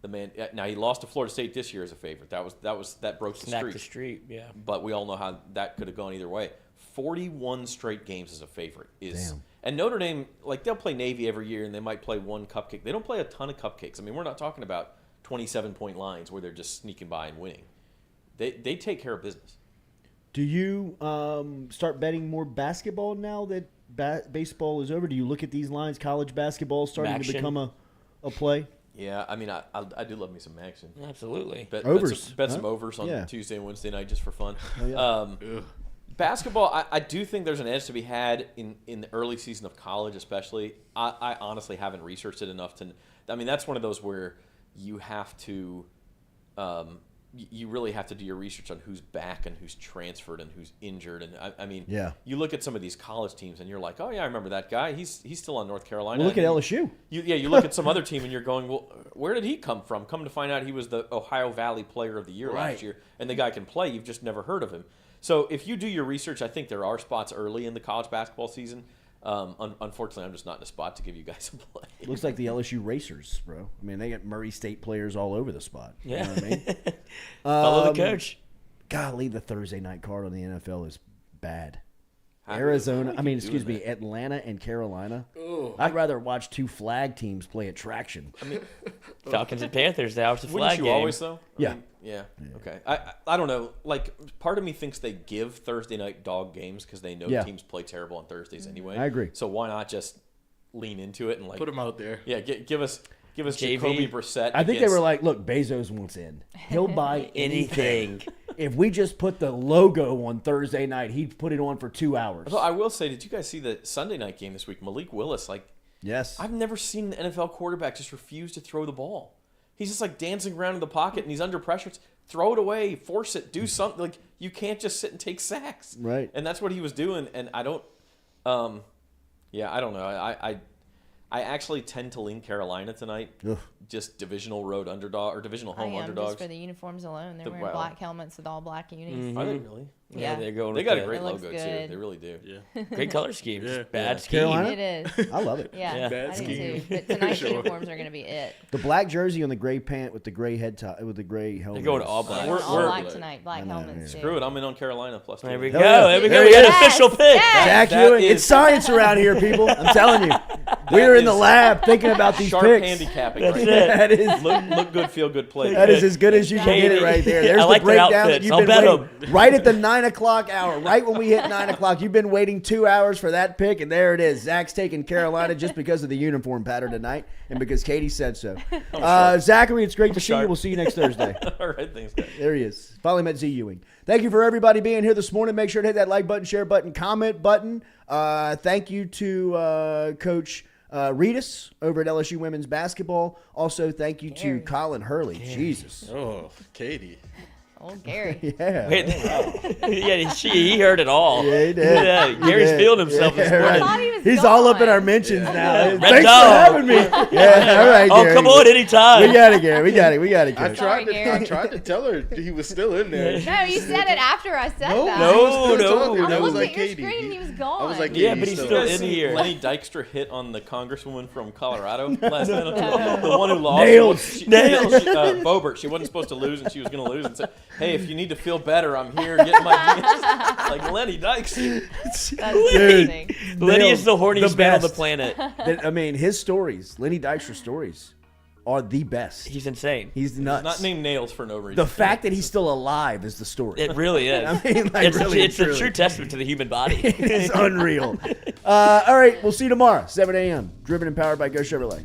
The man now he lost to Florida State this year as a favorite. That broke the streak. The streak, yeah. But we all know how that could have gone either way. 41 straight games as a favorite is. Damn. And Notre Dame, like they'll play Navy every year, and they might play one cupcake. They don't play a ton of cupcakes. I mean, we're not talking about 27-point lines where they're just sneaking by and winning. They take care of business. Do you start betting more basketball now that baseball is over? Do you look at these lines? College basketball starting to become a play? Yeah, I mean, I do love me some action. Absolutely. Bet overs. some overs on Tuesday and Wednesday night just for fun. Oh, yeah. Basketball, I do think there's an edge to be had in the early season of college, especially. I honestly haven't researched it enough to. I mean, that's one of those where you have to, you really have to do your research on who's back and who's transferred and who's injured. And I mean, you look at some of these college teams and you're like, oh yeah, I remember that guy. He's still on North Carolina. Well, look at LSU. You look at some other team and you're going, well, where did he come from? Come to find out, he was the Ohio Valley Player of the Year last year, and the guy can play. You've just never heard of him. So if you do your research, I think there are spots early in the college basketball season. Unfortunately, I'm just not in a spot to give you guys a play. Looks like the LSU Racers, bro. I mean, they get Murray State players all over the spot. Yeah. You know what I mean? Follow the coach. Golly, the Thursday night card on the NFL is bad. Arizona, Atlanta and Carolina. Ooh. I'd rather watch two flag teams play at traction. I mean, Falcons and Panthers, that was the flag wouldn't you game. always, though? Yeah. Yeah. Okay. I don't know. Like, part of me thinks they give Thursday night dog games because they know teams play terrible on Thursdays anyway. I agree. So why not just lean into it and put them out there? Yeah. Give us JV. Jacoby Brissett. I think they were like, look, Bezos wants in. He'll buy anything. If we just put the logo on Thursday night, he'd put it on for 2 hours. Although I will say, did you guys see the Sunday night game this week? Malik Willis, yes. I've never seen an NFL quarterback just refuse to throw the ball. He's just like dancing around in the pocket, and he's under pressure. Throw it away, force it, do something. Like, you can't just sit and take sacks. Right. And that's what he was doing. And I don't, I don't know. I actually tend to lean Carolina tonight. Ugh. Just divisional road underdog or divisional home underdogs. Just for the uniforms alone. They're wearing black helmets with all black unis. Mm-hmm. Are they really? Yeah. They're going. They got a great it logo looks too. good. They really do. Yeah. Great color scheme. Just bad scheme. Carolina? It is. I love it. Yeah, Bad I do scheme. too. But tonight's uniforms are going to be it. The black jersey on the gray pant with the gray head tie with the gray helmet. They're going all black. We're all we're- black tonight. Black helmets. Screw it. I'm in on Carolina plus. There we 2. go. yeah. There we There go. he We got is. an official pick. Zach That Ewing. is- It's science around here, people. I'm telling you. We're in the lab thinking about these Sharp picks. handicapping. That's right it. there. That is Look good, feel good play. that is as good as you can get it right there. There's I like the their breakdown that outfits. you've I'll been bet waiting. Right at the 9 o'clock hour, right when we hit 9 o'clock, you've been waiting 2 hours for that pick, and there it is. Zach's taking Carolina just because of the uniform pattern tonight and because Katie said so. Zachary, it's great to see you. We'll see you next Thursday. All right, thanks, guys. There he is. Finally met Z Ewing. Thank you for everybody being here this morning. Make sure to hit that like button, share button, comment button. Thank you to Coach Redus over at LSU Women's Basketball. Also, thank you to Colin Hurley. Jesus. Oh, Katie. Old Gary. Yeah. Wait, he heard it all. Yeah, he did. Yeah, He Gary's did. feeling himself this right. morning. I thought he was He's all up in gone. our mentions now. Red Thanks Dog. for having me. Yeah, all right, Oh, Gary. come on, anytime. We got it, Gary. We got it, I Coach. tried Gary. to tell her he was still in there. No, you said it after I said No, that. he was still No. talking. I That was looked like at your Katie. screen and he was gone. I was like, Yeah, Katie, but he's Did still you guys in see here. Lenny Dykstra hit on the congresswoman from Colorado last night? The one who lost. Nailed. Bobert. She wasn't supposed to lose, and she was going to lose. And so Hey, if you need to feel better, I'm here getting my DMs. Like Lenny Dykes. That's amazing. Lenny is the horniest man on the best. planet. I mean, his stories, Lenny Dykstra's stories, are the best. He's insane. He's nuts. Not named Nails for no reason. The fact that he's still alive is the story. It really is. I mean, like, it's really, a true testament to the human body. It's unreal. All right, we'll see you tomorrow, 7 a.m. Driven and powered by Go Chevrolet.